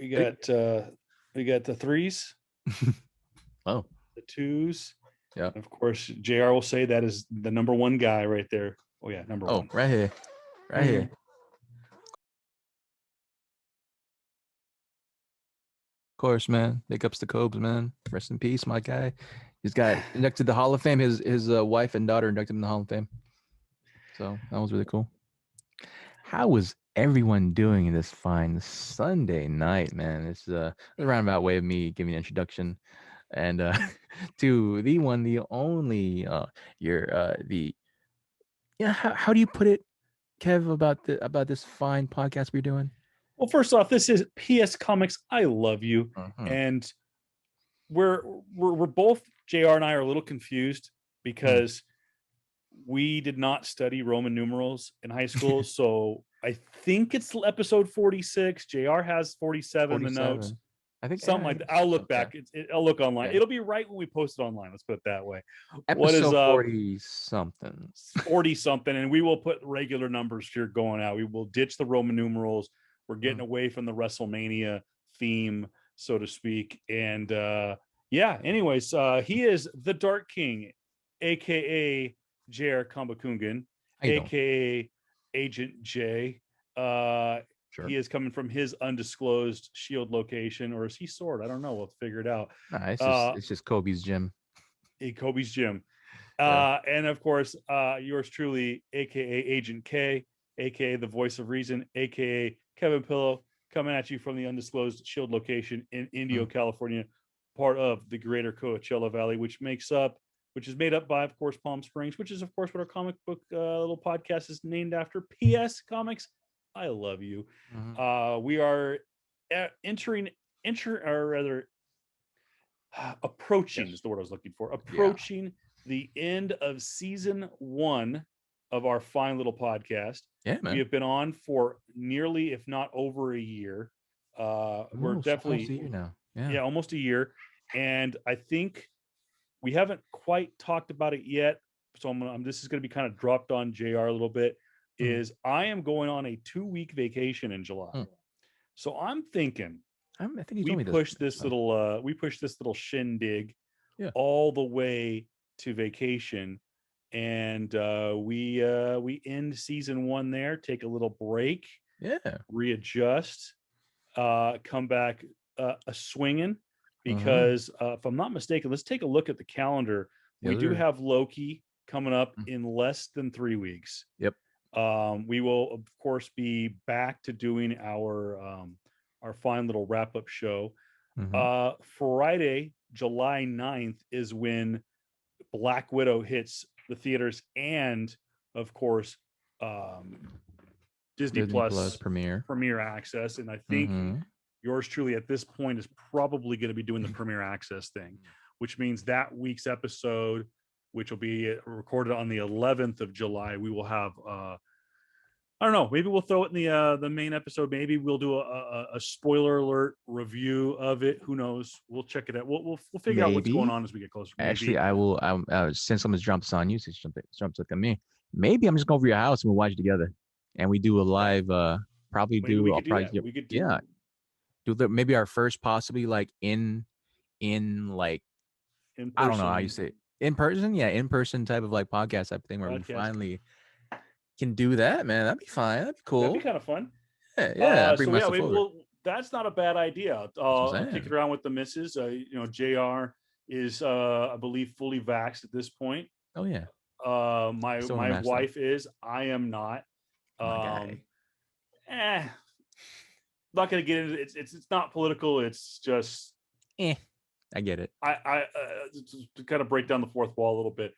We got the threes, Oh, the twos. yeah. Of course, JR will say that is the number one guy right there. Oh yeah, number Oh, one. right here. Right here. Of course, man. Big ups to Cobes, man. Rest in peace, my guy. He's got inducted to the Hall of Fame. His wife and daughter inducted him in the Hall of Fame. So that was really cool. How was everyone doing this fine Sunday night, man? It's a roundabout way of me giving an introduction and to the one, the only, your the yeah. How do you put it, Kev, about this fine podcast we're doing? Well, first off, this is PS Comics. I love you, Mhm. and we're both JR and I are a little confused Mm. because we did not study Roman numerals in high school. So I think it's episode 46. JR has 47 in the notes. 47. I think Something like that. I'll look yeah. back. I'll look online. Yeah. It'll be right when we post it online. Let's put it that way. What is Episode 40 something. 40 something? And we will put regular numbers here going out. We will ditch the Roman numerals. We're getting away from the WrestleMania theme, so to speak. And yeah, anyways, he is the Dark King, aka J.R. Cabacungan, How you doing? aka Agent J. Uh, Sure. he is coming from his undisclosed shield location, or is he sword? I don't know. We'll figure it out. Nah, Uh, it's just Kobe's gym. Kobe's gym. Yeah. And of course, yours truly, aka Agent K, aka the voice of reason, aka Kevin Pillow, coming at you from the undisclosed shield location in Indio, Mm. California, part of the greater Coachella Valley, which is made up by, of course, Palm Springs, which is, of course, what our comic book little podcast is named after. PS Comics, I love you. Mhm. We are entering, or rather, approaching Yes. is the word I was looking for. Yeah. Approaching the end of season one of our fine little podcast. Yeah, We man. have been on for nearly, if not over a year. We're Almost definitely, a year now. Yeah. yeah, almost a year. And I think we haven't quite talked about it yet. So this is going to be kind of dropped on JR a little bit. Mm. Is I am going on a 2-week vacation in July. Mm. So I'm thinking I think you told me this. we push this little shindig Yeah. all the way to vacation, and we end season one there, take a little break, Yeah. readjust, come back a swinging, Uh-huh. because if I'm not mistaken, let's take a look at the calendar. Yeah, We do there. have Loki coming up Mm. in less than 3 weeks. Yep. We will, of course, be back to doing our fine little wrap up show. Mm-hmm. Friday, July 9th is when Black Widow hits the theaters, and of course, um, Disney Disney Plus Plus premiere. Premiere Access. And I think Mm-hmm. yours truly at this point is probably going to be doing the Premiere Access thing, which means that week's episode, which will be recorded on the 11th of July, we will have I don't know. Maybe we'll throw it in the main episode. Maybe we'll do a spoiler alert review of it. Who knows? We'll check it out. We'll figure out what's going Maybe. on as we get closer. Actually, Maybe. I will. Since someone's jumped on you, since jumps like me, maybe I'm just going over your house and we'll watch it together, and we do a That live. Probably maybe do. we I'll could do probably that. We could yeah. do. Do maybe our first possibly like like In I don't know how you person say it. In person, yeah, in person type of like podcast type of thing where we podcast. finally can do that, man. That'd be fine. That'd be That'd be cool. kind of fun. Yeah. I bring So yeah, myself maybe over. that's not a bad idea. That's what I'll I'm kick it saying. around with the missus. Jr. is I believe fully vaxxed at this point. Oh yeah, My still in the my mask though. wife is. I am not. My Um, guy. eh, not going to get into it. It's not political. It's just Eh, I get it. I to kind of break down the fourth wall a little bit.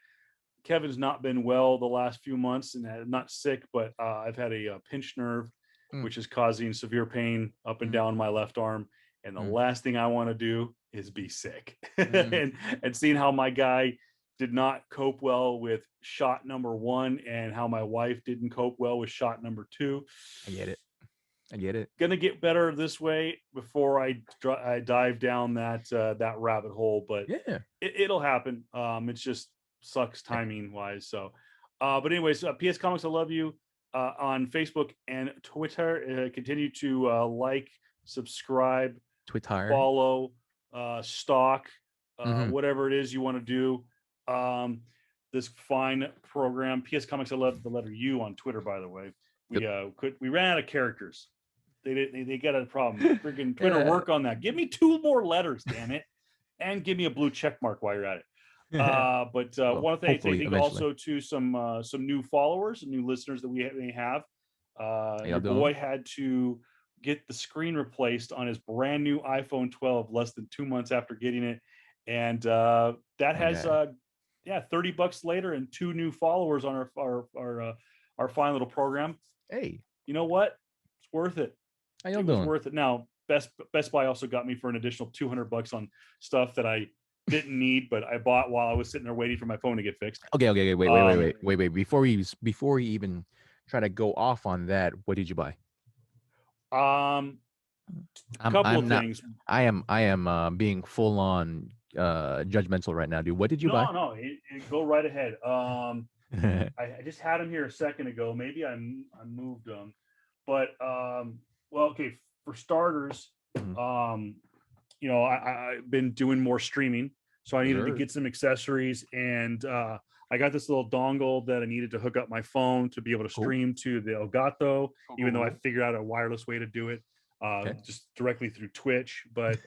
Kevin's not been well the last few months, and not sick, but I've had a pinched nerve, Mm, which is causing severe pain up and mm, down my left arm. And the mm, last thing I want to do is be sick. mm. And seeing how my guy did not cope well with shot number one, and how my wife didn't cope well with shot number two. I get it. I get it. Gonna get better this way before I dive down that rabbit hole, but Yeah. it'll happen. It's just sucks Yeah. timing wise. So, but anyways, PS Comics, I love you on Facebook and Twitter. Continue to like, subscribe, Twitter. follow, stalk, Mhm. whatever it is you want to do. This fine program, PS Comics. I love the letter U on Twitter, by the way. We ran out of characters. They got a problem. Freaking Twitter, Yeah. work on that. Give me 2 more letters, damn it, and give me a blue check mark while you're at it. But Well, want to hopefully, thank eventually. also to some new followers and new listeners that we may have. Your doing? boy had to get the screen replaced on his brand new iPhone 12 less than 2 months after getting it, and that has $30 later and 2 new followers on our fine little program. Hey, you know what? It's worth it. How y'all It doing? was worth it. Now, Best Buy also got me for an additional $200 on stuff that I didn't need, but I bought while I was sitting there waiting for my phone to get fixed. Okay. Wait. Before we even try to go off on that, what did you buy? Couple of things. I am being full on judgmental right now, dude. What did you buy? No, go right ahead. I just had them here a second ago. Maybe I moved them, but well, okay. For starters, you know, I've been doing more streaming, so I needed to get some accessories, and I got this little dongle that I needed to hook up my phone to be able to stream to the Elgato, even though I figured out a wireless way to do it, just directly through Twitch. But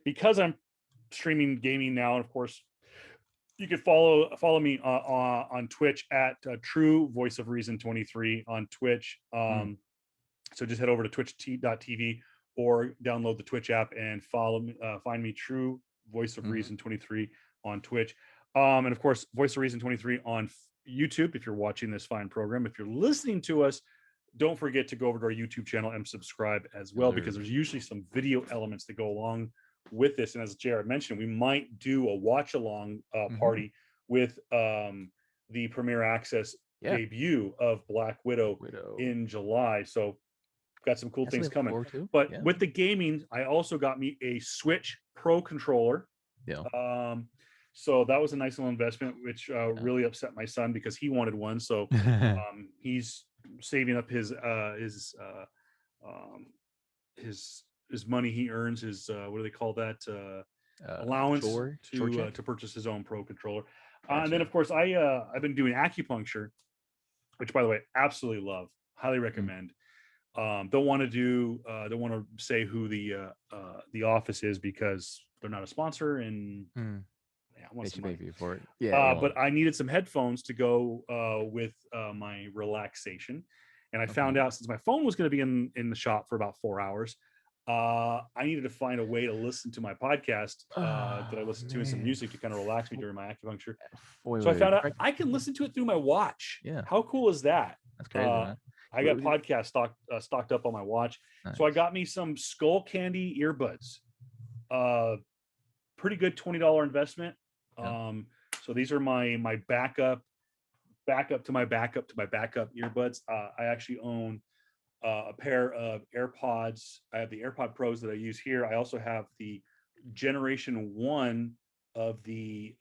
because I'm streaming gaming now, and of course, you can follow me on Twitch at True Voice of Reason 23 on Twitch. So just head over to twitch.tv or download the Twitch app and find me True Voice of Reason 23 on Twitch. And of course, Voice of Reason 23 on YouTube if you're watching this fine program. If you're listening to us, don't forget to go over to our YouTube channel and subscribe as well, because there's usually some video elements that go along with this. And as Jared mentioned, we might do a watch along party with the Premiere Access debut of Black Widow in July. So got some cool things coming. But with the gaming, I also got me a Switch Pro controller. So that was a nice little investment, which really upset my son because he wanted one. So he's saving up his money he earns, his what do they call that, allowance to purchase his own Pro controller. And then of course I've been doing acupuncture, which by the way absolutely love, highly recommend. Don't want to say who the office is because they're not a sponsor, and I want some money for it. But I needed some headphones to go with my relaxation, and I found out since my phone was going to be in the shop for about 4 hours, I needed to find a way to listen to my podcast that I listen to and some music to kind of relax me during my acupuncture. So I found out I can listen to it through my watch. How cool is that? That's crazy, man. I got podcasts stocked up on my watch. So I got me some Skull Candy earbuds. Pretty good $20 investment. So these are my backup to my backup earbuds. I actually own a pair of AirPods. I have the AirPod Pros that I use here. I also have the Generation 1 of the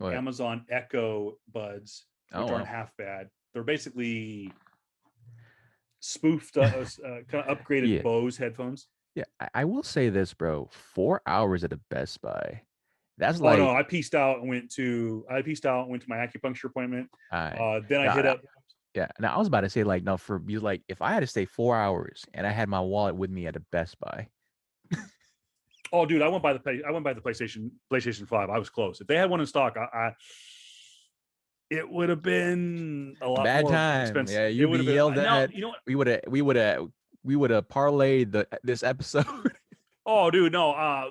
Amazon Echo buds, which aren't half bad. They're basically spoofed, kind of upgraded Bose headphones. Yeah, I will say this, bro. 4 hours at a Best Buy. That's like. Oh no, I pieced out and went to my acupuncture appointment. Then I hit up. Yeah, now I was about to say like, no, for you, like if I had to stay 4 hours and I had my wallet with me at a Best Buy. Oh, dude, I went by the PlayStation 5. I was close. If they had one in stock, it would have been a lot more expensive. Yeah, you would have yelled at. You know what? We would have parlayed this episode. Oh, dude, no.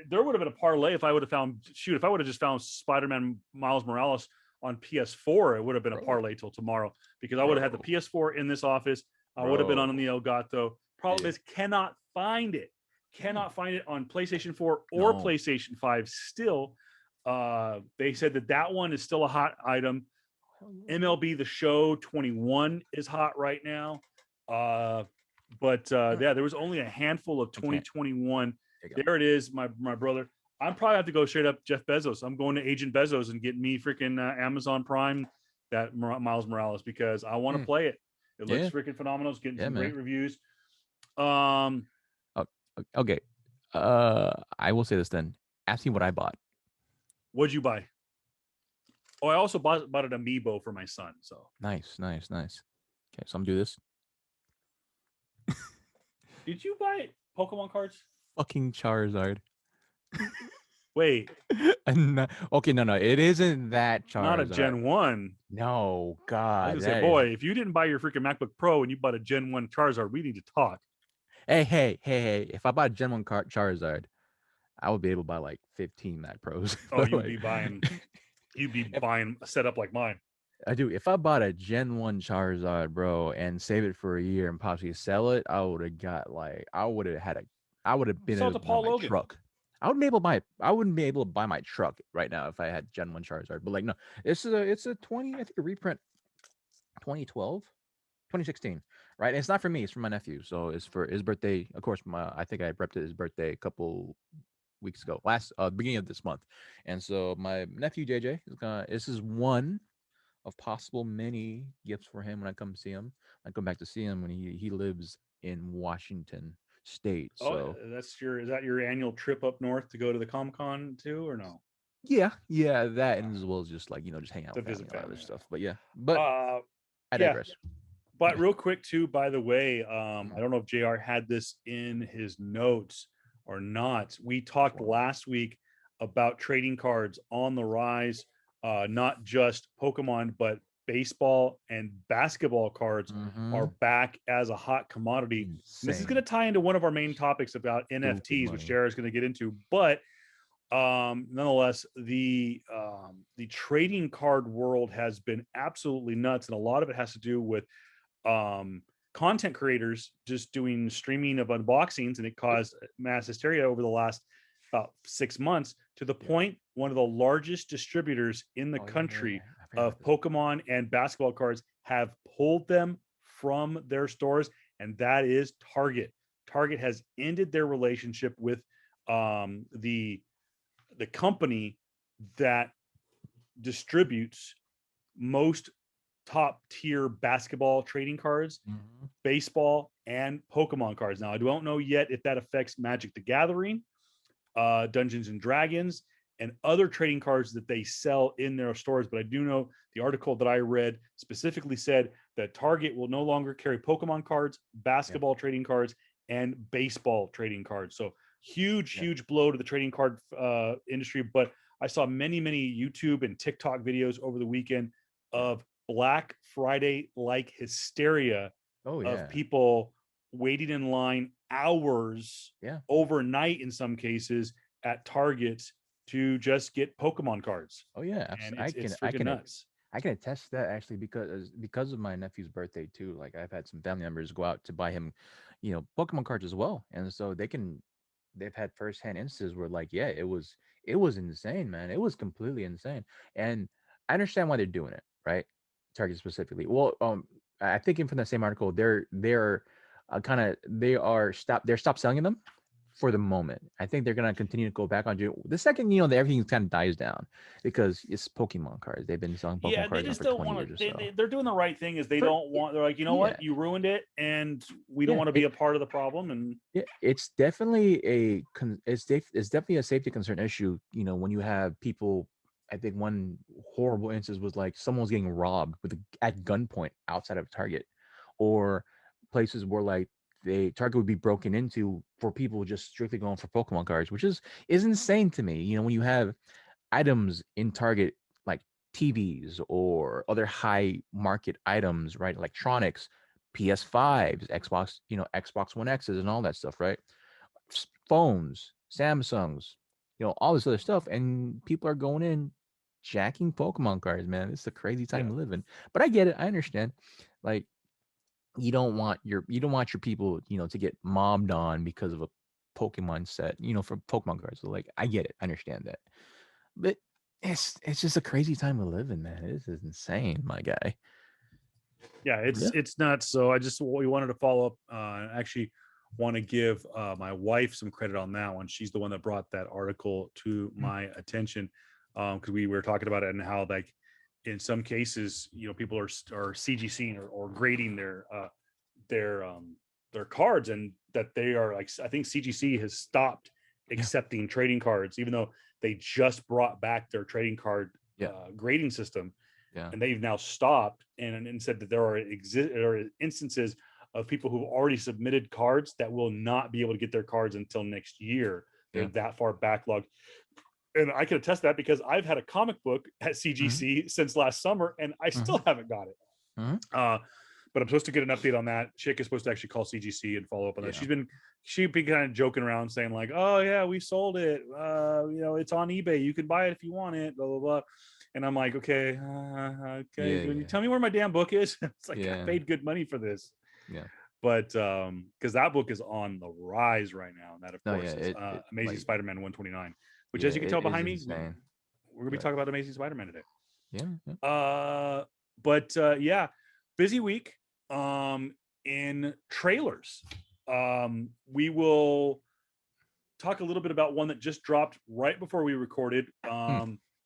There would have been a parlay if I would have just found Spider-Man Miles Morales on PS4. It would have been a parlay till tomorrow, because I would have had the PS4 in this office. I would have been on the Elgato. Problem is, cannot find it on PlayStation 4 or PlayStation 5 still. They said that one is still a hot item. MLB The Show 21 is hot right now. But there was only a handful of 2021. There it is, my brother. I'm probably have to go straight up Jeff Bezos. I'm going to Agent Bezos and getting me freaking Amazon Prime that Miles Morales, because I want to play it. It looks Yeah. freaking phenomenal. It's getting Yeah, some man. great reviews. Okay. I will say this then. Ask me what I bought. What'd you buy? Oh, I also bought an amiibo for my son. So Nice. Okay, so I'm gonna do this. did you buy Pokemon cards? Fucking Charizard. Wait, Okay, no, it isn't that not a Charizard. Gen 1. No, I God, was gonna say, that is. boy, if you didn't buy your freaking MacBook Pro and you bought a Gen 1 Charizard, we need to talk. Hey! If I bought a Gen 1 Charizard, I would be able to buy like 15 Mac Pros. Oh, you'd Like, be buying if, a setup like mine. I do. If I bought a Gen 1 Charizard, bro, and save it for a year and possibly sell it, I would have got like I would have been Sell it able to to buy Paul my Logan. truck. I wouldn't be able to buy my truck right now if I had Gen 1 Charizard. But like no, it's a 20, I think a reprint 2012, 2016, right? And it's not for me, it's for my nephew. So it's for his birthday. Of course, I think I prepped it his birthday a couple weeks ago, last beginning of this month. And so my nephew JJ is gonna this is one of possible many gifts for him when I come see him. I come back to see him when he lives in Washington State. Oh, So is that your annual trip up north to go to the Comic-Con too, or no? yeah, that and as well as just like just hang out To with family visit and all that other family. stuff. But yeah, but I Yeah. digress. But real quick too, by the way, I don't know if JR had this in his notes or not. We talked last week about trading cards on the rise, not just Pokemon, but baseball and basketball cards are back as a hot commodity. And this is going to tie into one of our main topics about NFTs, which JR is going to get into. But nonetheless, the trading card world has been absolutely nuts, and a lot of it has to do with content creators just doing streaming of unboxings, and it caused mass hysteria over the last about 6 months, to the point one of the largest distributors in the country of Pokemon and basketball cards have pulled them from their stores, and that is Target. Target has ended their relationship with the company that distributes most top tier basketball trading cards, baseball, and Pokemon cards. Now, I don't know yet if that affects Magic the Gathering, Dungeons and Dragons, and other trading cards that they sell in their stores. But I do know the article that I read specifically said that Target will no longer carry Pokemon cards, basketball trading cards, and baseball trading cards. So huge blow to the trading card industry. But I saw many YouTube and TikTok videos over the weekend of Black Friday like hysteria of people waiting in line hours, overnight in some cases, at Target to just get Pokemon cards. Oh yeah, and it's freaking nuts. I can attest to that actually because of my nephew's birthday too. Like I've had some family members go out to buy him, Pokemon cards as well, and so they've had firsthand instances where like it was insane, man. It was completely insane, and I understand why they're doing it, right? Target specifically. Well, I think from the same article, they're stopped selling them for the moment. I think they're gonna continue to go back on the second that everything kind of dies down, because it's Pokemon cards. They've been selling Pokemon cards they just for don't 20 want years to. or so. They're doing the right thing. Is they don't want. They're like, what? You ruined it, and we don't want to be a part of the problem. And it's definitely it's definitely a safety concern issue. When you have people. I think one horrible instance was like someone was getting robbed at gunpoint outside of Target, or places where like Target would be broken into for people just strictly going for Pokemon cards, which is insane to me. When you have items in Target like TVs or other high market items, right? Electronics, PS5s, Xbox One X's and all that stuff, right? Phones, Samsungs, all this other stuff, and people are going in jacking Pokemon cards, man. It's a crazy time to live in. But I get it. I understand. Like you don't want your people, to get mobbed on because of a Pokemon set, for Pokemon cards. So like I get it. I understand that. But it's just a crazy time to live in, man. This is insane, my guy. Yeah, it's nuts. So we wanted to follow up. Actually want to give my wife some credit on that one. She's the one that brought that article to my attention, because we were talking about it and how like in some cases, people are CGCing or grading their cards, and that they are like, I think CGC has stopped accepting trading cards, even though they just brought back their trading card grading system. And they've now stopped and said that there are instances of people who've already submitted cards that will not be able to get their cards until next year. They're that far backlogged. And I can attest to that because I've had a comic book at CGC since last summer, and I still haven't got it. But I'm supposed to get an update on that. Chick is supposed to actually call CGC and follow up on that. She'd been kind of joking around saying like, "Oh yeah, we sold it. It's on eBay. You can buy it if you want it." Blah blah blah. And I'm like, okay. Can you tell me where my damn book is? It's like I paid good money for this. But because that book is on the rise right now, and that of course is Amazing Spider-Man 129, which as you can tell behind me, we're gonna be talking about Amazing Spider-Man today. But busy week in trailers. We will talk a little bit about one that just dropped right before we recorded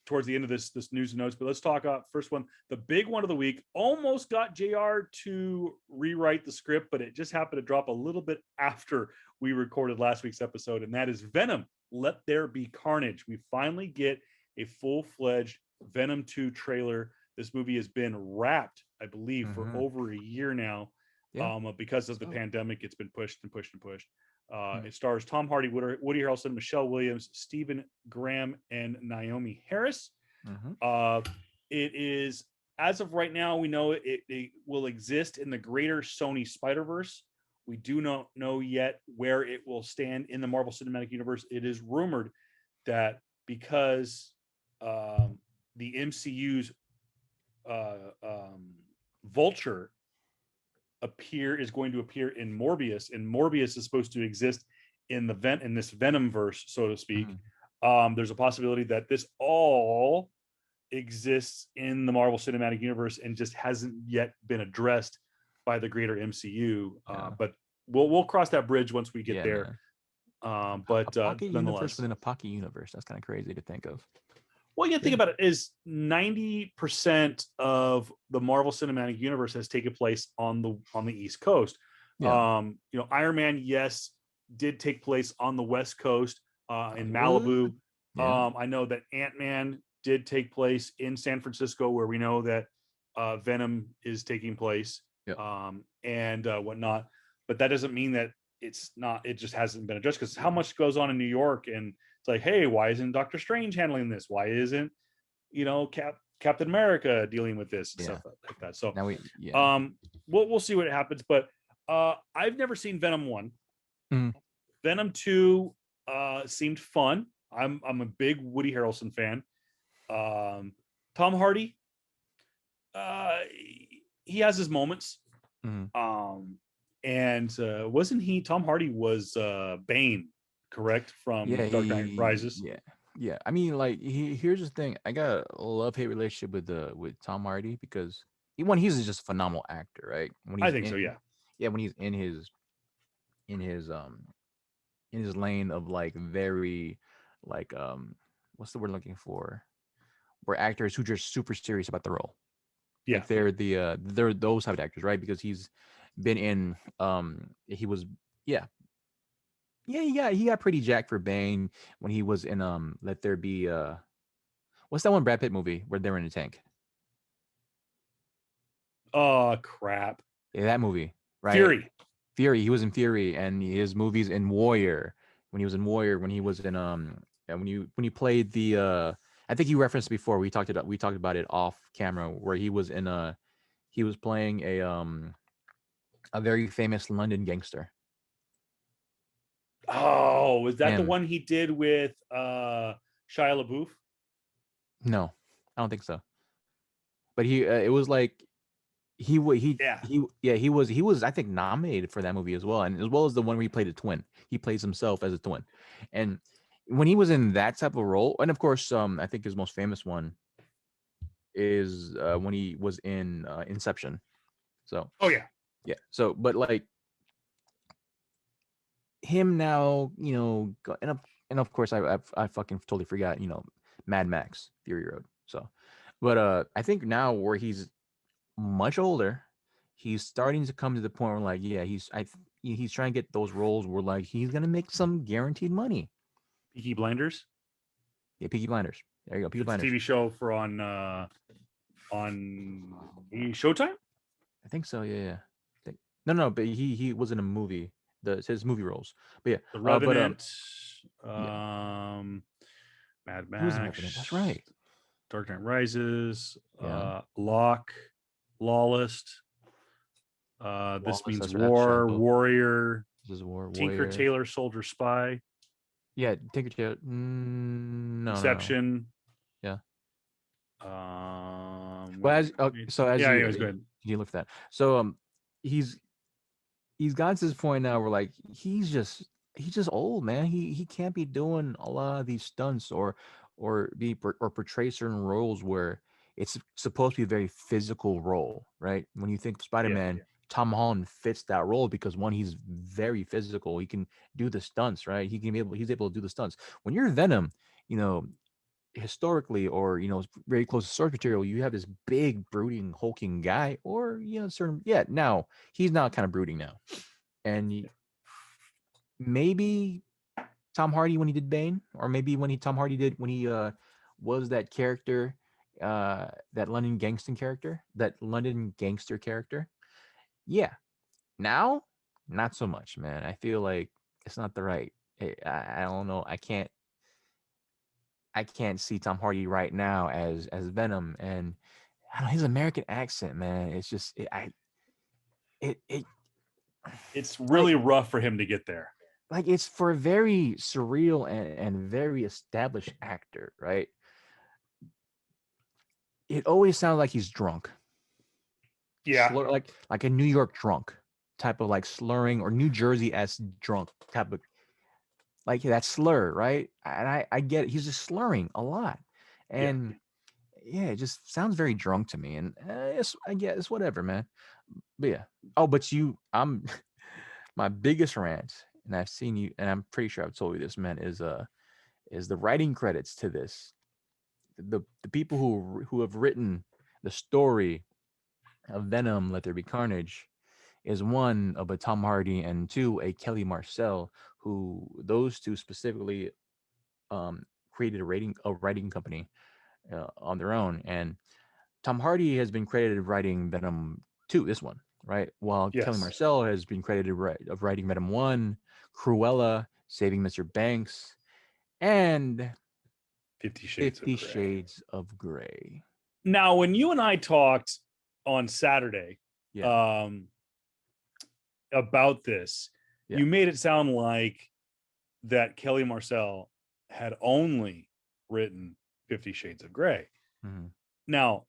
towards the end of this news and notes. But let's talk about first one. The big one of the week almost got JR to rewrite the script, but it just happened to drop a little bit after we recorded last week's episode, and that is Venom, Let There Be Carnage. We finally get a full-fledged Venom 2 trailer. This movie has been wrapped, I believe, for over a year now. Because of the pandemic, it's been pushed and pushed and pushed. It stars Tom Hardy, Woody Harrelson, Michelle Williams, Stephen Graham, and Naomi Harris. It is, as of right now, we know it will exist in the greater Sony Spider-Verse. We do not know yet where it will stand in the Marvel Cinematic Universe. It is rumored that because the MCU's Vulture is going to appear in Morbius, and Morbius is supposed to exist in this Venom verse, so to speak. There's a possibility that this all exists in the Marvel Cinematic Universe and just hasn't yet been addressed by the greater MCU. But we'll cross that bridge once we get there. But a pocket universe within a pocket universe. That's kind of crazy to think of. Well, you think about it, is 90% of the Marvel Cinematic Universe has taken place on the East Coast. Iron Man, yes, did take place on the West Coast in Malibu. I know that Ant-Man did take place in San Francisco, where we know that Venom is taking place and whatnot. But that doesn't mean that it just hasn't been addressed, because how much goes on in New York, and it's like, hey, why isn't Doctor Strange handling this? Why isn't Captain America dealing with this and stuff like that? So now we'll see what happens. But I've never seen Venom 1. Venom 2 seemed fun. I'm a big Woody Harrelson fan. Tom Hardy, he has his moments. And wasn't he? Tom Hardy was Bane, correct? From Dark Knight Rises. Yeah. I mean, like, here's the thing. I got a love-hate relationship with Tom Hardy, because he's just a phenomenal actor, right? I think so. Yeah, when he's in his lane of like very like what's the word I'm looking for? Where actors who are just super serious about the role. Yeah, like they're those type of actors, right? Because he's been in he got pretty jacked for Bane when he was in Let There Be what's that one Brad Pitt movie where they're in a tank? Oh crap. Yeah, that movie, right? Fury. He was in Fury, and his movies in Warrior. When he was in Warrior, when he was in and when you played the I think you referenced before, we talked about it off camera, where he was playing a very famous London gangster. Oh, was that the one he did with Shia LaBeouf? No, I don't think so. But it was like he was I think nominated for that movie as well, and as well as the one where he played a twin. He plays himself as a twin, and when he was in that type of role, and of course, I think his most famous one is when he was in Inception. So So, but like him now, and of course, I fucking totally forgot, Mad Max Fury Road. So, But I think now where he's much older, he's starting to come to the point where like, yeah, he's trying to get those roles where like he's gonna make some guaranteed money. Peaky Blinders. Yeah, Peaky Blinders. There you go, Peaky It's a Blinders. TV show for on Showtime. I think so. Yeah, yeah. No, but he was in a movie. His movie roles. But yeah, The but Revenant. yeah, Mad he was in Revenant. That's Max. right. Dark Knight Rises. Yeah, Locke. Lawless. This Lawless. means That's right. war. Shadow. Warrior. This is Tinker Warrior. Tailor Soldier Spy. Yeah, Tinker Tailor. No. Inception. Yeah. What Well, else? as so as Yeah, you anyways, go ahead. you look for that. So he's gotten to this point now where like he's just old, man. He can't be doing a lot of these stunts or or portray certain roles where it's supposed to be a very physical role, right? When you think of Spider-Man, Tom Holland fits that role because one, he's very physical. He can do the stunts, right? He's able to do the stunts. When you're Venom, you know, historically or very close to source material, you have this big brooding hulking guy or certain now he's not kind of brooding now. And maybe Tom Hardy when he did Bane, or maybe Tom Hardy did when he was that character, that London gangster character. Yeah. Now, not so much, man. I feel like it's not the right. I don't know. I can't see Tom Hardy right now as Venom, and I don't know, his American accent, man. It's just it It's like really rough for him to get there. like it's for a very surreal and very established actor, right? It always sounds like he's drunk. Yeah. Like a New York drunk type of like slurring, or New Jersey as drunk type of like that slur, right? And I get it. He's just slurring a lot. And yeah, it just sounds very drunk to me. And I guess it's whatever, man. But yeah. Oh, but I'm my biggest rant, and I've seen you, and I'm pretty sure I've told you this, man, is the writing credits to this. The people who have written the story of Venom, Let There Be Carnage, is one of a Tom Hardy and two a Kelly Marcel, who those two specifically created a writing company on their own. And Tom Hardy has been credited writing Venom 2, this one, right? While Kelly Marcel has been credited of writing Venom 1, Cruella, Saving Mr. Banks, and 50 Shades of Grey. Now, when you and I talked on Saturday Yeah. About this, you made it sound like that Kelly Marcel had only written 50 Shades of Grey. Mm-hmm. Now,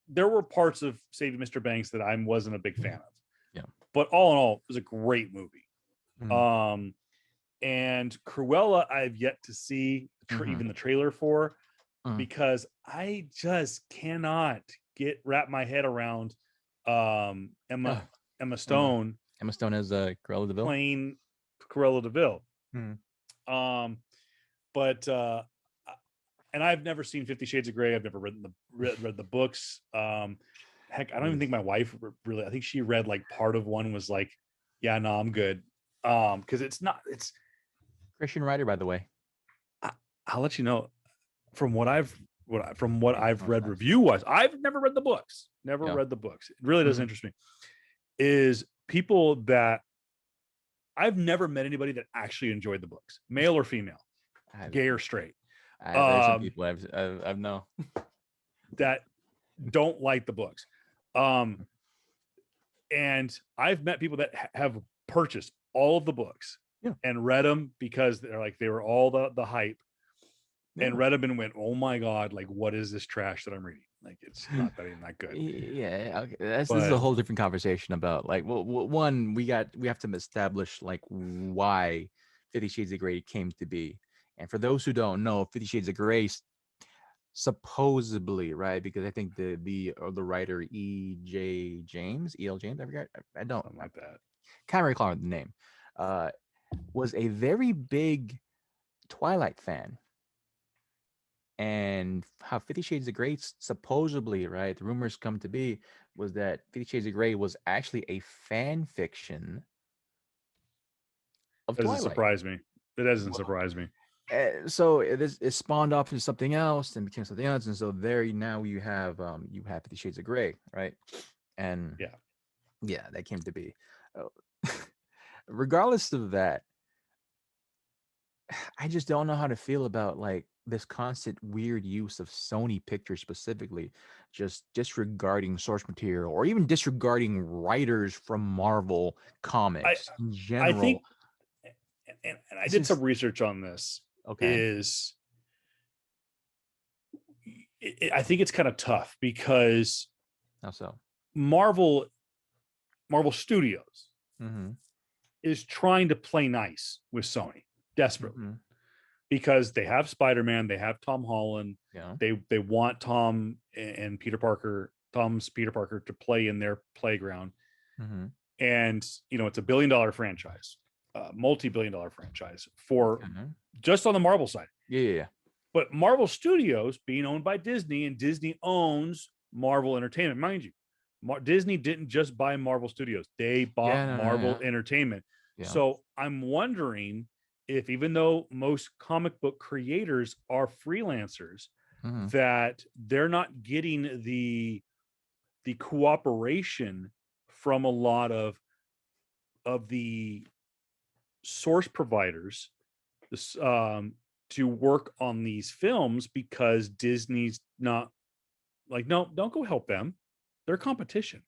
there were parts of Saving Mr. Banks that I wasn't a big fan of. Yeah. But all in all, it was a great movie. Mm-hmm. And Cruella, I've yet to see even the trailer for, because I just cannot wrap my head around Emma Stone. Emma Stone as Cruella de Vil. Playing Cruella de Vil. Mm-hmm. But and I've never seen 50 Shades of Grey. I've never read the books. Heck, I don't even think my wife really. I think she read like part of one, was like, yeah, no, I'm good. Because it's Christian writer, by the way. I'll let you know from what I've read review-wise. I've never read the books. Read the books. It really doesn't interest me. Is people that I've never met anybody that actually enjoyed the books, male or female, gay or straight. There's some people I've known that don't like the books. And I've met people that have purchased all of the books and read them because they were all the hype, and read them and went, oh my God, like, what is this trash that I'm reading? Like, it's not that good. Yeah, okay. This is a whole different conversation about like, well, one, we have to establish like why 50 Shades of Grey came to be. And for those who don't know, 50 Shades of Grey supposedly, right? Because I think the writer E.L. James, I forgot. I don't Something like that. Can't recall the name. Was a very big Twilight fan. And how 50 Shades of Grey supposedly, right? The rumors come to be was that 50 Shades of Grey was actually a fan fiction of That doesn't Twilight. surprise me. That doesn't surprise me. So it spawned off into something else and became something else, and so there now you have 50 Shades of Grey, right? And Yeah. that came to be. Regardless of that, I just don't know how to feel about like this constant weird use of Sony pictures specifically, just disregarding source material or even disregarding writers from Marvel comics in general. I think, and I did some research on this. Okay. I think it's kind of tough because how so? Marvel Studios Mm-hmm. is trying to play nice with Sony desperately Mm-hmm. because they have Spider-Man, they have Tom Holland, Yeah. they want Tom and Tom's Peter Parker to play in their playground, Mm-hmm. and it's a $1 billion franchise, multi-billion-dollar franchise for just on the Marvel side. Yeah. But Marvel Studios being owned by Disney, and Disney owns Marvel Entertainment, mind you. Disney didn't just buy Marvel Studios; they bought Marvel Entertainment. Yeah. So I'm wondering if, even though most comic book creators are freelancers, that they're not getting the cooperation from a lot of the source providers to work on these films, because Disney's not like, no, don't go help them. They're competition,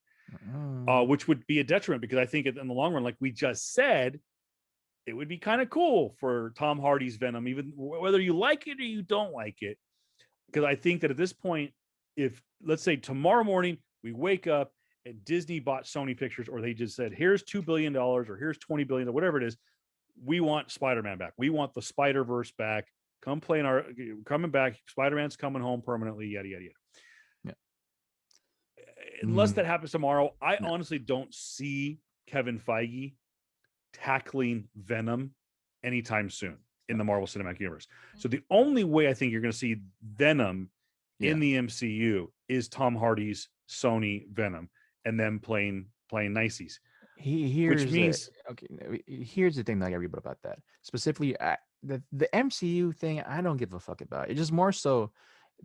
which would be a detriment, because I think in the long run, like we just said, it would be kind of cool for Tom Hardy's Venom, even whether you like it or you don't like it. Because I think that at this point, if let's say tomorrow morning we wake up and Disney bought Sony Pictures, or they just said, here's $2 billion or here's $20 billion, or whatever it is, we want Spider-Man back. We want the Spider-Verse back. Come play in our, coming back. Spider-Man's coming home permanently, yada, yada, yada. Unless that happens tomorrow, I honestly don't see Kevin Feige tackling Venom anytime soon in the Marvel Cinematic Universe. So the only way I think you're going to see Venom in the MCU is Tom Hardy's Sony Venom, and then playing niceys. Here's the thing that I gotta read about that. Specifically, the MCU thing, I don't give a fuck about. It's just more so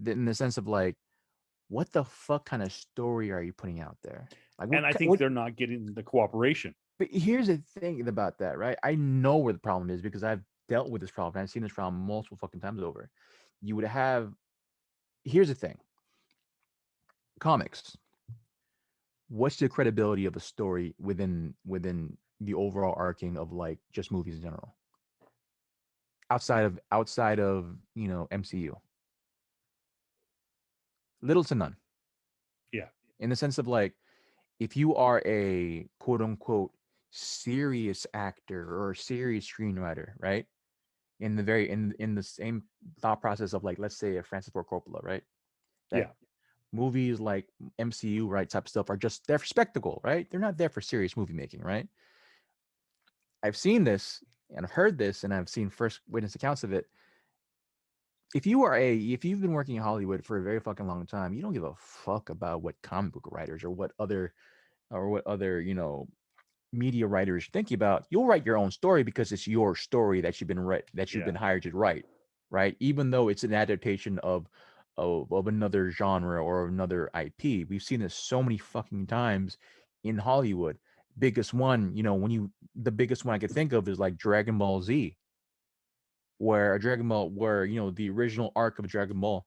in the sense of like, what the fuck kind of story are you putting out there? Like, and I think they're not getting the cooperation. But here's the thing about that, right? I know where the problem is because I've dealt with this problem. And I've seen this problem multiple fucking times over. You would have. Here's the thing. Comics. What's the credibility of a story within the overall arcing of like just movies in general? Outside of MCU. Little to none. Yeah. In the sense of like, if you are a quote unquote serious actor or a serious screenwriter, right? In the same thought process of like, let's say a Francis Ford Coppola, right? That movies like MCU, right, type stuff are just there for spectacle, right? They're not there for serious movie making, right? I've seen this and I've heard this and I've seen first witness accounts of it. If you've been working in Hollywood for a very fucking long time, you don't give a fuck about what comic book writers or what other media writers thinking about. You'll write your own story because it's your story that you've been hired to write, right? Even though it's an adaptation of another genre or another IP. We've seen this so many fucking times in Hollywood. The biggest one I could think of is like Dragon Ball Z, where the original arc of Dragon Ball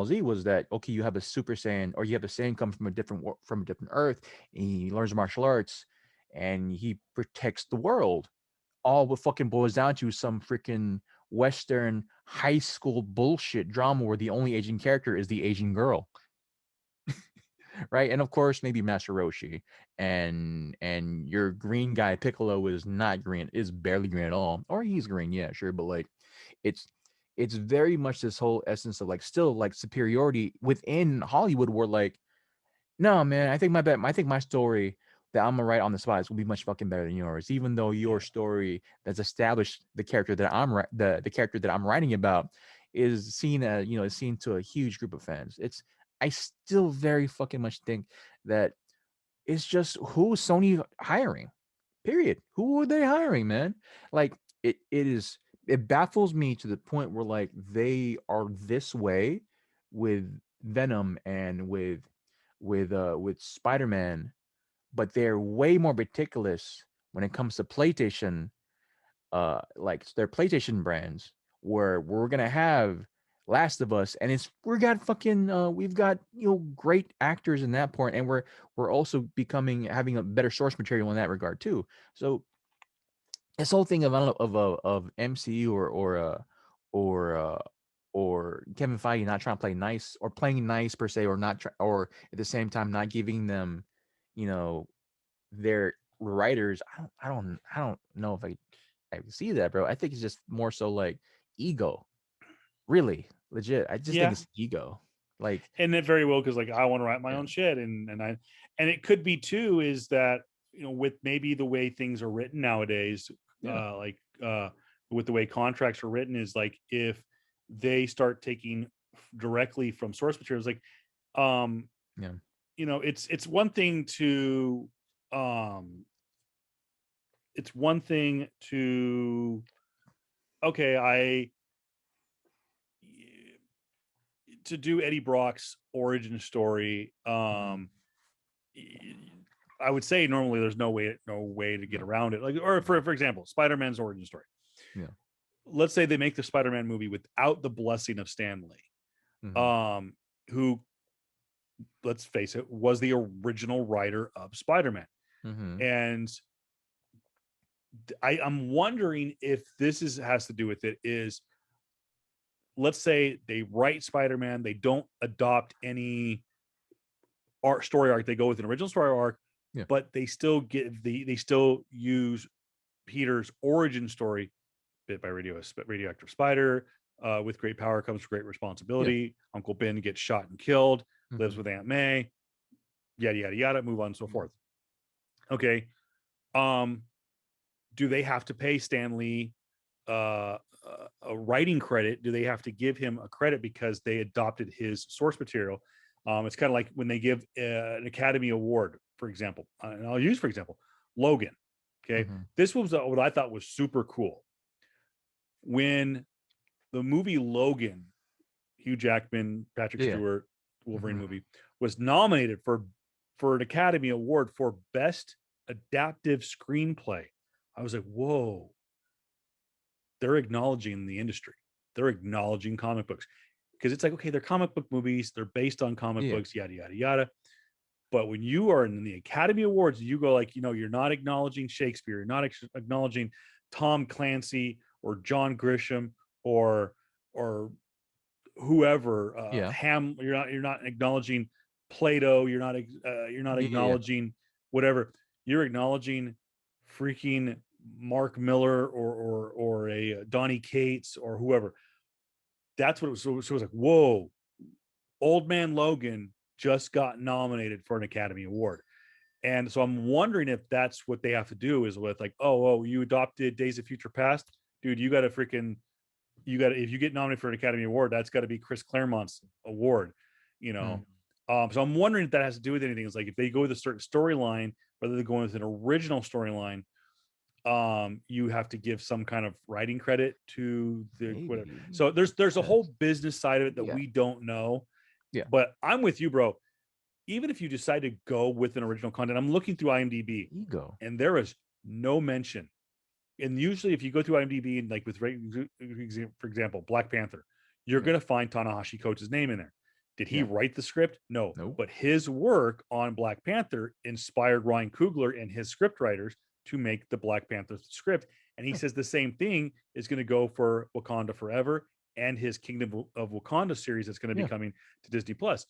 Z was that, okay, you have a Super Saiyan, or you have a Saiyan come from a different Earth, and he learns martial arts, and he protects the world. All what fucking boils down to some freaking Western high school bullshit drama where the only Asian character is the Asian girl, right? And of course, maybe Master Roshi, and your green guy Piccolo is not green, is barely green at all, or he's green, yeah, sure, but like, it's very much this whole essence of like still like superiority within Hollywood, where like, no man, I think my story that I'm gonna write on the spot will be much fucking better than yours, even though your story that's established the character that I'm writing about is seen as, is seen to a huge group of fans. I still very fucking much think that it's just who is Sony hiring? Period. Who are they hiring, man? Like it baffles me to the point where like they are this way with Venom and with Spider-Man, but they're way more meticulous when it comes to PlayStation, like their PlayStation brands, where we're gonna have Last of Us, and we've got great actors in that point, and we're also having a better source material in that regard too. So this whole thing of, I don't know, of MCU or Kevin Feige not trying to play nice, or playing nice per se, or or at the same time not giving them, their writers. I don't know if I see that, bro. I think it's just more so like ego. Really, legit. I just think Yeah, it's ego. Like, and it very well, because like I want to write my yeah, own shit, and it could be too is that with maybe the way things are written nowadays, yeah, like with the way contracts are written, is like if they start taking directly from source materials, like um yeah, it's one thing to um it's one thing to okay, to do Eddie Brock's origin story. mhm, I would say normally there's no way to get no, around it. Like, or for example, Spider-Man's origin story. yeah, Let's say they make the Spider-Man movie without the blessing of Stan Lee, mhm, who, let's face it, was the original writer of Spider-Man. mhm, And I'm wondering if has to do with it. Is, let's say they write Spider-Man, they don't adopt any story arc, they go with an original story arc, yeah, but they still use Peter's origin story, bit by radioactive spider. With great power comes great yeah, responsibility. Uncle Ben gets shot and killed, lives mhm, with Aunt May, yada yada yada. Move on and so mhm, forth. Okay, um, do they have to pay Stan Lee a writing credit? Do they have to give him a credit because they adopted his source material? It's kind of like when they give an Academy Award, for example, and I'll use for example Logan. Okay, mhm, this was what I thought was super cool when the movie Logan, Hugh Jackman, Patrick yeah, Stewart, Wolverine mhm, movie, was nominated for an Academy Award for Best Adaptive Screenplay. I was like, whoa, they're acknowledging the industry. They're acknowledging comic books, because it's like, okay, they're comic book movies, they're based on comic yeah, books, yada yada yada. But when you are in the Academy Awards, you go like, you're not acknowledging Shakespeare, you're not acknowledging Tom Clancy or John Grisham or whoever, yeah, Ham. You're not acknowledging Plato. You're not yeah, yeah, acknowledging whatever. You're acknowledging freaking Mark Miller or a Donnie Cates or whoever. That's what it was. So it was like, whoa, Old Man Logan just got nominated for an Academy Award. And so I'm wondering if that's what they have to do, is with like, oh, you adopted Days of Future Past, dude. If you get nominated for an Academy Award, that's got to be Chris Claremont's award, you mm, know. So I'm wondering if that has to do with anything. It's like if they go with a certain storyline, whether they're going with an original storyline, you have to give some kind of writing credit to the whatever. maybe, So there's a whole yes, business side of it that yeah, we don't know. yeah, But I'm with you, bro. Even if you decide to go with an original content, I'm looking through IMDb, ego, and there is no mention. And usually, if you go through IMDb and like for example, Black Panther, you're yeah, going to find Tanahashi Coates' name in there. Did he yeah, write the script? No, nope, but his work on Black Panther inspired Ryan Coogler and his script writers to make the Black Panther script. And he yeah, says the same thing is going to go for Wakanda Forever and his Kingdom of Wakanda series that's going to be yeah, coming to Disney Plus.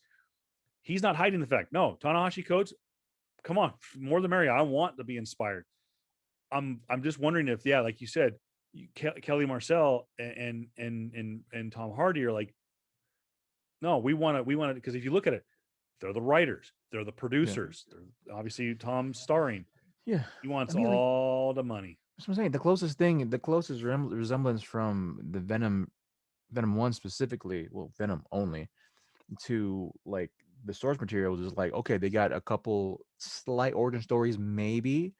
He's not hiding the fact. No, Tanahashi Coates, come on, more the merrier. I want to be inspired. I'm just wondering if, yeah, like you said, Kelly Marcel and Tom Hardy are like, no, we want to, because if you look at it, they're the writers, they're the yeah, producers, they're obviously Tom starring. yeah. He I wants mean, like, all the money. that's what I'm saying. The closest resemblance from the Venom Venom 1 specifically, well, Venom only, to like the source materials is like, okay, they got a couple slight origin stories, maybe.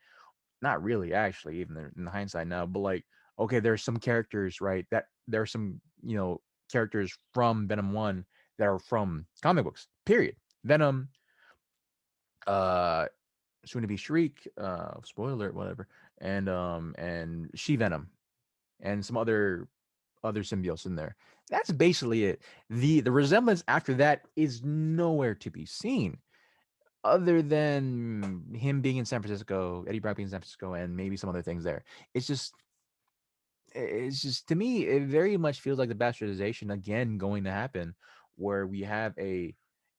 Not really, actually, even in hindsight now, but like, okay, there's some characters, right? That there are some, characters from Venom 1 that are from comic books, period. Venom, uh, soon to be Shriek, spoiler alert, whatever, and She Venom, and some other symbiotes in there. That's basically it. The resemblance after that is nowhere to be seen, other than him being in San Francisco, Eddie Brock being in San Francisco, and maybe some other things there. It's just to me, it very much feels like the bastardization again going to happen, where we have a,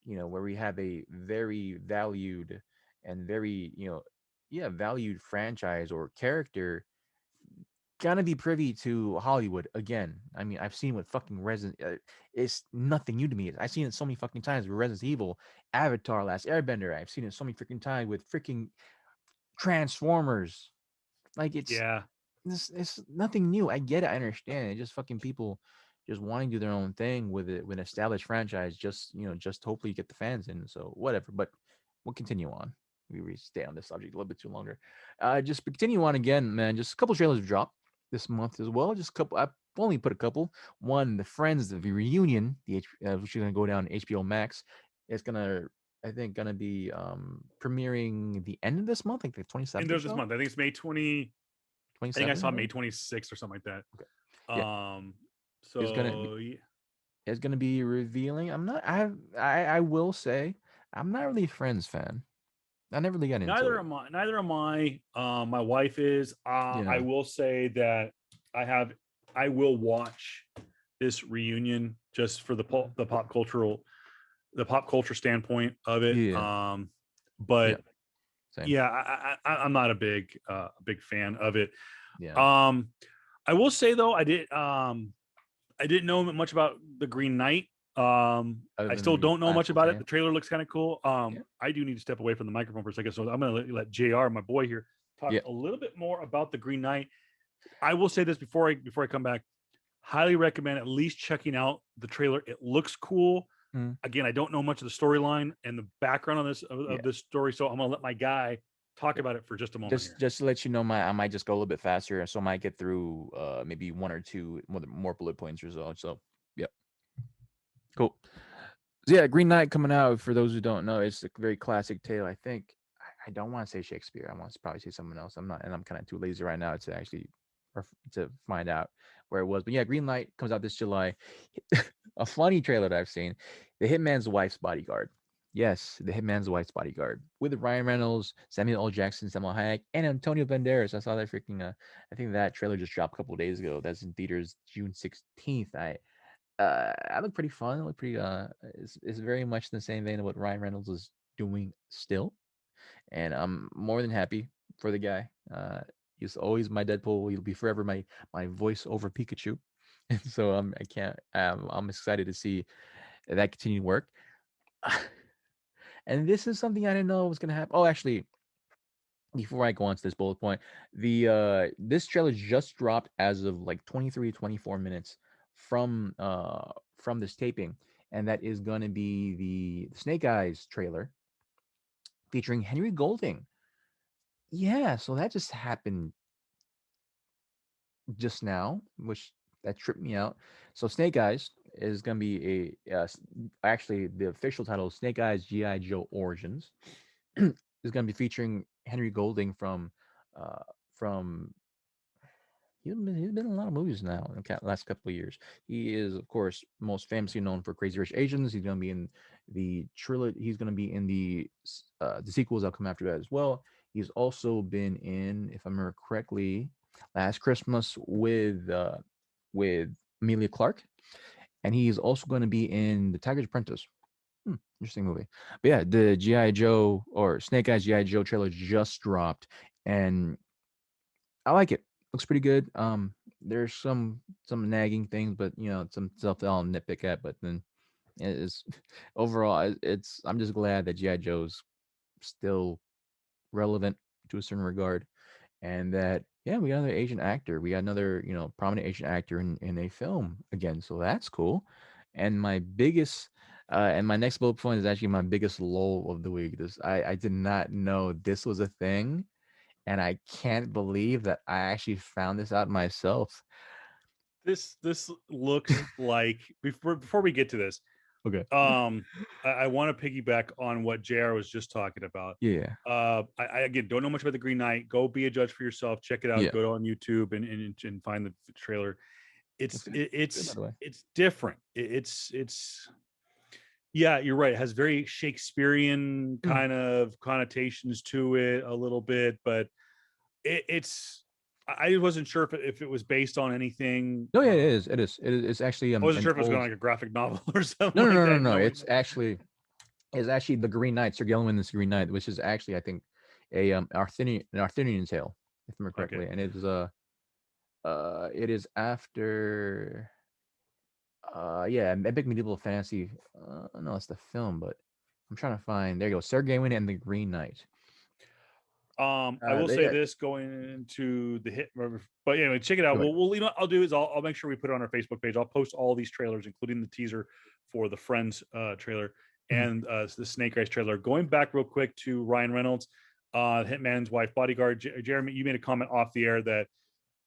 where we have a very valued and very, yeah, valued franchise or character gonna be privy to Hollywood again. I mean, I've seen with fucking Resident. It's nothing new to me. I've seen it so many fucking times with Resident Evil, Avatar, Last Airbender. I've seen it so many freaking times with freaking Transformers. Like Yeah. it's nothing new. I get it. I understand. It's just fucking people just wanting to do their own thing with it, with an established franchise. Just just hopefully get the fans in. So whatever. But we'll continue on. We stay on this subject a little bit too longer. Just continue on again, man. Just a couple trailers dropped this month as well. Just a couple. I've only put a couple. One, the Friends, the reunion, which is gonna go down HBO Max. It's gonna, I think, gonna be premiering the end of this month, like the 27th And or there's this so. month. I think it's May 20. I think I 27, saw I May think. 26th or something like Okay. that. Yeah, it's gonna be So yeah. it's gonna be revealing. I will say I'm not really a Friends fan. I never really got into Neither it. am I. Neither am I. My wife is. I Yeah. will say that I have. I will watch this reunion just for the pop culture standpoint of it. Yeah. Yeah. But Same. yeah, I'm not a big fan of it. Yeah. Um, I will say though, I didn't know much about the Green Knight. Other I than still the don't know much classical about it. tale. The trailer looks kind of cool. Yeah. I do need to step away from the microphone for a second, so I'm going to let Jr. my boy here talk Yeah. a little bit more about the Green Knight. I will say this before I come back. Highly recommend at least checking out the trailer. It looks cool. Mm. Again, I don't know much of the storyline and the background on Yeah. of this story, so I'm going to let my guy talk Yeah. about it for just a moment Just here. just to let you know, I might just go a little bit faster, so I might get through maybe one or two more bullet points or so. So yep. Cool. So yeah, Green Knight coming out. For those who don't know, it's a very classic tale. I think I don't want to say Shakespeare. I want to probably say someone else. I'm not, and I'm kind of too lazy right now to actually to find out where it was. But yeah, Green Knight comes out this July. A funny trailer that I've seen: The Hitman's Wife's Bodyguard. Yes, The Hitman's Wife's Bodyguard with Ryan Reynolds, Samuel L. Jackson, Samuel Hayek, and Antonio Banderas. I saw that freaking. I think that trailer just dropped a couple of days ago. That's in theaters June 16th. I look pretty fun. I look pretty it's very much in the same vein of what Ryan Reynolds is doing still. And I'm more than happy for the guy. He's always my Deadpool. He'll be forever my voice over Pikachu. And so I can't I'm excited to see that continue to work. And this is something I didn't know was gonna happen. Oh, actually, before I go on to this bullet point, the this trailer just dropped as of like 23-24 minutes from this taping, and that is going to be the Snake Eyes trailer featuring Henry Golding. Yeah, so that just happened just now, which that tripped me out. So Snake Eyes is going to be actually the official title is Snake Eyes GI Joe Origins. Is going to be featuring Henry Golding uh from he's been in a lot of movies now in the last couple of years. He is, of course, most famously known for Crazy Rich Asians. He's going to be in the trilogy. He's going to be in the sequels that come after that as well. He's also been in, if I remember correctly, Last Christmas with Amelia Clark, and he's also going to be in The Tiger's Apprentice. Interesting movie. But yeah, the GI Joe or Snake Eyes GI Joe trailer just dropped, and I like it. Looks pretty good. There's some nagging things, but some stuff that I'll nitpick at. But then it is overall, it's I'm just glad that GI Joe's still relevant to a certain regard, and that Yeah, we got another Asian actor. We got another, prominent Asian actor in a film again. So that's cool. And my next bullet point is actually my biggest lull of the week. I did not know this was a thing, and I can't believe that I actually found this out myself. This looks like, before we get to this, Okay. I want to piggyback on what JR was just talking about. Yeah. I again don't know much about the Green Knight. Go be a judge for yourself. Check it out. Yeah. Go on YouTube and find the trailer. It's good. It's good, by the way. It's different. It's yeah, you're right. It has very Shakespearean Mm. kind of connotations to it a little bit, but it's I wasn't sure if it was based on anything. No, yeah, it is. It is. It's actually I wasn't an sure if it was going old. like a graphic novel or something No, no, like no, no, that. no. No, It's actually the Green Knight. Sir Gelwin's Green Knight, which is actually, I think, a Arthurian tale, if I remember okay. correctly, and it is after yeah, epic medieval fantasy. No, it's the film, but I'm trying to find. There you go, Sir Gawain and the Green Knight. I will They say this going into the hit, but anyway, check it out. go ahead. We'll you know what I'll do is I'll make sure we put it on our Facebook page. I'll post all these trailers, including the teaser for the Friends trailer Mhm. and the Snake Eyes trailer. Going back real quick to Ryan Reynolds, Hitman's wife, Bodyguard. Jeremy, you made a comment off the air that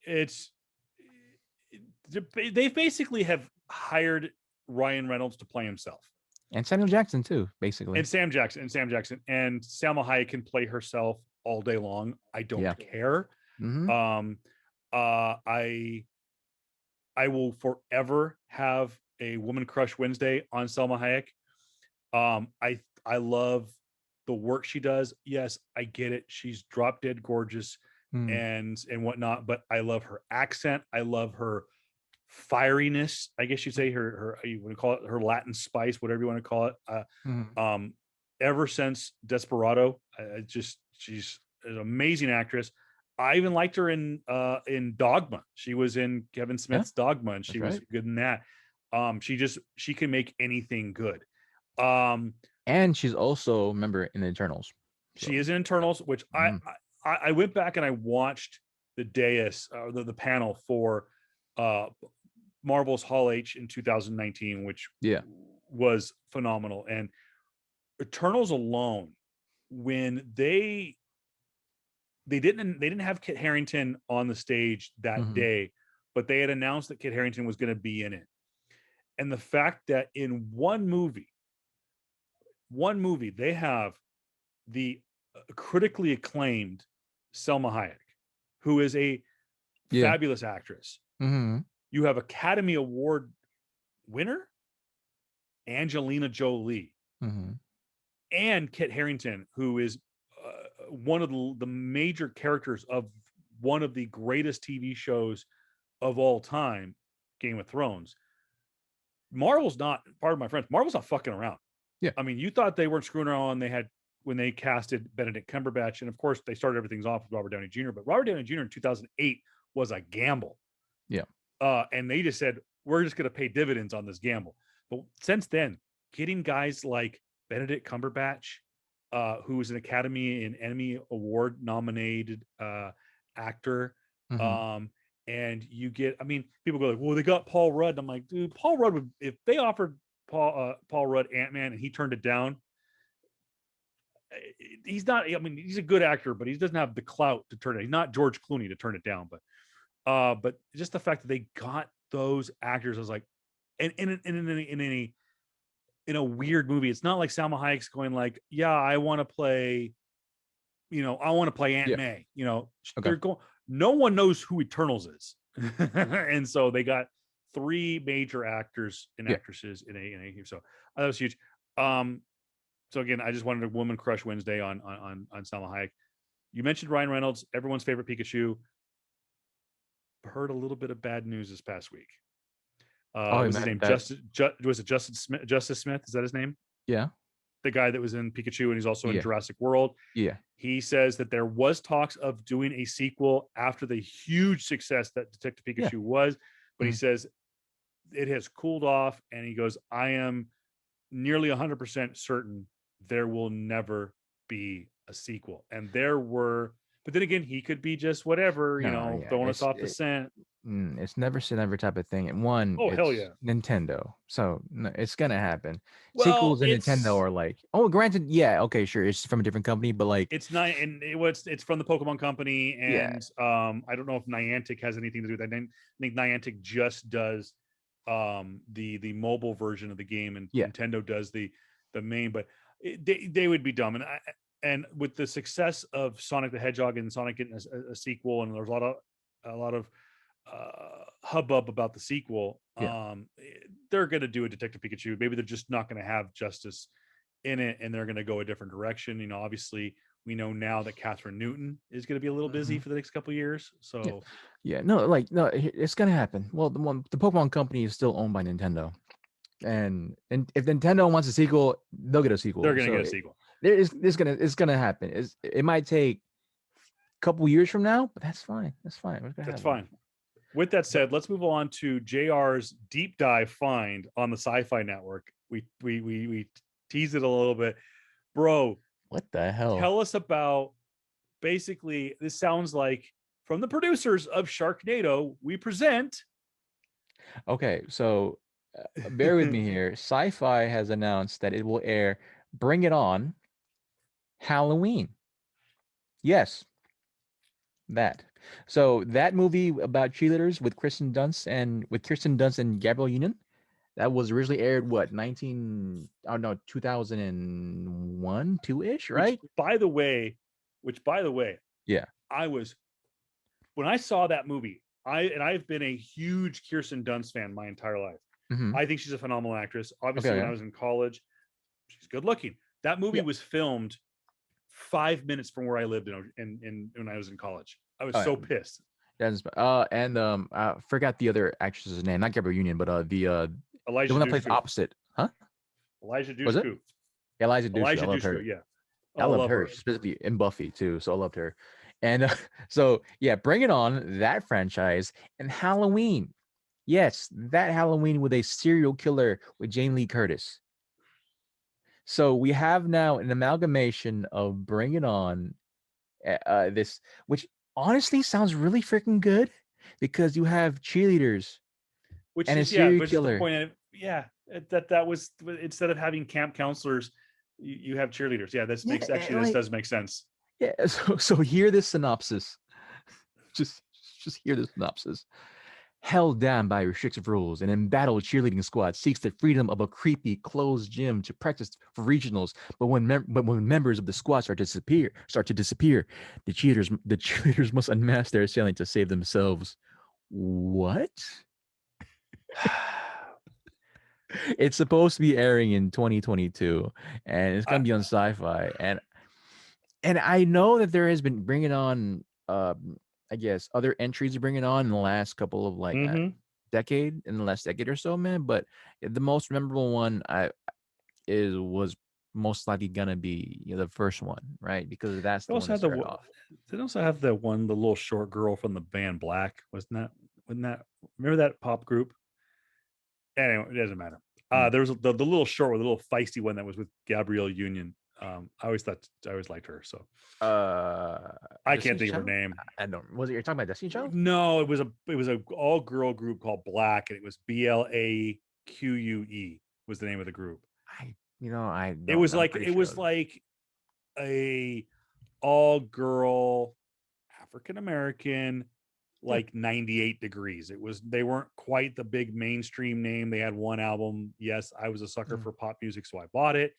it's they basically have hired Ryan Reynolds to play himself. And Samuel Jackson too, basically. And Sam Jackson and Salma Hayek can play herself all day long. I don't care. Mm-hmm. I will forever have a woman crush Wednesday on Salma Hayek. I love the work she does. Yes, I get it. She's drop dead gorgeous and whatnot, but I love her accent. I love her fieriness. I guess you'd say her you want to call it her Latin spice, whatever you want to call it. Ever since Desperado, she's an amazing actress. I even liked her in Dogma. She was in Kevin Smith's Dogma, and she was good in that. She can make anything good. And she's also, remember, in the Eternals. So. She is in Eternals, which I went back and I watched the dais or the panel for Marvel's Hall H in 2019, which was phenomenal. And Eternals alone, when they didn't have Kit Harington on the stage that day, but they had announced that Kit Harington was going to be in it. And the fact that in one movie they have the critically acclaimed Selma Hayek, who is a fabulous actress. You have Academy Award winner Angelina Jolie and Kit Harington, who is one of the major characters of one of the greatest TV shows of all time, Game of Thrones. Marvel's not, pardon my French, Marvel's not fucking around. Yeah. I mean, you thought they weren't screwing around when they casted Benedict Cumberbatch. And of course, they started everything off with Robert Downey Jr., but Robert Downey Jr. in 2008 was a gamble. Yeah. And they just said, we're just going to pay dividends on this gamble. But since then, getting guys like Benedict Cumberbatch, who is an Academy and Emmy Award nominated actor, and you get, I mean, people go like, well, they got Paul Rudd. And I'm like, dude, Paul Rudd would, if they offered Paul Rudd Ant-Man and he turned it down, he's not, I mean, he's a good actor, but he doesn't have the clout to turn it. He's not George Clooney to turn it down, but just the fact that they got those actors, I was like, and in a weird movie, it's not like Salma Hayek's going like, yeah, I want to play Aunt May, they're going, no one knows who Eternals is. And so they got 3 major actors and actresses in a so that was huge. So again, I just wanted a woman crush Wednesday on Salma Hayek. You mentioned Ryan Reynolds, everyone's favorite Pikachu. Heard a little bit of bad news this past week. Was his name was it Justice Smith? Is that his name? Yeah. The guy that was in Pikachu and he's also in Jurassic World. Yeah. He says that there was talks of doing a sequel after the huge success that Detective Pikachu was, but he says it has cooled off, and he goes, I am nearly 100% certain there will never be a sequel. And there were But then again, he could be just whatever, No, yeah, throwing us off the scent. it's never say never type of thing. And one, Oh, hell it's yeah. Nintendo, so it's gonna happen. Well, Sequels in Nintendo are like, oh, granted, yeah, okay, sure, it's from a different company, but like, it's not, and it's from the Pokemon Company, yeah, and I don't know if Niantic has anything to do with that. I think Niantic just does the mobile version of the game, and yeah, Nintendo does the main. But they would be dumb, and with the success of Sonic the Hedgehog and Sonic getting a sequel, and there's a lot of hubbub about the sequel. yeah. They're going to do a Detective Pikachu. Maybe they're just not going to have justice in it, and they're going to go a different direction. Obviously, we know now that Catherine Newton is going to be a little busy for the next couple of years. So, yeah, no, like, no, it's gonna happen. Well, the Pokemon Company is still owned by Nintendo, and if Nintendo wants a sequel, they'll get a sequel. they're going to get a sequel. It's gonna happen. It might take a couple years from now, but that's fine. That's fine. That's fine. With that said, let's move on to JR's deep dive find on the SyFy network. We teased it a little bit, bro. What the hell? Tell us about, basically, this sounds like from the producers of Sharknado, we present. Okay, so bear with me here. SyFy has announced that it will air Bring It On Halloween. Yes, that. So that movie about cheerleaders with Kirsten Dunst and Gabrielle Union, that was originally aired 2001, 2-ish, right? Which by the way, yeah, when I saw that movie, I've been a huge Kirsten Dunst fan my entire life. mm-hmm. I think she's a phenomenal actress. Obviously, when I was in college, she's good looking. That movie was filmed 5 minutes from where I lived in when I was in college. I was so pissed. I forgot the other actress's name, not Gabrielle Union, but the Elijah one that Dushku. plays opposite, huh? Elijah Dushku. Was it? Elijah Dushku. I love her. Yeah. I love her specifically in Buffy too, so I loved her. And so yeah, Bring It On, that franchise, and Halloween. Yes, that Halloween with a serial killer with Jamie Lee Curtis. So we have now an amalgamation of Bring It On, this, which honestly sounds really freaking good because you have cheerleaders and a serial killer. The point that was, instead of having camp counselors, you have cheerleaders. Yeah, this does make sense. Yeah, so hear this synopsis. Just hear this synopsis. Held down by restrictive rules, an embattled cheerleading squad seeks the freedom of a creepy closed gym to practice for regionals. But when members of the squad start to disappear, the cheerleaders must unmask their assailant to save themselves. What? It's supposed to be airing in 2022, and it's gonna be on SyFy. And I know that there has been bringing on, I guess, other entries to bring it on in the last couple of in the last decade or so, man. But the most memorable one was most likely gonna be the first one, right? Because that's the one that started off. They also have the little short girl from the band Black. Wasn't that remember that pop group? Anyway, it doesn't matter. There was the little short one, the little feisty one that was with Gabrielle Union. I always liked her. So I can't think of her name. I don't. Was it you're talking about Destiny Child? No, it was a all girl group called Black, and it was BLAQUE was the name of the group. It was like a all girl African American, like 98 Degrees. They weren't quite the big mainstream name. They had one album. Yes, I was a sucker for pop music, so I bought it.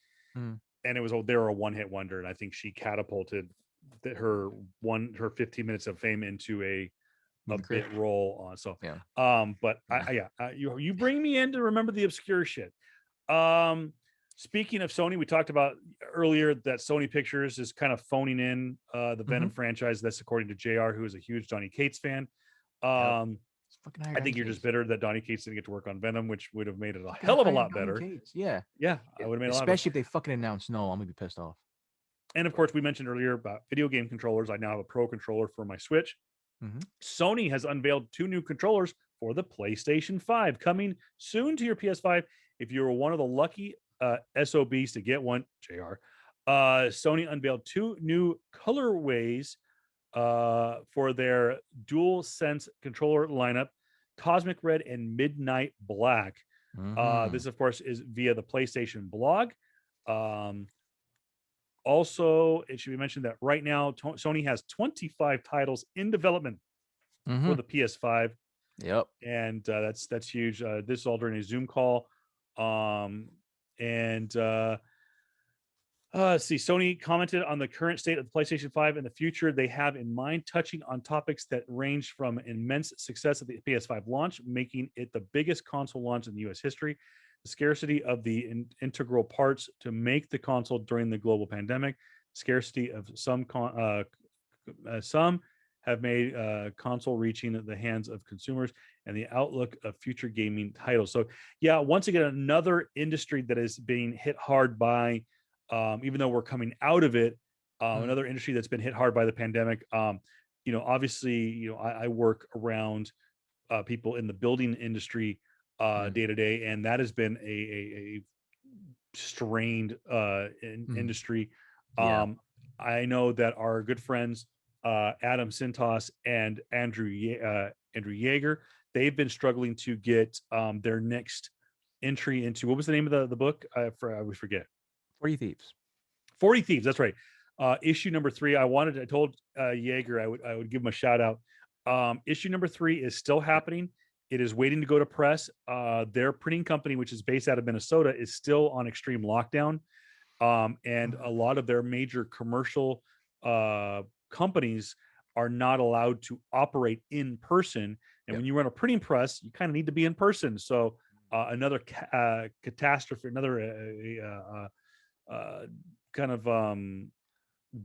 And they were a one-hit wonder, and I think she catapulted her 15 minutes of fame into a bit role on. So but you bring me in to remember the obscure shit. Speaking of Sony, we talked about earlier that Sony Pictures is kind of phoning in the Venom franchise. That's according to JR, who is a huge Donny Cates fan. I think you're just bitter that Donny Cates didn't get to work on Venom, which would have made it a hell of a lot better. Yeah, I would have made a lot. Especially if they fucking announced no, I'm gonna be pissed off. And of course, we mentioned earlier about video game controllers. I now have a Pro controller for my Switch. Sony has unveiled 2 new controllers for the PlayStation 5, coming soon to your PS5. If you were one of the lucky SOBs to get one, JR, Sony unveiled 2 new colorways for their dual sense controller lineup, Cosmic Red and Midnight Black. This, of course, is via the PlayStation blog. Um, Also, it should be mentioned that right now Sony has 25 titles in development for the PS5, Yep. and that's huge. This is all during a Zoom call, and let's see. Sony commented on the current state of the PlayStation 5 and the future they have in mind, touching on topics that range from immense success of the PS5 launch, making it the biggest console launch in the US history, the scarcity of the integral parts to make the console during the global pandemic, scarcity of some have made console reaching the hands of consumers, and the outlook of future gaming titles. So, yeah, once again, another industry that is being hit hard by, even though we're coming out of it, another industry that's been hit hard by the pandemic. Obviously, I work around people in the building industry day to day, and that has been a strained industry. Yeah. I know that our good friends Adam Sintos and Andrew Yeager, they've been struggling to get their next entry into, what was the name of the book? I always forget. 40 Thieves. 40 Thieves, that's right. Issue number 3. I told Yeager I would give him a shout out. Issue number 3 is still happening. It is waiting to go to press. Their printing company, which is based out of Minnesota, is still on extreme lockdown. And a lot of their major commercial companies are not allowed to operate in person. And when you run a printing press, you kind of need to be in person. So another catastrophe, another kind of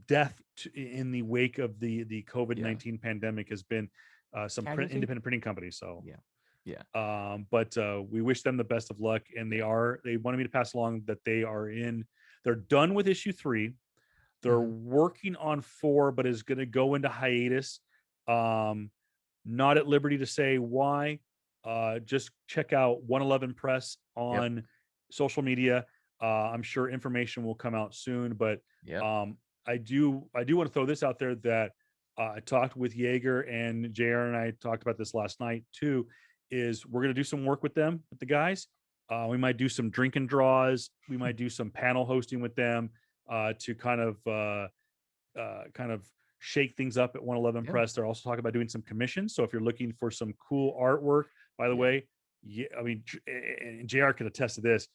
death in the wake of the COVID-19 pandemic has been some independent printing companies. So but we wish them the best of luck, and they wanted me to pass along that they're done with issue 3. They're working on 4, but is going to go into hiatus. Not at liberty to say why. Just check out 111 Press on social media. I'm sure information will come out soon, but I do want to throw this out there that I talked with Yeager, and JR and I talked about this last night too, is we're going to do some work with them, with the guys. We might do some drink and draws. We might do some panel hosting with them to kind of shake things up at 111 Press. They're also talking about doing some commissions. So if you're looking for some cool artwork, by the way, I mean, and JR can attest to this.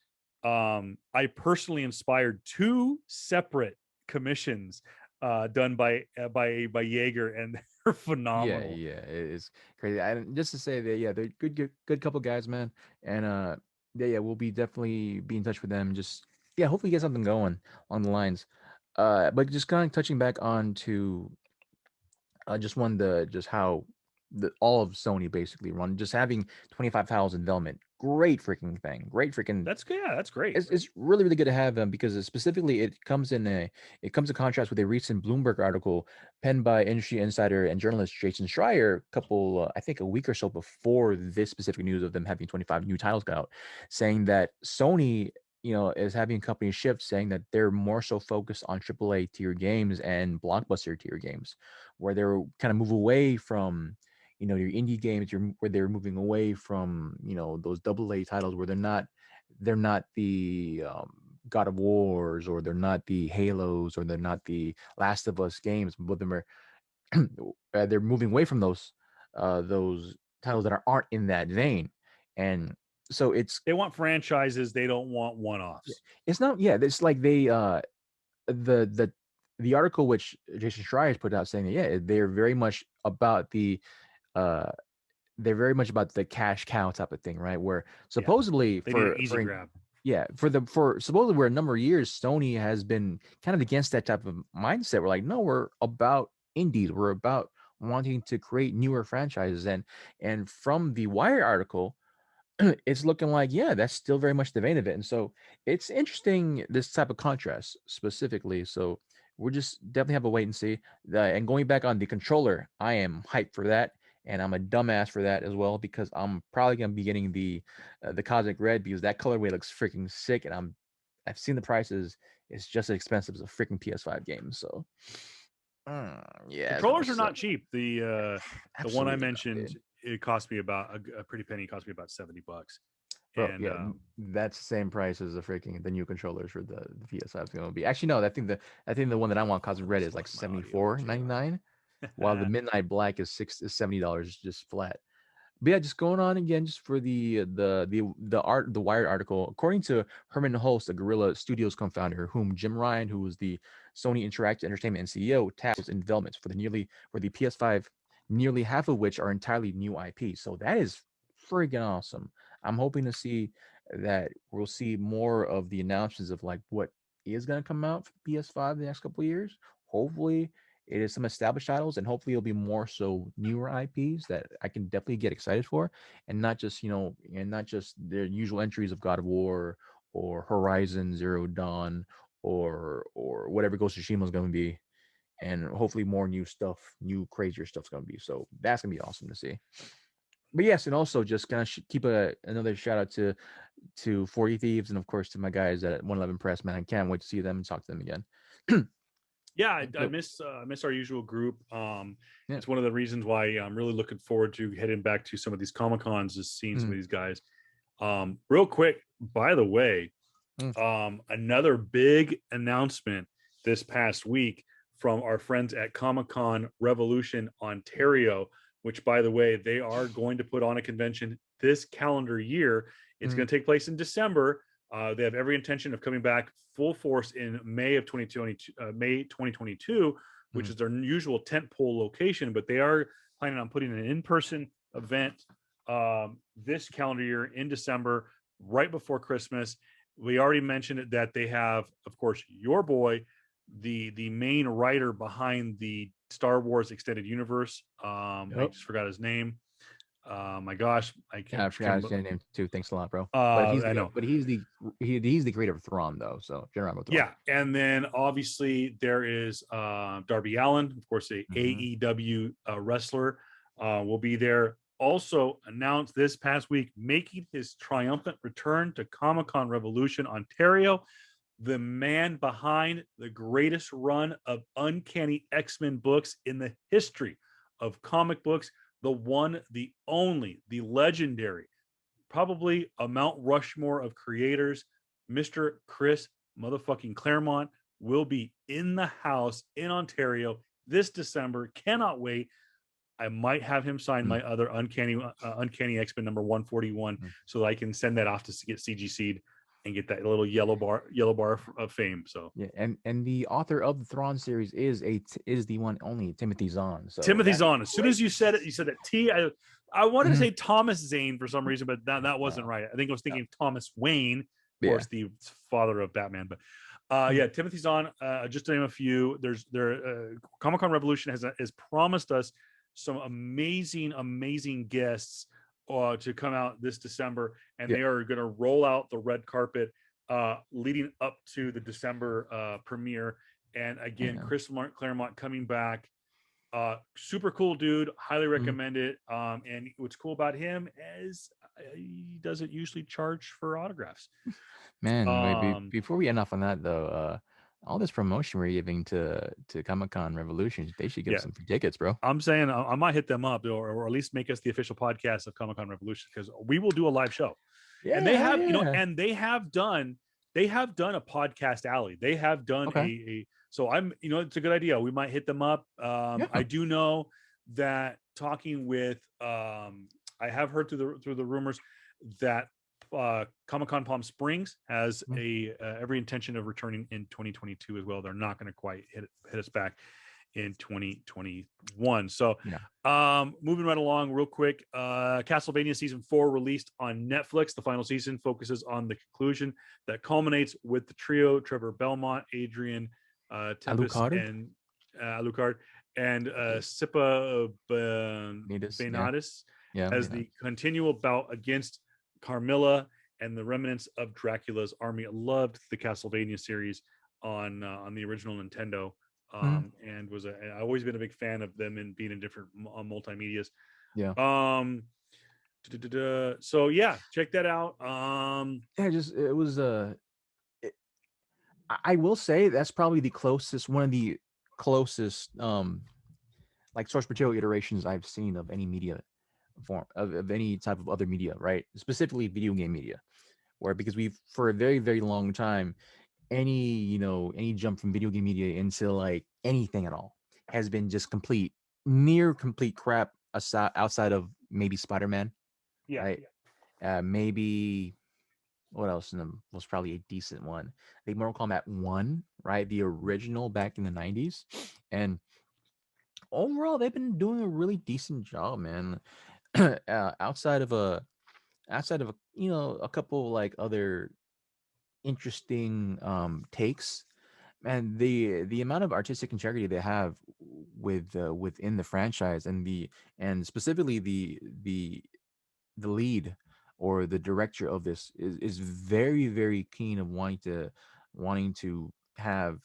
I personally inspired 2 separate commissions done by Yeager, and they're phenomenal. Yeah, it's crazy. Just to say that, they're good couple guys, man. And we'll be definitely be in touch with them. Just hopefully get something going on the lines. But just kind of touching back on to just how all of Sony basically run, just having 25 titles in development. Great freaking thing. Great freaking. That's good. Yeah, that's great. It's really, really good to have them, because specifically it comes in contrast with a recent Bloomberg article penned by industry insider and journalist Jason Schreier I think a week or so before this specific news of them having 25 new titles got out, saying that Sony, is having company shift, saying that they're more so focused on AAA tier games and blockbuster tier games, where they're kind of move away from your indie games, where they're moving away from those AA titles where they're not the God of Wars, or they're not the Halos, or they're not the Last of Us games, but they're moving away from those titles that aren't in that vein. And so they want franchises, they don't want one-offs. It's not it's like they the article which Jason Schreier has put out, saying that they're very much about the cash cow type of thing, right? Where supposedly for easy grab. For supposedly where a number of years Sony has been kind of against that type of mindset. We're like, no, we're about indies. We're about wanting to create newer franchises. And from the Wire article, it's looking like, that's still very much the vein of it. And so it's interesting, this type of contrast specifically. So we'll just definitely have a wait and see. And going back on the controller, I am hyped for that. And I'm a dumbass for that as well, because I'm probably going to be getting the Cosmic Red, because that colorway looks freaking sick. And I've seen the prices. It's just as expensive as a freaking PS5 game. So Yeah, Controllers are not cheap. The one I absolutely not, mentioned, dude. it cost me about a pretty penny. It cost me about $70. Bro, And yeah, that's the same price as the new controllers for the PS5 is gonna be. Actually, no, I think the one that I want Cosmic Red is like select my audio, $74.99, while the Midnight Black is $70 just flat. But yeah, just going on again, just for the Wired article. According to Herman Hulst, the Guerrilla Studios co-founder, whom Jim Ryan, who was the Sony Interactive Entertainment and CEO, tasked in development for the PS5, nearly half of which are entirely new IP. So that is freaking awesome. I'm hoping to see that we'll see more of the announcements of like what is going to come out for PS5 in the next couple of years. Hopefully, it is some established titles, and hopefully it'll be more so newer IPs that I can definitely get excited for, and not just their usual entries of God of War or Horizon Zero Dawn or whatever Ghost of Tsushima is going to be, and hopefully more new stuff, new crazier stuff's going to be. So that's going to be awesome to see. But yes, and also just kind of keep another shout out to 40 Thieves, and of course to my guys at 111 Press. Man, I can't wait to see them and talk to them again. yeah, I miss our usual group. Yeah. It's one of the reasons why I'm really looking forward to heading back to some of these Comic Cons, is seeing some of these guys. Real quick, by the way, another big announcement this past week from our friends at Comic-Con Revolution Ontario, which, by the way, they are going to put on a convention this calendar year. It's going to take place in December. They have every intention of coming back full force in May of 2022, which is their usual tentpole location. But they are planning on putting an in-person event this calendar year in December, right before Christmas. We already mentioned it, that they have, of course, your boy, the main writer behind the Star Wars extended universe. I just forgot his name. My gosh, I can't. I forgot his name too. Thanks a lot, bro. I know, but he's the creator of Thrawn, though. So General Thrawn. Yeah, and then obviously there is Darby Allin, of course, a AEW wrestler, will be there. Also announced this past week, making his triumphant return to Comic-Con Revolution Ontario, the man behind the greatest run of Uncanny X-Men books in the history of comic books, the one, the only, the legendary, probably a Mount Rushmore of creators, Mr. Chris motherfucking Claremont, will be in the house in Ontario this December. Cannot wait. I might have him sign my other Uncanny X-Men number 141, so that I can send that off to get CGC'd and get that little yellow bar of fame. So yeah, and the author of the Thrawn series is the one only Timothy Zahn. So Timothy Zahn. As soon as you said it, you said that T. I wanted to say Thomas Zane for some reason, but that wasn't right. I think I was thinking Thomas Wayne, of course, the father of Batman. But yeah, Timothy Zahn. Just to name a few. Comic-Con Revolution has promised us some amazing guests to come out this December, and they are going to roll out the red carpet leading up to the December premiere. And again, Chris Claremont coming back. Super cool dude, highly recommend it. And what's cool about him is he doesn't usually charge for autographs. Man, before we end off on that though, all this promotion we're giving to Comic-Con Revolution, they should give us some free tickets, bro. I'm saying I might hit them up, or at least make us the official podcast of Comic-Con Revolution, because we will do a live show. And they have, and they have done a podcast alley. They have done so it's a good idea. We might hit them up. I do know that talking with, I have heard through the rumors that Comic-Con Palm Springs has every intention of returning in 2022 as well. They're not going to quite hit us back in 2021. So moving right along real quick, Castlevania season 4 released on Netflix. The final season focuses on the conclusion that culminates with the trio Trevor Belmont, Adrian Tempest, and Alucard, and Sipa Benatis as the continual bout against Carmilla and the remnants of Dracula's army. I loved the Castlevania series on the original Nintendo. And I've always been a big fan of them and being in different multimedias. So yeah, check that out. I will say that's probably one of the closest like source material iterations I've seen of any media form of any type of other media, right? Specifically video game media, where because we've for a very, very long time, any jump from video game media into like anything at all has been just near complete crap aside outside of maybe Spider-Man, Yeah. right? Maybe what else in them was probably a decent one. I think Mortal Kombat 1, right? The original back in the 90s. And overall, they've been doing a really decent job, man. Outside of a couple like other interesting takes, and the amount of artistic integrity they have within the franchise, and specifically the lead or the director of this is very, very keen of wanting to have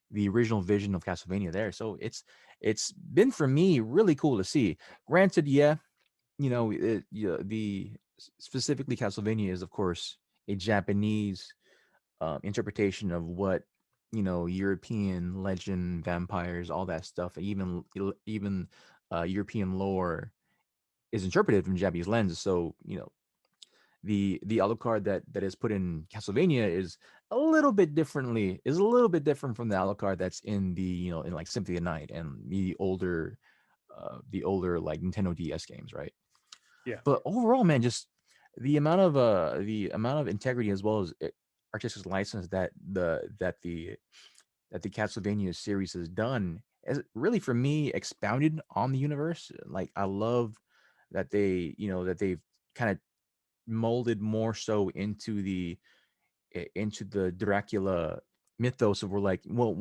the original vision of Castlevania there. So it's been for me really cool to see. Granted, yeah, yeah, specifically Castlevania is of course a Japanese interpretation of what European legend, vampires, all that stuff, and even European lore is interpreted from Japanese lens. So the Alucard that is put in Castlevania is a little bit different from the Alucard that's in in like Symphony of the Night and the older like Nintendo DS games, right? Yeah. But overall, man, just the amount of integrity as well as artistic license that the Castlevania series has done has really for me expounded on the universe. Like I love that they've kind of molded more so into the Dracula mythos of we're like, well,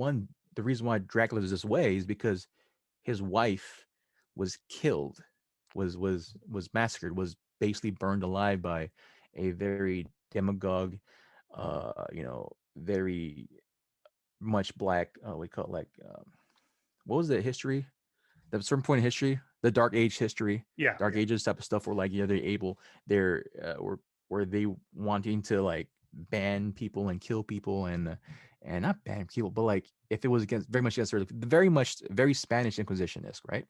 the reason why Dracula is this way is because his wife was killed, was massacred, was basically burned alive by a very demagogue, very much black. We call it like, what was the history? At a certain point in history, the Dark Age history, Yeah. Dark Ages type of stuff, where like where they wanting to like ban people and kill people and not ban people, but like if it was against very much against very Spanish Inquisition-esque, right?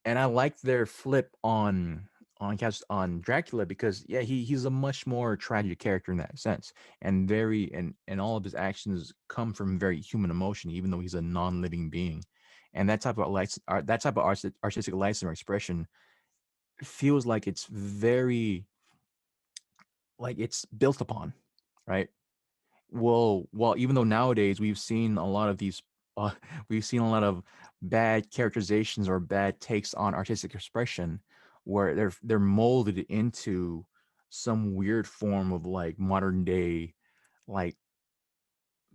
And I like their flip on Dracula because yeah, he's a much more tragic character in that sense, and and all of his actions come from very human emotion, even though he's a non-living being. And that type of artistic license or expression feels like it's very like it's built upon, right? Well, even though nowadays uh, we've seen a lot of bad characterizations or bad takes on artistic expression, where they're molded into some weird form of like modern day, like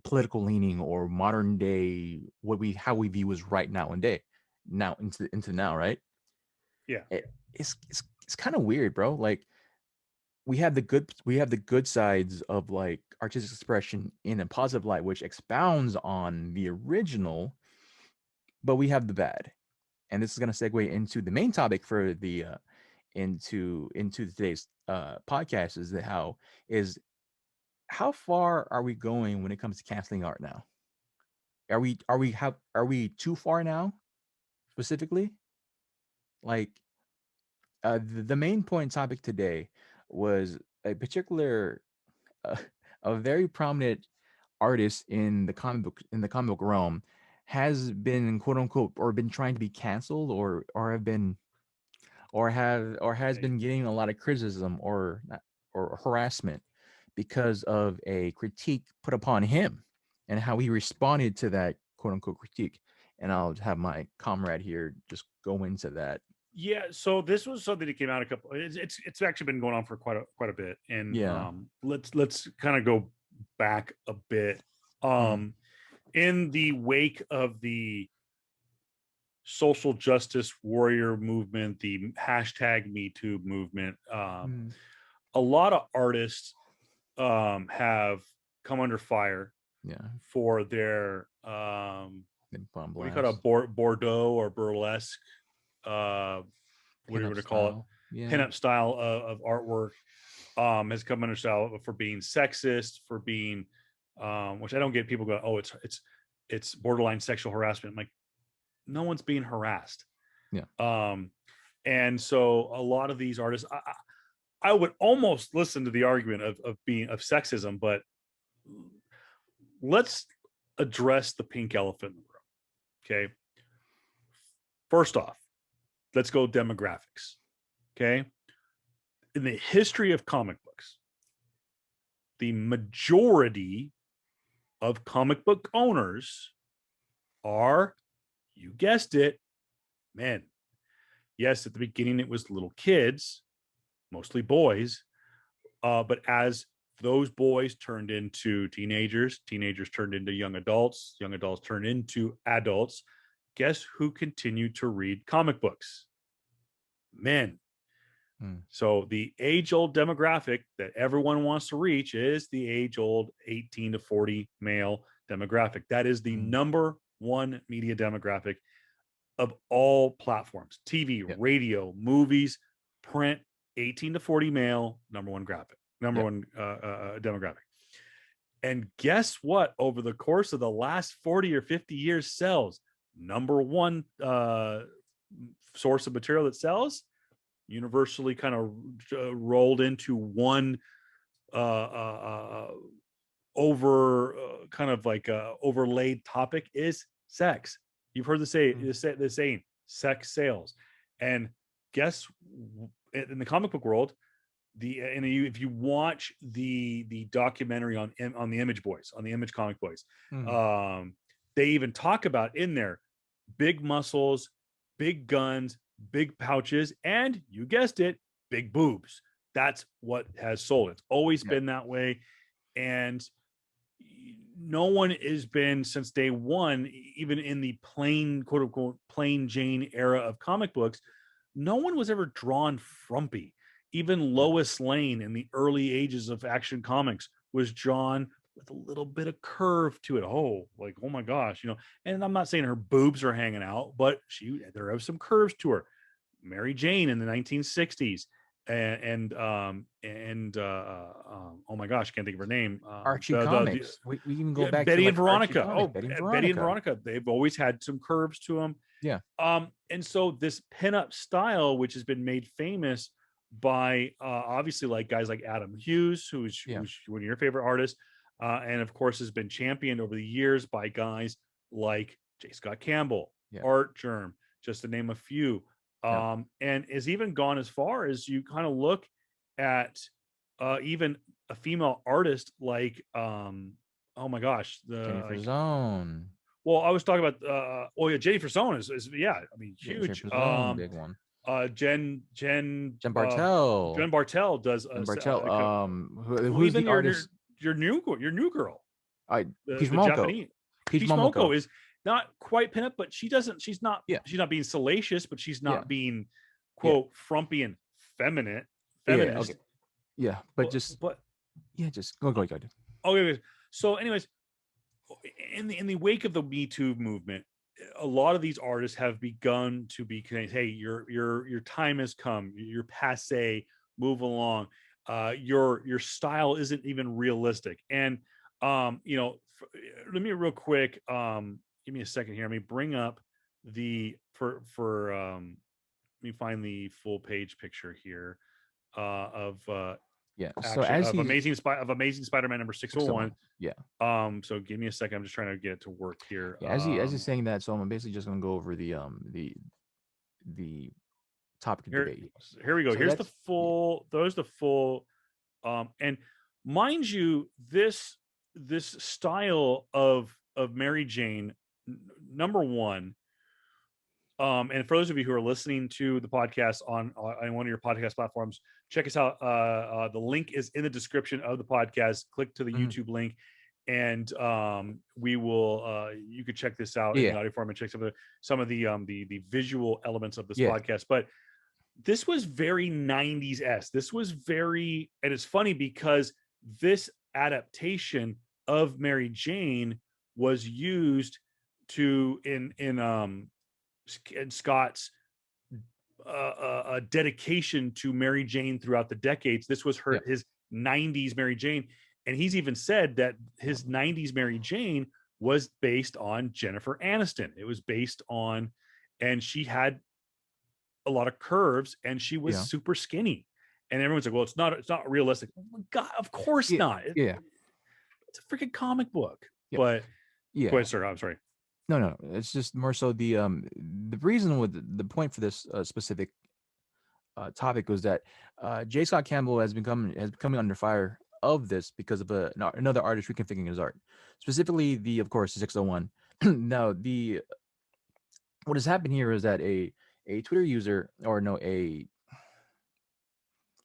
political leaning or modern day how we view as right now into now, right? Yeah. It's kind of weird, bro. Like we have the good sides of like artistic expression in a positive light, which expounds on the original, but we have the bad. And this is going to segue into the main topic for the into today's podcast is how far are we going when it comes to canceling art now? Are we too far now specifically? Like the main point topic today was a particular uh, a very prominent artist in the comic book realm has been quote unquote or been trying to be canceled or have been or has been getting a lot of criticism or harassment because of a critique put upon him and how he responded to that quote unquote critique. And I'll have my comrade here just go into that. Yeah, so this was something that came out a couple. It's actually been going on for quite a bit, and Yeah. let's kind of go back a bit. Mm, In the wake of the social justice warrior movement, the hashtag Me Too movement, mm, a lot of artists have come under fire yeah. for their Been put on what do you call it, blast. Bordeaux or burlesque, uh, what do you Pinup want to call it, style. Yeah. pinup style of artwork. Has come under style for being sexist, for being which I don't get. People go, oh, it's it's borderline sexual harassment. I'm like, no one's being harassed. Yeah. And so a lot of these artists, I would almost listen to the argument of sexism, but let's address the pink elephant in the room. Okay. First off, let's go demographics. Okay. In the history of comic books, the majority of comic book owners are, you guessed it, men. Yes, at the beginning it was little kids, mostly boys, but as those boys turned into teenagers, teenagers turned into young adults turned into adults, guess who continued to read comic books? Men. So the age-old demographic that everyone wants to reach is the age-old 18 to 40 male demographic. That is the number one media demographic of all platforms: TV, radio, movies, print. 18 to 40 male, number one demographic. And guess what? Over the course of the last 40 or 50 years, sells number one source of material that sells, universally kind of rolled into one overlaid topic is sex. You've heard the saying, sex sales. And guess, in the comic book world, if you watch the documentary on the Image Boys, on the Image Comic Boys, they even talk about in there big muscles, big guns, big pouches, and you guessed it, big boobs. That's what has sold. It's always been that way. And no one has been, since day one, even in the plain, quote unquote, plain Jane era of comic books, no one was ever drawn frumpy. Even Lois Lane in the early ages of Action Comics was drawn with a little bit of curve to it. Oh my gosh, and I'm not saying her boobs are hanging out, but there are some curves to her. Mary Jane in the 1960s, and oh my gosh, I can't think of her name. Archie Comics. We can go back Betty to and Veronica. Betty and Veronica. They've always had some curves to them. Yeah. And so this pinup style, which has been made famous by obviously like guys like Adam Hughes, who's one of your favorite artists, and of course has been championed over the years by guys like J. Scott Campbell, Art Germ, just to name a few. And has even gone as far as you kind of look at even a female artist like oh my gosh, Jennifer Zone. Well, I was talking about Jennifer Zone is I mean, huge. Big one. Jen Bartel. Jen Bartel does. Who's the artist? Your new girl. Peach Momoko. Peach Momoko is not quite pinup, but she's not being salacious, but she's not being quote frumpy and feminist. But just go. Okay. So, anyways, in the wake of the Me Too movement, a lot of these artists have begun to be, hey, your time has come, you're passé, move along. Your style isn't even realistic. And let me real quick, give me a second here. Let me bring up let me find the full page picture here of Amazing Spider-Man number 601. So give me a second. I'm just trying to get it to work here. As he's saying that, so I'm basically just going to go over the topic of debate. Here we go. So there's the full and mind you, this style of Mary Jane, number one. And for those of you who are listening to the podcast on one of your podcast platforms, check us out. The link is in the description of the podcast. Click to the YouTube link, and we will. You could check this out in the audio form and check some of the visual elements of this podcast. But this was very 90s-esque. This was very, and it's funny because this adaptation of Mary Jane was used in Scott's dedication to Mary Jane throughout the decades. This was his 90s Mary Jane, and he's even said that his 90s Mary Jane was based on Jennifer Aniston. It was based on, and she had a lot of curves and she was Yeah. super skinny. And everyone's like, well, it's not realistic. Oh my God, of course Yeah. not. Yeah. It's a freaking comic book. Yeah. But Yeah. go ahead, sir. I'm sorry. No. It's just more so the reason with the point for this specific topic was that J. Scott Campbell has coming under fire of this because of another artist reconfiguring his art, specifically of course the 601. Now what has happened here is that a Twitter user, or no, what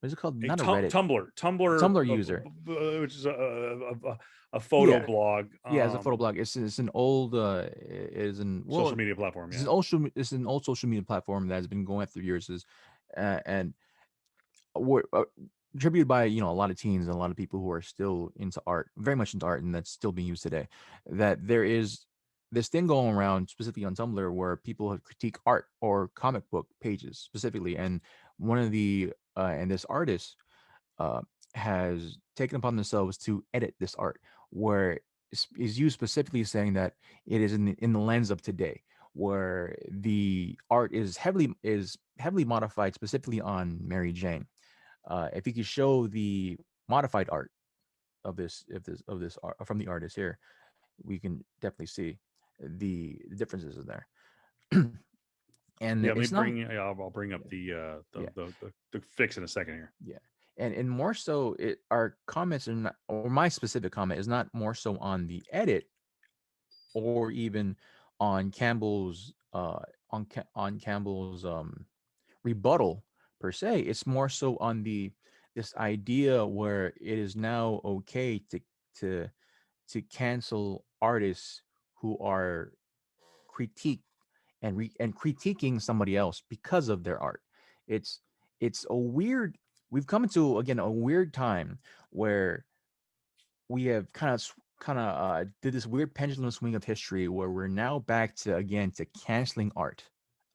is it called? Not a Reddit, Tumblr, Tumblr user. which is a photo Yeah, blog, yeah, it's a photo blog. It's an old social media platform. it's Yeah, an old social media platform that has been going through years, and were attributed by a lot of teens and a lot of people who are still into art, very much into art, and that's still being used today. That there is this thing going around specifically on Tumblr where people critique art or comic book pages specifically, and one of the and this artist uh, has taken upon themselves to edit this art, where is used specifically saying that it is in the lens of today, where the art is heavily modified specifically on Mary Jane. If you could show the modified art of this art from the artist here, we can definitely see the differences in there. And yeah. Let me it's not, I'll bring up yeah, the fix in a second here. yeah, and more so, our comments are not, or my specific comment is not more so on the edit, or even on Campbell's on Campbell's rebuttal per se. It's more so on this idea where it is now okay to cancel artists who are critique and critiquing somebody else because of their art. It's it's a weird. We've come into, again, a weird time where we have did this weird pendulum swing of history where we're now back to, again, to canceling art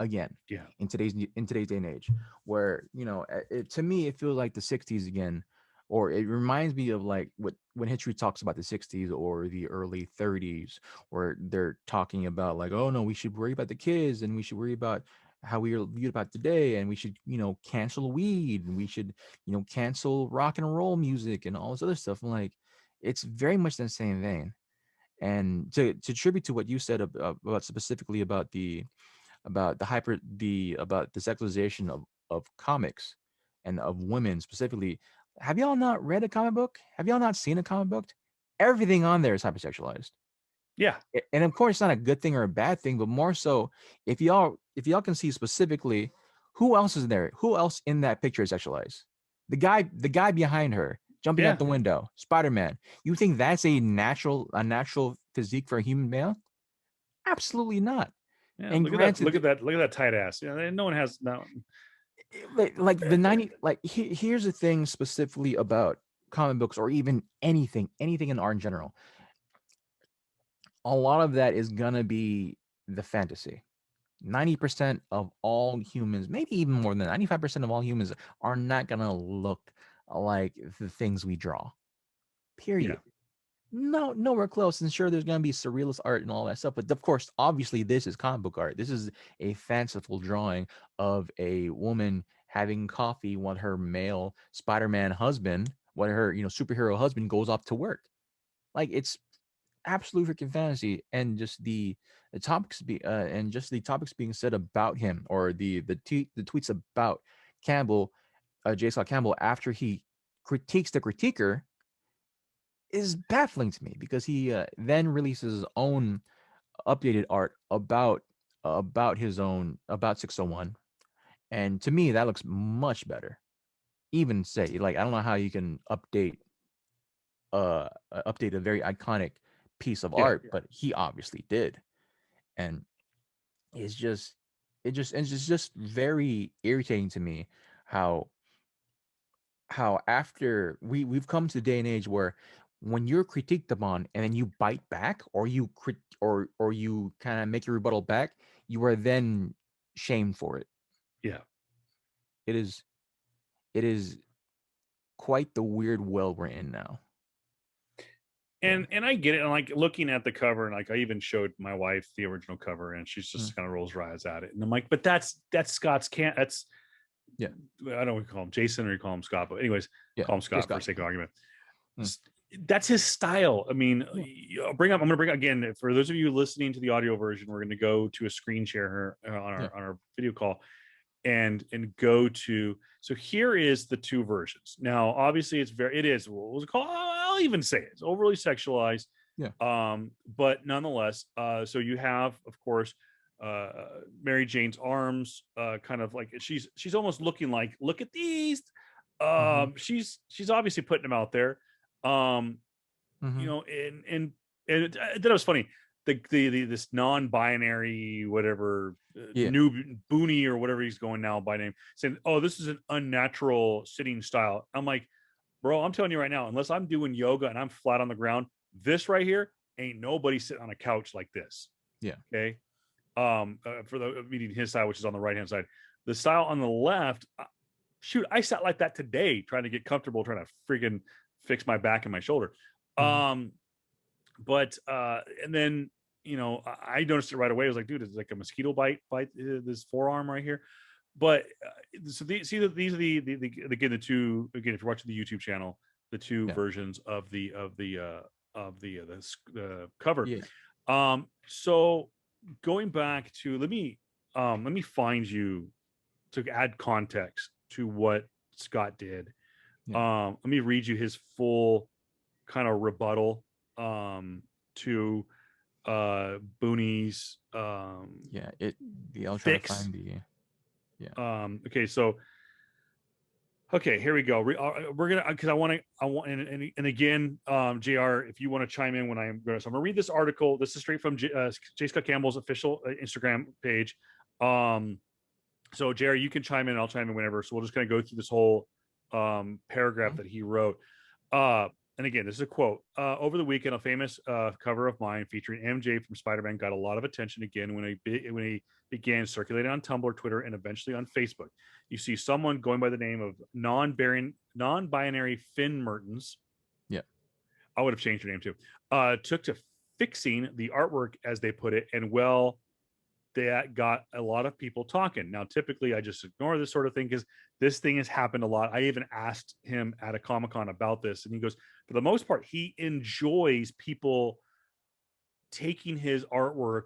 again Yeah, in today's day and age, where to me it feels like the 60s again, or it reminds me of like when history talks about the 60s or the early 30s, where they're talking about like, oh no, we should worry about the kids and we should worry about how we are viewed about today, and we should cancel weed, and we should cancel rock and roll music and all this other stuff. I'm like, it's very much the same vein. And to tribute to what you said about specifically about the about the sexualization of comics and of women specifically, have y'all not read a comic book? Have y'all not seen a comic book? Everything on there is hypersexualized. yeah, And of course, it's not a good thing or a bad thing, but more so, if y'all can see specifically, who else is there? Who else in that picture is sexualized? The guy behind her jumping yeah. out the window, Spider-Man. You think that's a natural physique for a human male? Absolutely not. Yeah, And look at that! granted, Look at that tight ass. Yeah, no one has no. like the 90, like here's the thing specifically about comic books, or even anything in art in general. A lot of that is gonna be the fantasy. 90% of all humans, maybe even more than 95% of all humans, are not gonna look like the things we draw. Yeah, Period. No, nowhere close. And sure, there's gonna be surrealist art and all that stuff, but of course, obviously, this is comic book art. This is a fanciful drawing of a woman having coffee while her male Spider-Man husband, while her superhero husband goes off to work. Like, it's absolute freaking fantasy, and just the topics being said about him, or the tweets about Campbell, J. Scott Campbell, after he critiques the critiquer, is baffling to me, because he then releases his own updated art about 601, and to me that looks much better. Even say, like, I don't know how you can update a very iconic piece of yeah, art, but he obviously did. And it's just it's just very irritating to me how after we've come to the day and age where, when you're critiqued upon and then you bite back, or or you kind of make your rebuttal back, you are then shamed for it. yeah. It is quite the weird world we're in now. And I get it. And like looking at the cover, and like I even showed my wife the original cover, and she's just kind of rolls her eyes at it. And I'm like, but that's Scott's can't. That's Yeah. I don't know what you call him Jason or you call him Scott, but anyways, call him Scott for sake of argument. That's his style. I mean, I'm going to bring again for those of you listening to the audio version. We're going to go to a screen share on our video call, and go to. So here is the two versions. Now, obviously, it is what was it called? I'll even say it's overly sexualized. Yeah. But nonetheless, so you have, of course, Mary Jane's arms, kind of like she's almost looking like, look at these. She's obviously putting them out there. You know, and that was funny. This non-binary whatever new Booney or whatever he's going now by name, saying, "Oh, this is an unnatural sitting style." I'm like, bro, I'm telling you right now, unless I'm doing yoga and I'm flat on the ground, this right here ain't nobody sitting on a couch like this. Yeah. Okay. For the meeting his side, which is on the right hand side, the style on the left. Shoot, I sat like that today, trying to get comfortable, trying to freaking fix my back and my shoulder. But and then I noticed it right away. I was like, dude, it's like a mosquito bite this forearm right here. But so these are the two, again, if you're watching the YouTube channel, the two versions of the cover. So going back to let me find you to add context to what Scott did. Let me read you his full kind of rebuttal to Booney's I'll try to find the okay, so here we go. We're gonna, because I want and again, JR, if you want to chime in when I'm going, so I'm gonna read this article. This is straight from J. Scott Campbell's official Instagram page. So JR, you can chime in, I'll chime in whenever. So we'll just kind of go through this whole paragraph that he wrote. And again, this is a quote. Over the weekend, a famous cover of mine featuring MJ from Spider-Man got a lot of attention again when he began circulating on Tumblr, Twitter, and eventually on Facebook. You see someone going by the name of non-binary Finn Mertens. Yeah. I would have changed her name too. Took to fixing the artwork, as they put it, and well, that got a lot of people talking. Now, typically, I just ignore this sort of thing because this thing has happened a lot. I even asked him at a Comic-Con about this, and he goes, for the most part, he enjoys people taking his artwork,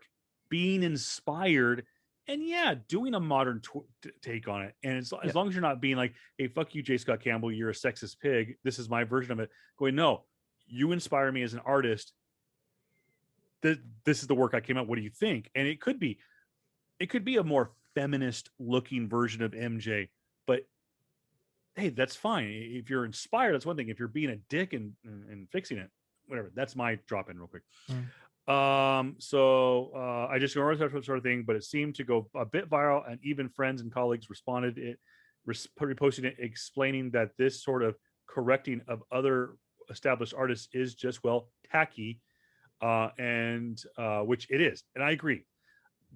being inspired, and doing a modern take on it. And as long as you're not being like, hey, fuck you, J. Scott Campbell, you're a sexist pig, this is my version of it. Going, no, you inspire me as an artist. This is the work I came out. What do you think? And it could be a more feminist looking version of MJ, but hey, that's fine. If you're inspired, that's one thing. If you're being a dick and fixing it, whatever, that's my drop in real quick. So I just ignored that sort of thing, but it seemed to go a bit viral, and even friends and colleagues reposting it, explaining that this sort of correcting of other established artists is just tacky, and which it is, and I agree.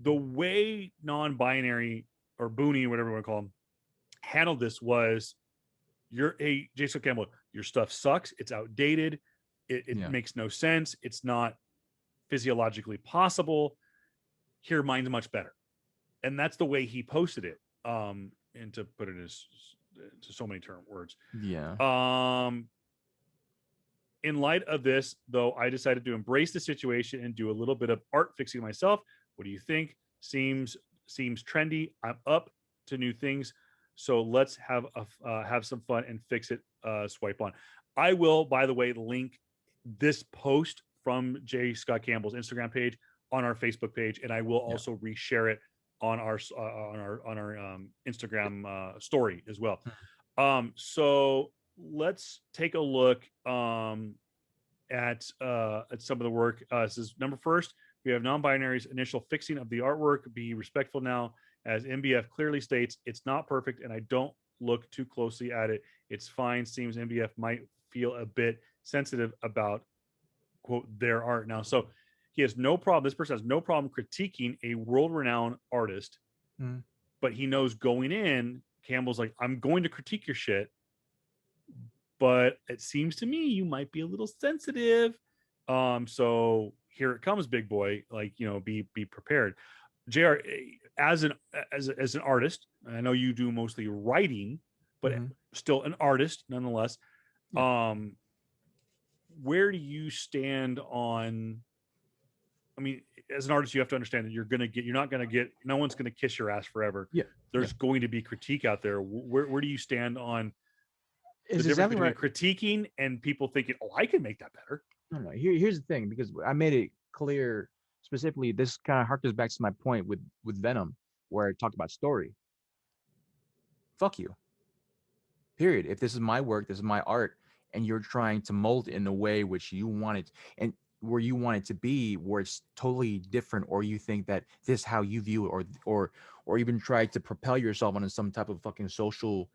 The way non-binary or Booney, whatever you want to call them, handled this was, Jason Campbell, your stuff sucks. It's outdated. It makes no sense. It's not physiologically possible. Here, mine's much better. And that's the way he posted it. And to put it as to so many words. Yeah. In light of this, though, I decided to embrace the situation and do a little bit of art fixing myself. What do you think? Seems trendy. I'm up to new things. So let's have some fun and fix it. Swipe on. I will, by the way, link this post from J. Scott Campbell's Instagram page on our Facebook page, and I will also reshare it on our Instagram story as well. So let's take a look at some of the work. This is number first. We have non-binary's initial fixing of the artwork. Be respectful now, as MBF clearly states, it's not perfect, and I don't look too closely at it. It's fine. Seems MBF might feel a bit sensitive about, quote, their art now. So he has no problem. This person has no problem critiquing a world-renowned artist, but he knows going in, Campbell's like, I'm going to critique your shit, but it seems to me you might be a little sensitive So here it comes, big boy. Like, be prepared. JR, as an artist, I know you do mostly writing, but Mhm. still an artist nonetheless. Yeah. Where do you stand on? I mean, as an artist, you have to understand that no one's gonna kiss your ass forever. Yeah. Yeah. There's going to be critique out there. Where do you stand on the It's difference exactly between right. critiquing and people thinking, "Oh, I can make that better"? No. Here's the thing, because I made it clear specifically. This kind of harkens back to my point with Venom, where I talked about story. Fuck you. Period. If this is my work, this is my art, and you're trying to mold it in a way which you want it, and where you want it to be, where it's totally different, or you think that this is how you view it, or even try to propel yourself on some type of fucking social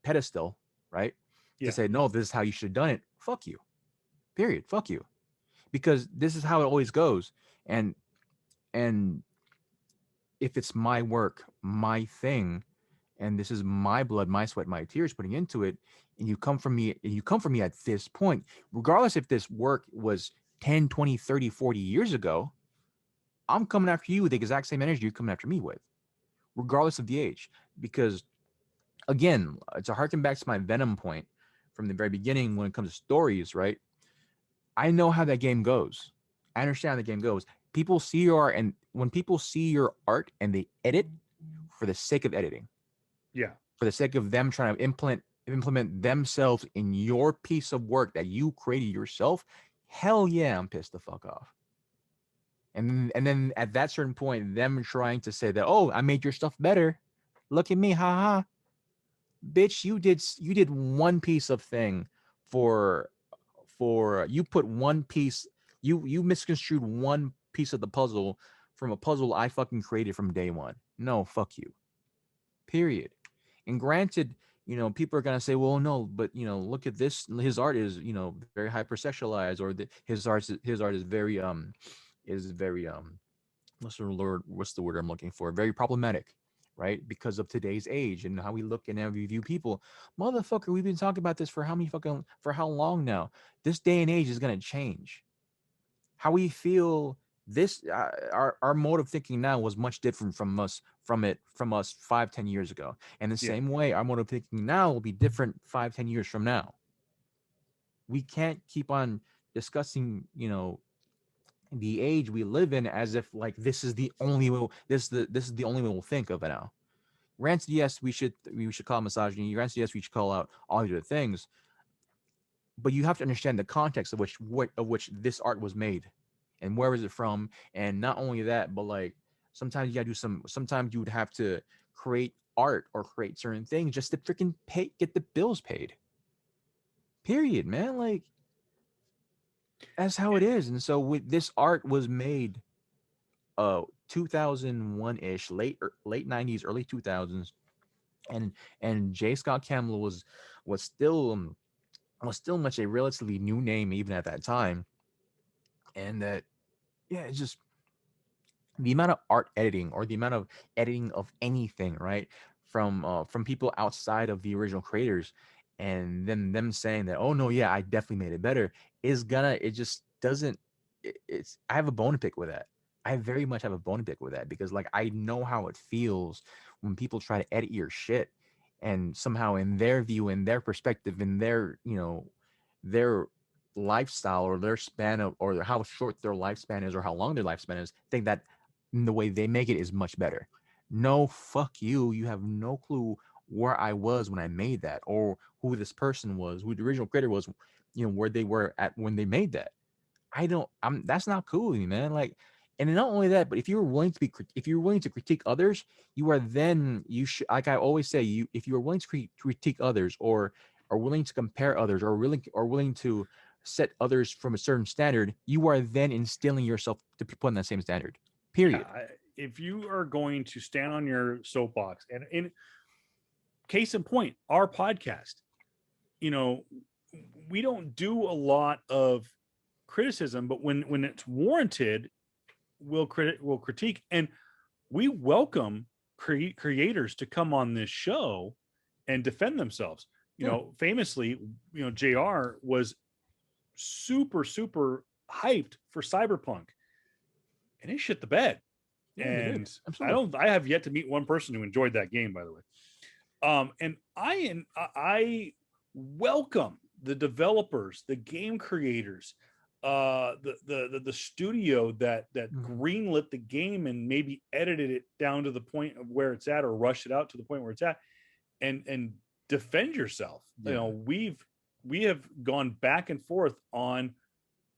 pedestal, right? To Yeah, say no, this is how you should have done it. Fuck you. Period. Fuck you. Because this is how it always goes. And if it's my work, my thing, and this is my blood, my sweat, my tears putting into it, and you come from me at this point, regardless if this work was 10, 20, 30, 40 years ago, I'm coming after you with the exact same energy you're coming after me with, regardless of the age. Because again, to harken back to my Venom point from the very beginning when it comes to stories, right? I know how that game goes. I understand how the game goes. People see your art, and when people see your art and they edit for the sake of editing, yeah, for the sake of them trying to implement themselves in your piece of work that you created yourself, hell yeah, I'm pissed the fuck off. And then at that certain point, them trying to say that, oh, I made your stuff better. Look at me, haha. Bitch, you did one piece of thing for you put one piece, you misconstrued one piece of the puzzle from a puzzle I fucking created from day one. No, fuck you. Period. And granted, people are gonna say, well, no, but look at this. His art is, very hypersexualized, or his art is very what's the word I'm looking for? Very problematic, right? Because of today's age and how we look and how we view people. Motherfucker, we've been talking about this for how long now? This day and age is gonna change. How we feel this our mode of thinking now was much different from us 5-10 years ago, and the yeah. same way our mode of thinking now will be different 5-10 years from now. We can't keep on discussing the age we live in as if like this is the only way this is the only way we'll think of it now. Granted, yes, we should call it misogyny. Granted, yes, we should call out all these other things, but you have to understand the context of which this art was made, and where is it from. And not only that, but like sometimes you gotta do sometimes you would have to create art or create certain things just to freaking get the bills paid. Period, man. Like that's how it is. And so with this art was made 2001-ish, late 90s, early 2000s. And J. Scott Campbell was still much a relatively new name even at that time. And that, yeah, it's just the amount of art editing, or the amount of editing of anything, right, from people outside of the original creators, and then them saying that, oh no, yeah, I definitely made it better, it just doesn't it's I have a bone to pick with that. I very much have a bone to pick with that, because like I know how it feels when people try to edit your shit, and somehow in their view, in their perspective, in their lifestyle, or their span of, or how short their lifespan is, or how long their lifespan is, think that the way they make it is much better. No, fuck you. You have no clue where I was when I made that, or who this person was, who the original creator was, where they were at when they made that. That's not cool with me, man. Like, and not only that, but if if you're willing to critique others, you should, like I always say, if you are willing to critique others, or are willing to compare others, or willing to set others from a certain standard, you are then instilling yourself to be put on that same standard. Yeah, Period. if you are going to stand on your soapbox, and in case in point, our podcast, you know, we don't do a lot of criticism, but when it's warranted, we'll critique, and we welcome creators to come on this show and defend themselves. Yeah. Famously, Jr. was super hyped for Cyberpunk, and it shit the bed. Yeah, they did. And Absolutely. I have yet to meet one person who enjoyed that game, by the way. And I welcome the developers, the game creators, the studio that Mhm. greenlit the game and maybe edited it down to the point of where it's at, or rushed it out to the point where it's at, and defend yourself. You Yeah. know, we have gone back and forth on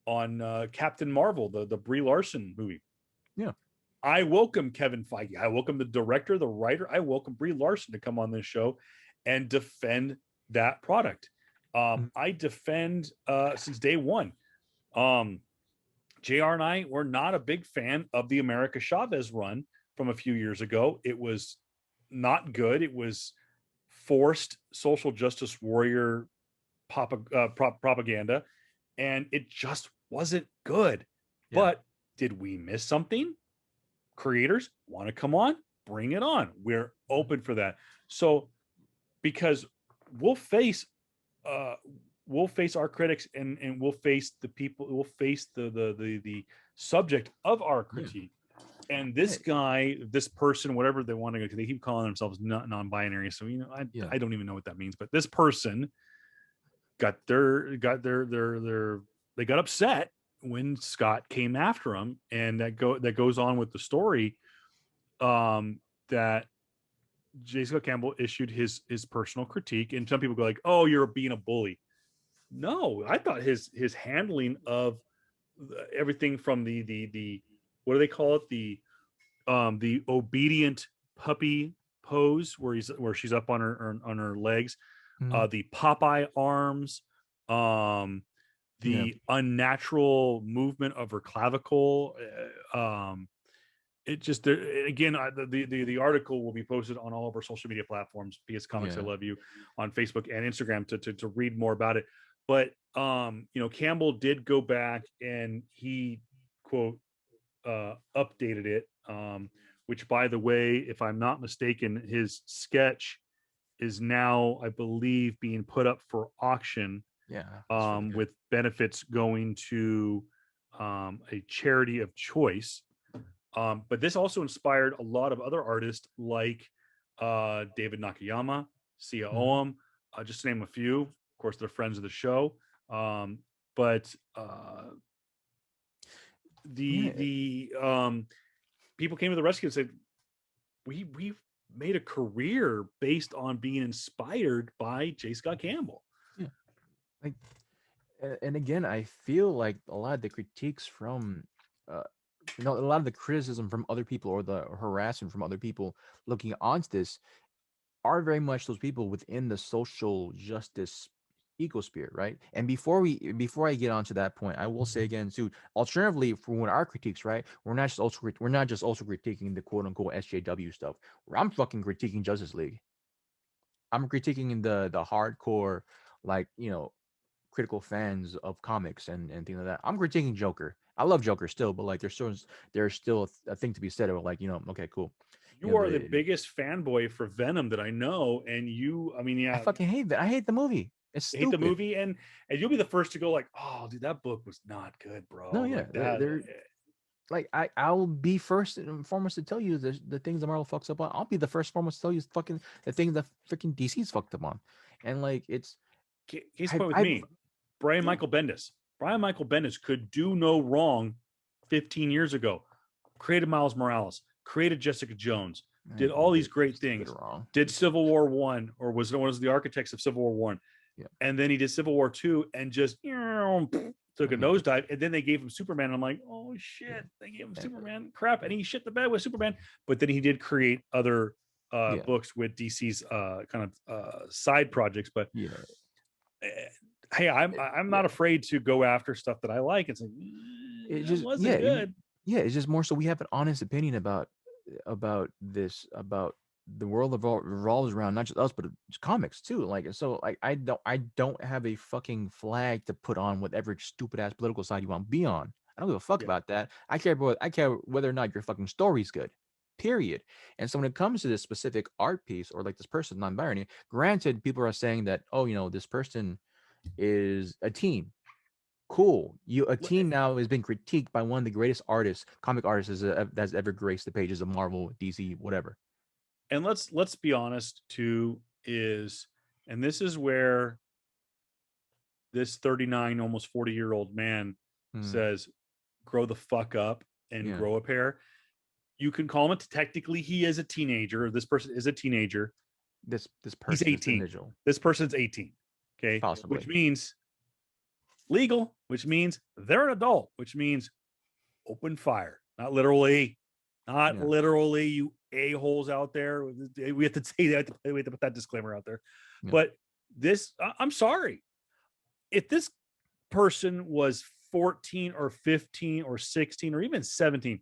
Captain Marvel, the Brie Larson movie. Yeah. I welcome Kevin Feige. I welcome the director, the writer. I welcome Brie Larson to come on this show and defend that product. Mhm. I defend since day one. JR and I were not a big fan of the America Chavez run from a few years ago. It was not good. It was forced social justice warrior propaganda, and it just wasn't good. Yeah. But did we miss something? Creators want to come on, bring it on. We're open for that. So because we'll face uh we'll face our critics, and we'll face the people, we'll face the subject of our Yeah. critique. And this Hey. guy, this person, whatever they want to go, they keep calling themselves non-binary. So Yeah. I don't even know what that means. But this person got their they got upset when Scott came after him, and that goes on with the story, that J. Scott Campbell issued his personal critique, and some people go like, "Oh, you're being a bully." No, I thought his handling of everything from the what do they call it, the obedient puppy pose, where she's up on her legs, Mhm. the Popeye arms, um, Yeah. the unnatural movement of her clavicle. It just there again. The article will be posted on all of our social media platforms. PS Comics, I Yeah. love you, on Facebook and Instagram to read more about it. But Campbell did go back, and he quote updated it. Which, by the way, if I'm not mistaken, his sketch is now, I believe, being put up for auction, Yeah. That's really good. with benefits going to a charity of choice. But this also inspired a lot of other artists like David Nakayama, Sia Mhm. Oum, just to name a few. Of course, they're friends of the show. But Yeah. the people came to the rescue and said, we've made a career based on being inspired by J. Scott Campbell. Yeah. Like, and again, I feel like a lot of the critiques from, uh, a lot of the criticism from other people, or the harassment from other people looking onto this, are very much those people within the social justice ecosphere, right? And before I get onto that point, I will say again too, alternatively, for when our critiques, right, we're not just also critiquing the quote unquote SJW stuff. Where I'm fucking critiquing Justice League. I'm critiquing the hardcore, like, critical fans of comics and things like that. I'm critiquing Joker. I love Joker still, but like there's still a thing to be said of, like, okay, cool. You are the The biggest fanboy for Venom that I know, and I mean, I yeah, fucking hate that. I hate the movie. It's hate the stupid. movie, and you'll be the first to go like, "Oh, dude, that book was not good, No, bro." yeah, Like that. they're like, I'll be first and foremost to tell you the things that Marvel fucks up on. I'll be the first and foremost to tell you fucking the things that freaking DC's fucked up on, and like it's Case in point with I've me, Brian yeah, Michael Bendis. Brian Michael Bendis could do no wrong 15 years ago. Created Miles Morales, created Jessica Jones, did all these great did it things, wrong. did Civil War One, or was one of the architects of Civil War One, Yeah, and then he did Civil War Two, and just took a yeah, nosedive. And then they gave him Superman. And I'm like, oh yeah, shit, they gave him and, Superman, crap, and he shit the bed with Superman. But then he did create other yeah, books with DC's kind of side projects. But yeah. eh, hey, I'm Yeah, not afraid to go after stuff that I like. It's like it that just wasn't good. yeah, it's just more so we have an honest opinion about the world revolves around not just us but just comics too. Like, so like I don't have a fucking flag to put on whatever stupid ass political side you want to be on. I don't give a fuck Yeah, about that. I care whether or not your fucking story's good. Period. And so when it comes to this specific art piece, or like this person non-binary, granted, people are saying that, oh, this person is a teen. Cool. A teen now has been critiqued by one of the greatest artists, comic artists that's ever graced the pages of Marvel, DC, whatever. And let's be honest too, and this is where this 39, almost 40-year-old man says, grow the fuck up and grow a pair. You can call him technically he is a teenager. This person is a teenager. This person, he's 18. This person's 18. Okay. Possibly. Which means legal, which means they're an adult, which means open fire. Not literally, you a-holes out there. We have to say that. We have to put that disclaimer out there. Yeah. But this, I'm sorry. If this person was 14 or 15 or 16 or even 17,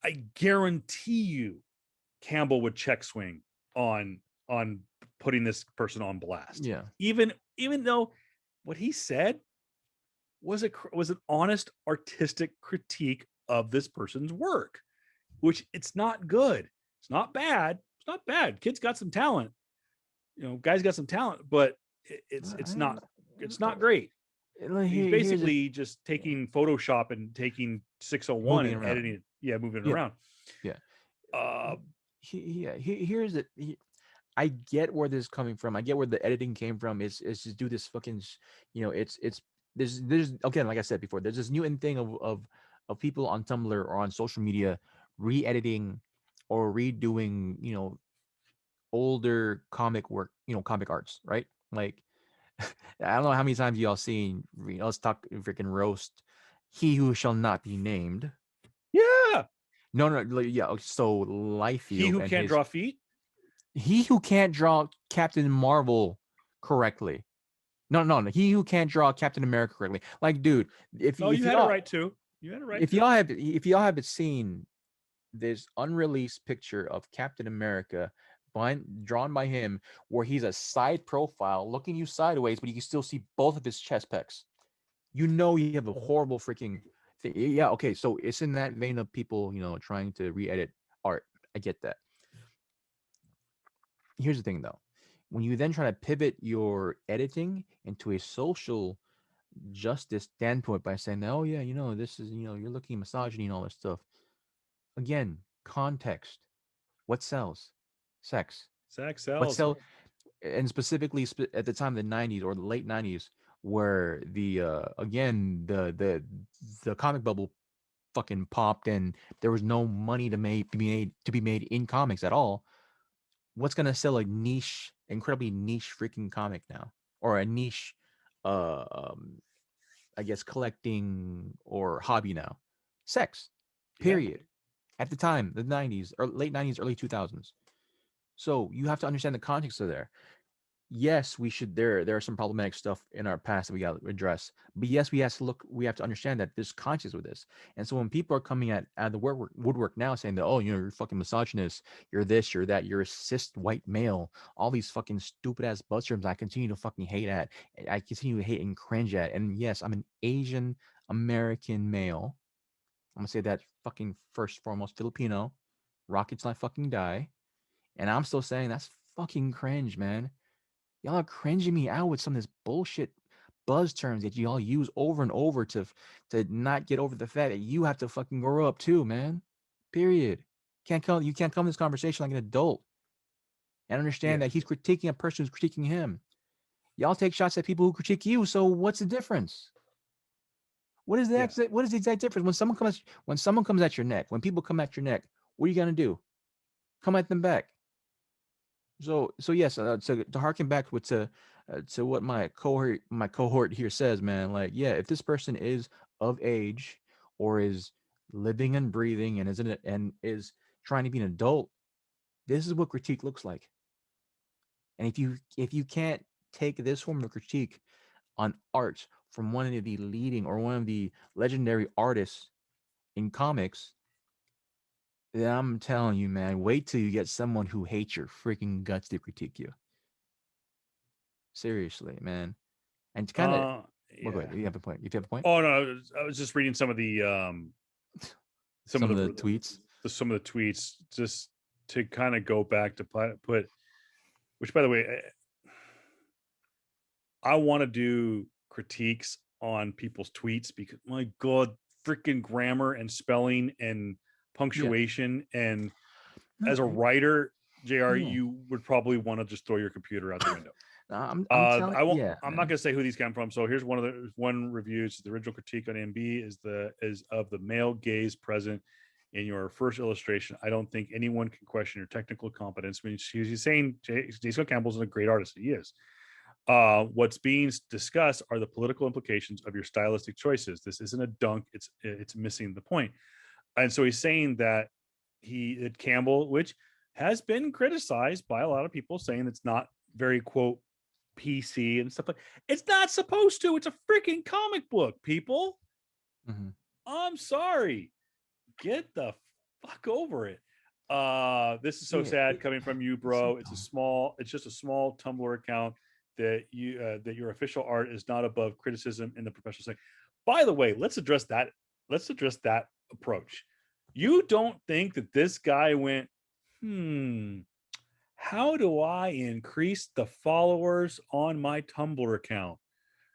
I guarantee you Campbell would check swing on putting this person on blast. Yeah. Even though what he said was an honest artistic critique of this person's work, which it's not good. It's not bad. It's not bad. Kid's got some talent. Guy's got some talent, but it's not great. He's basically just taking Photoshop and taking 601 and editing it. Yeah, moving it around. Yeah. Here's it. I get where this is coming from. I get where the editing came from. It's just do this fucking, there's again, like I said before, there's this new thing of people on Tumblr or on social media re-editing or redoing, older comic work, comic arts, right? Like, I don't know how many times y'all seen, let's talk freaking roast He Who Shall Not Be Named. Yeah. No, yeah. So Liefeld. He Who Can't Draw Feet? He Who Can't Draw Captain Marvel correctly. No. He Who Can't Draw Captain America correctly. Like, dude, if you had it right too. You had it right. If y'all haven't seen this unreleased picture of Captain America drawn by him, where he's a side profile looking you sideways, but you can still see both of his chest pecs. You have a horrible freaking thing. Yeah, okay, so it's in that vein of people, trying to re-edit art. I get that. Here's the thing, though. When you then try to pivot your editing into a social justice standpoint by saying, oh, yeah, this is, you're looking at misogyny and all this stuff. Again, context. What sells? Sex sells. What sells? And specifically at the time of the 90s or the late 90s, where the comic bubble fucking popped and there was no money to be made in comics at all. What's gonna sell a niche, incredibly niche freaking comic now, or a niche, I guess, collecting or hobby now? Sex, period. Yeah. At the time, the 90s or late 90s, early 2000s. So you have to understand the context of there. Yes, we should. There are some problematic stuff in our past that we got to address. But yes, we have to understand that there's conscience with this. And so when people are coming out of the woodwork now saying that, oh, you're fucking misogynist, you're this, you're that, you're a cis white male, all these fucking stupid ass buzz terms I continue to fucking hate at, I continue to hate and cringe at. And yes, I'm an Asian American male. I'm gonna say that fucking first foremost Filipino. Rockets not fucking die. And I'm still saying that's fucking cringe, man. Y'all are cringing me out with some of this bullshit buzz terms that y'all use over and over to not get over the fact that you have to fucking grow up too, man. Period. You can't come to this conversation like an adult and understand that he's critiquing a person who's critiquing him. Y'all take shots at people who critique you. So what's the difference? What is the what is the exact difference when someone comes at your neck? When people come at your neck, what are you gonna do? Come at them back. So yes, to harken back to what my cohort here says, man. Like, yeah, if this person is of age or is living and breathing and is trying to be an adult, this is what critique looks like. And if you can't take this form of critique on art from one of the leading or one of the legendary artists in comics, then I'm telling you, man, wait till you get someone who hates your freaking guts to critique you. Seriously, man. And kind of, well, go ahead. You have a point. If you have a point. Oh no, I was just reading some of the some of the tweets. Some of the tweets, just to kind of go back to put. Which, by the way, I want to do critiques on people's tweets because my God, freaking grammar and spelling and punctuation. And as a writer, JR, you would probably want to just throw your computer out the window. I'm telling. I won't. Yeah, I'm not going to say who these come from. So here's one review. It's the original critique on MB is of the male gaze present in your first illustration. I don't think anyone can question your technical competence. When she's saying J. Scott Campbell's a great artist, he is. What's being discussed are the political implications of your stylistic choices. This isn't a dunk. It's missing the point. And so he's saying that Campbell, which has been criticized by a lot of people, saying it's not very quote PC and stuff like. It's not supposed to. It's a freaking comic book, people. Mm-hmm. I'm sorry. Get the fuck over it. This is so sad coming from you, bro. It's just a small Tumblr account that your official art is not above criticism in the professional setting. By the way, let's address that approach. You don't think that this guy went, how do I increase the followers on my Tumblr account?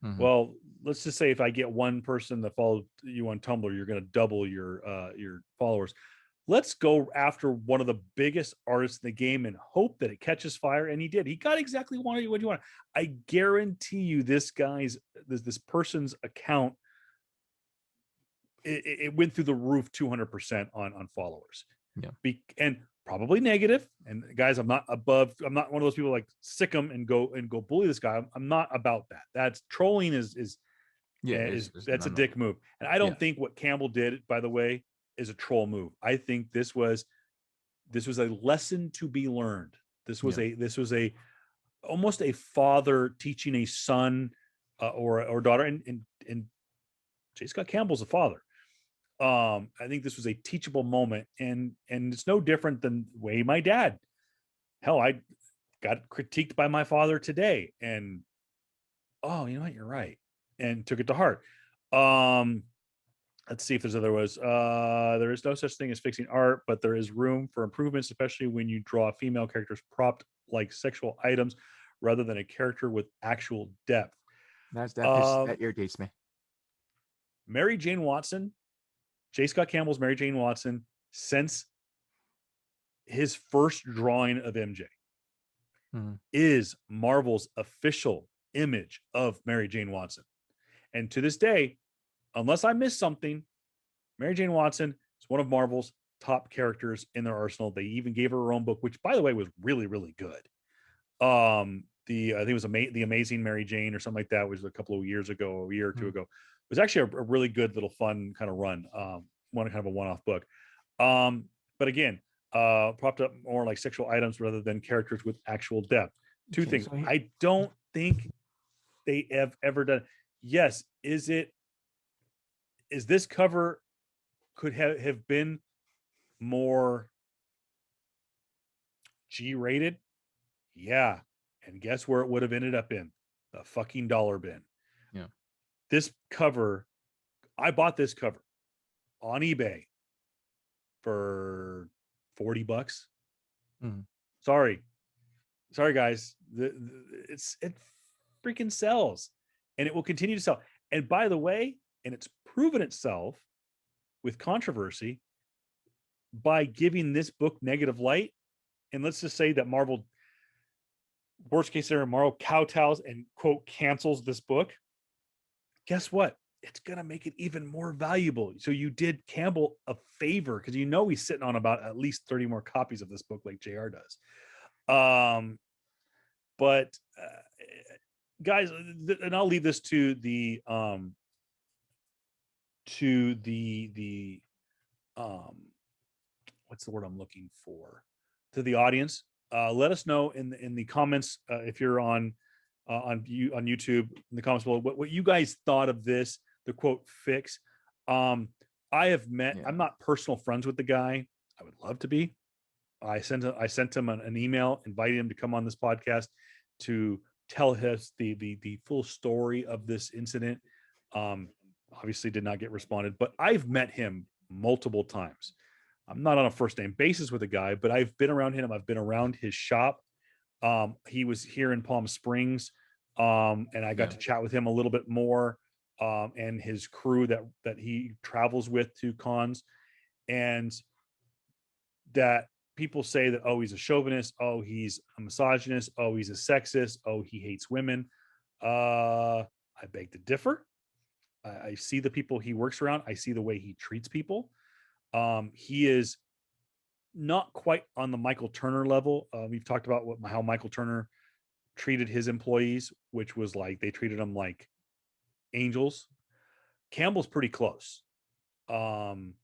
Mm-hmm. Well, let's just say if I get one person that follows you on Tumblr, you're going to double your followers. Let's go after one of the biggest artists in the game and hope that it catches fire. And he did. He got exactly what you want. I guarantee you, this person's account, it went through the roof 200% on followers. Yeah. And probably negative. And guys, I'm not one of those people like sick him and go bully this guy. I'm not about that. That's trolling that's a dick move. And I don't think what Campbell did, by the way, is a troll move. I think this was a lesson to be learned. This was almost a father teaching a son or daughter, and J. Scott Campbell's a father. I think this was a teachable moment, and it's no different than the way my dad. Hell, I got critiqued by my father today, and you know what, you're right, and took it to heart. Let's see if there's other ways. There is no such thing as fixing art, but there is room for improvements, especially when you draw female characters propped like sexual items rather than a character with actual depth. That irritates me. Mary Jane Watson, J. Scott Campbell's Mary Jane Watson, since his first drawing of MJ, is Marvel's official image of Mary Jane Watson. And to this day, unless I missed something, Mary Jane Watson is one of Marvel's top characters in their arsenal. They even gave her own book, which, by the way, was really, really good. I think it was The Amazing Mary Jane or something like that. It was a couple of years ago, a year or two ago. It was actually a really good little fun kind of run, kind of a one-off book. But again, propped up more like sexual items rather than characters with actual depth. Two things. I don't think they have ever done. Yes, is this cover could have been more G-rated? Yeah. And guess where it would have ended up in? The fucking dollar bin. Yeah. This cover, I bought this cover on eBay for $40. Mm-hmm. Sorry guys. It freaking sells, and it will continue to sell. And by the way, and it's proven itself with controversy by giving this book negative light. And let's just say that Marvel, worst case scenario, Marvel kowtows and quote cancels this book. Guess what? It's going to make it even more valuable. So you did Campbell a favor, because he's sitting on about at least 30 more copies of this book like JR does. But guys, and I'll leave this to the what's the word I'm looking for, to the audience. Let us know in the comments if you're on YouTube, in the comments below, what you guys thought of this, the quote fix. I have met, I'm not personal friends with the guy. I would love to be. I sent him an email inviting him to come on this podcast to tell us the full story of this incident. Obviously did not get responded, but I've met him multiple times. I'm not on a first name basis with the guy, but I've been around him. I've been around his shop. He was here in Palm Springs, and I got to chat with him a little bit more. and his crew that he travels with to cons, and that people say that, oh, he's a chauvinist, oh, he's a misogynist, oh, he's a sexist, oh, he hates women. I beg to differ. I see the people he works around. I see the way he treats people. He is not quite on the Michael Turner level. We've talked about how Michael Turner treated his employees, which was like they treated them like angels. Campbell's pretty close. Um,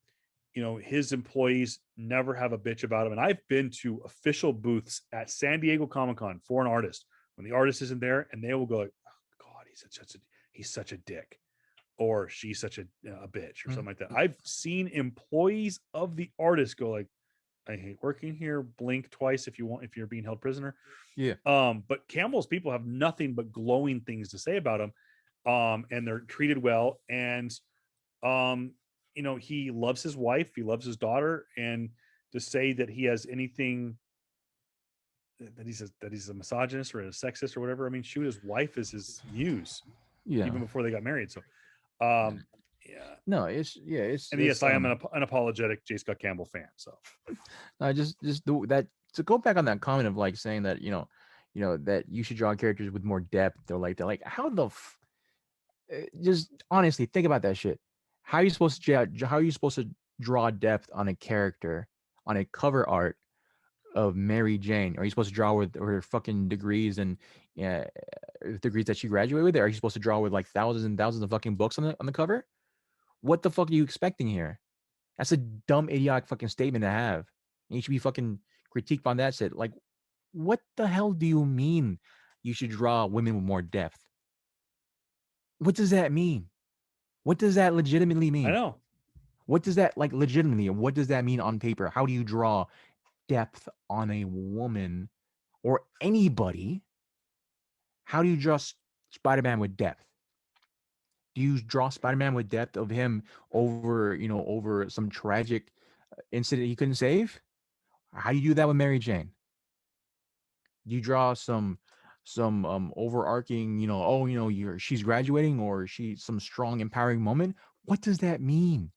his employees never have a bitch about him. And I've been to official booths at San Diego Comic-Con for an artist when the artist isn't there, and they will go like, oh, God, he's such a dick, or she's such a bitch, or something like that. I've seen employees of the artist go like, I hate working here. Blink twice if you're being held prisoner. Yeah. But Campbell's people have nothing but glowing things to say about him. And they're treated well. And he loves his wife, he loves his daughter, and to say that he has anything that he's a misogynist or a sexist or whatever. I mean, shoot, his wife is his muse, Yeah. even before they got married. So, yeah. No, it's And yes, I am an apologetic J. Scott Campbell fan. So, I just that to go back on that comment of like saying that that you should draw characters with more depth. They're like how the just honestly think about that shit. How are you supposed to draw depth on a character on a cover art of Mary Jane? Are you supposed to draw with her fucking degrees and degrees that she graduated with? Are you supposed to draw with like thousands and thousands of fucking books on the cover? What the fuck are you expecting here? That's a dumb, idiotic fucking statement to have. And you should be fucking critiqued on that shit. Like, what the hell do you mean you should draw women with more depth? What does that mean? What does that legitimately mean? I know. What does that like legitimately? What does that mean on paper? How do you draw depth on a woman or anybody? How do you draw Spider-Man with depth? Do you draw Spider-Man with depth of him over some tragic incident he couldn't save? How do you do that with Mary Jane? Do you draw some overarching, she's graduating or some strong empowering moment? What does that mean?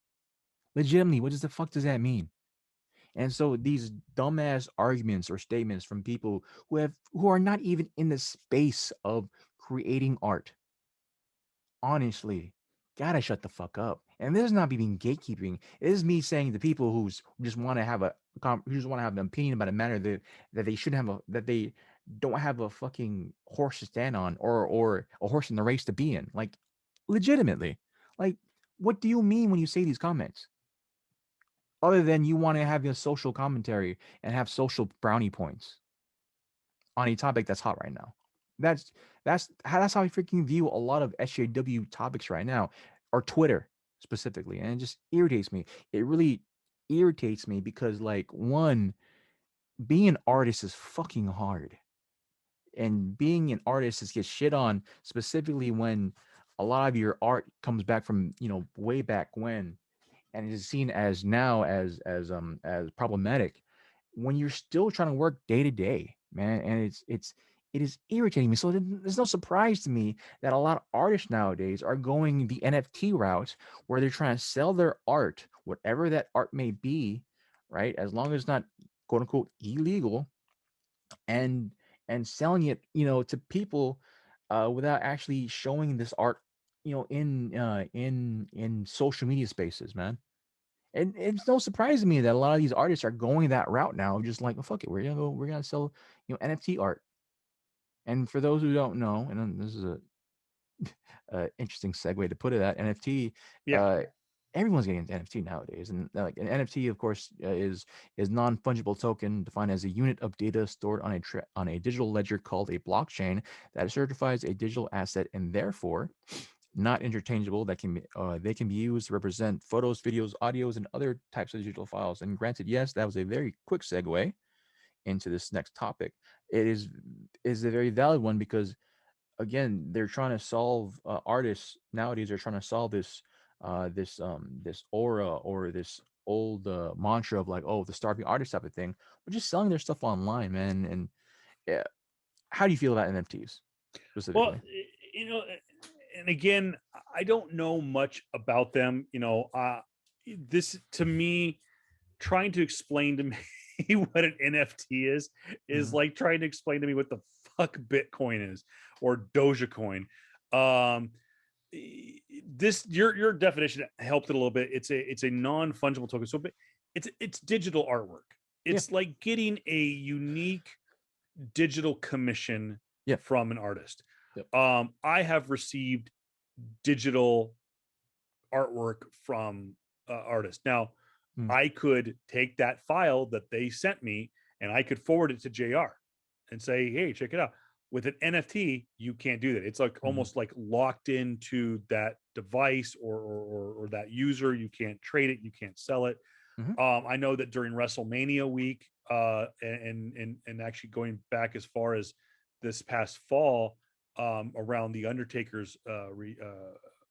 Legitimately, what the fuck does that mean? And so these dumbass arguments or statements from people who are not even in the space of creating art, honestly, gotta shut the fuck up. And this is not even gatekeeping. It is me saying to people who just want to have an opinion about a matter that they shouldn't have that they don't have a fucking horse to stand on or a horse in the race to be in. Like, legitimately, like, what do you mean when you say these comments? Other than you want to have your social commentary and have social brownie points on a topic that's hot right now. That's how I freaking view a lot of SJW topics right now, or Twitter specifically, and it just irritates me. It really irritates me because, like, one, being an artist is fucking hard, and being an artist is get shit on, specifically when a lot of your art comes back from way back when, and it is seen as now as problematic when you're still trying to work day to day, man. And it is irritating me. So there's no surprise to me that a lot of artists nowadays are going the NFT route, where they're trying to sell their art, whatever that art may be, right? As long as it's not quote unquote illegal, and selling it, to people without actually showing this art, in social media spaces, man. And it's no surprise to me that a lot of these artists are going that route now. Just like, oh, fuck it, we're gonna sell, NFT art. And for those who don't know, and this is a interesting segue to put it at NFT. Yeah. Everyone's getting into NFT nowadays, and like an NFT, of course, is non-fungible token, defined as a unit of data stored on a digital ledger called a blockchain that certifies a digital asset, and therefore not interchangeable, that they can be used to represent photos, videos, audios, and other types of digital files. And granted, yes, that was a very quick segue into this next topic. It is a very valid one because, again, they're trying to solve, artists nowadays are trying to solve this this aura or this old mantra of like, oh, the starving artist type of thing, but just selling their stuff online, man. And yeah, how do you feel about NFTs Well, specifically? you know, and again, I don't know much about them. This to me, trying to explain to me what an NFT is Mhm. like trying to explain to me what the fuck Bitcoin is or Dogecoin. Um, this your definition helped it a little bit. It's a non-fungible token. So it's digital artwork. Yeah. It's like getting a unique digital commission Yeah. from an artist. Yep. I have received digital artwork from artists. Now, Mm. I could take that file that they sent me and I could forward it to JR and say, "Hey, check it out." With an NFT, you can't do that. It's like Mhm. almost like locked into that device or that user. You can't trade it. You can't sell it. Mhm. I know that during WrestleMania week, and actually going back as far as this past fall, around the Undertaker's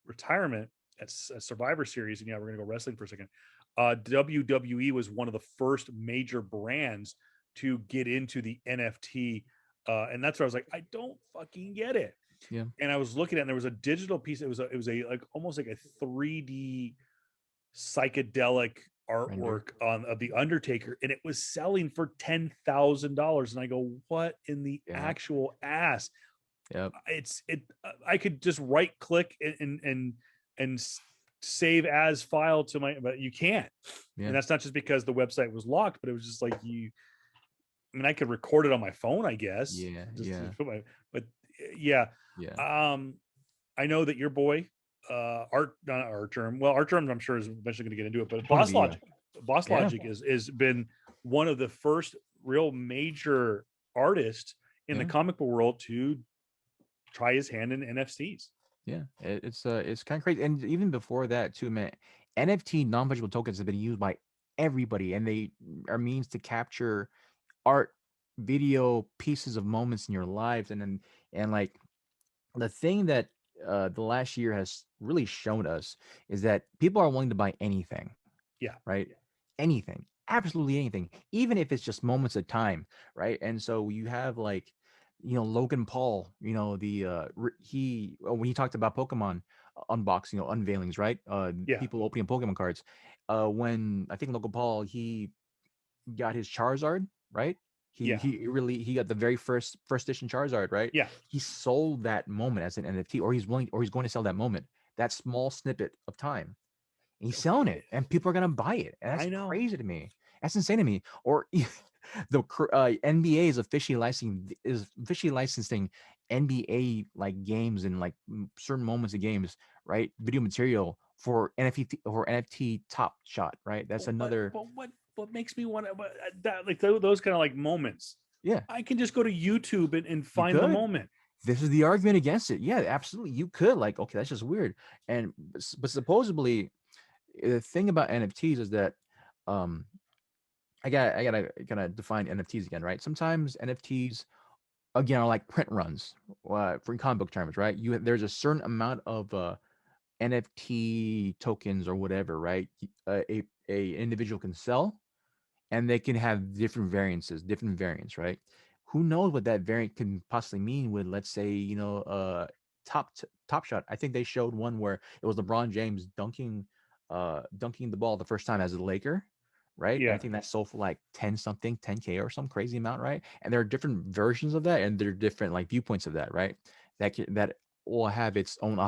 retirement at Survivor Series, and yeah, we're gonna go wrestling for a second. WWE was one of the first major brands to get into the NFT, and that's where I was like, I don't fucking get it. Yeah. And I was looking at, it, and there was a digital piece. It was a like almost like a 3D psychedelic Render. artwork on of the Undertaker, and it was selling for $10,000. And I go, what in the Yeah. actual ass? Yep. I could just right click and save as file to my, but you can't. Yeah. And that's not just because the website was locked, but it was just like I mean, I could record it on my phone, I guess. Yeah. Just Yeah. to put but yeah. Yeah. I know that your boy, Art, not Art Germ. Well, Art Germ, I'm sure is eventually going to get into it, but Gonna be, yeah. Boss Yeah. Logic is been one of the first real major artists in the Yeah. comic book world to try his hand in NFTs. Yeah. It's kind of crazy. And even before that too, man, NFT non-fungible tokens have been used by everybody, and they are means to capture art, video, pieces of moments in your lives, and like the thing that the last year has really shown us is that people are willing to buy anything, Yeah. right? Anything, absolutely anything, even if it's just moments of time, right? And so you have like, Logan Paul, when he talked about Pokemon unboxing, unveilings, right? Yeah. People opening Pokemon cards. When I think Logan Paul, he got his Charizard, right? He Yeah. he got the very first edition Charizard, right? Yeah. He sold that moment as an NFT, or he's going to sell that moment, that small snippet of time. And he's selling it, and people are gonna buy it, and that's I know. crazy to me. That's insane to me. Or the NBA is officially licensing NBA like games and like certain moments of games, right? Video material for NFT Top Shot, right? That's another. But what makes me want to that like those kind of like moments? Yeah, I can just go to YouTube and you find the could. moment. This is the argument against it. Yeah, absolutely. You could, like, okay, that's just weird. And but supposedly, the thing about NFTs is that, um, I gotta kind of define NFTs again, right? Sometimes NFTs again are like print runs, for comic book terms, right? There's a certain amount of NFT tokens or whatever, right? A individual can sell, and they can have different variants, right? Who knows what that variant can possibly mean with, let's say, top shot. I think they showed one where it was LeBron James dunking the ball the first time as a Laker, right? And I Yeah. think that sold for like 10 something, 10K or some crazy amount, right? And there are different versions of that, and there are different like viewpoints of that, right? That will have its own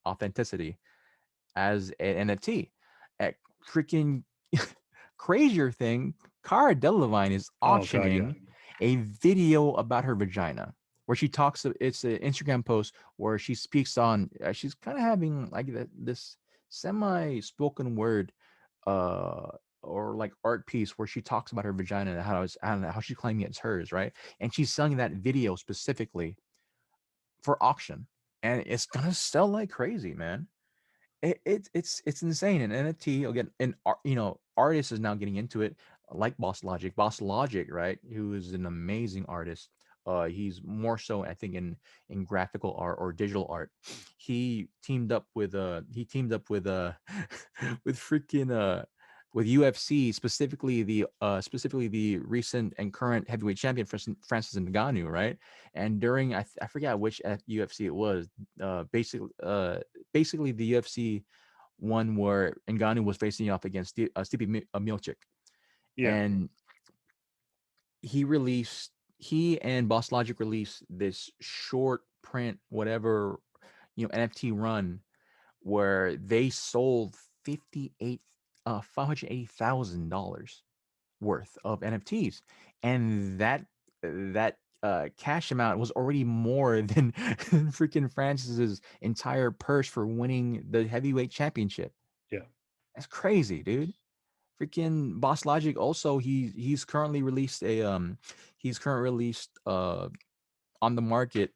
authenticity as an NFT. At freaking crazier thing, Cara Delevingne is Oh God. Yeah. auctioning a video about her vagina, where she talks. It's an Instagram post where she speaks on. She's kind of having like this semi-spoken word, uh, or like art piece where she talks about her vagina and how she's claiming it's hers, right? And she's selling that video specifically for auction, and it's gonna sell like crazy, man. It's insane. And NFT again, and artists is now getting into it, like Boss Logic, right? Who is an amazing artist. He's more so, I think, in graphical art or digital art. He teamed up with with freaking with UFC, specifically the recent and current heavyweight champion Francis Ngannou, right? And during I forget which UFC it was, basically the UFC one where Ngannou was facing off against Stipe Miocic, Yeah. and he and Boss Logic released this short print whatever NFT run where they sold $580,000 worth of NFTs, and that cash amount was already more than freaking Francis's entire purse for winning the heavyweight championship. Yeah. That's crazy, dude. Freaking Boss Logic also he's currently released on the market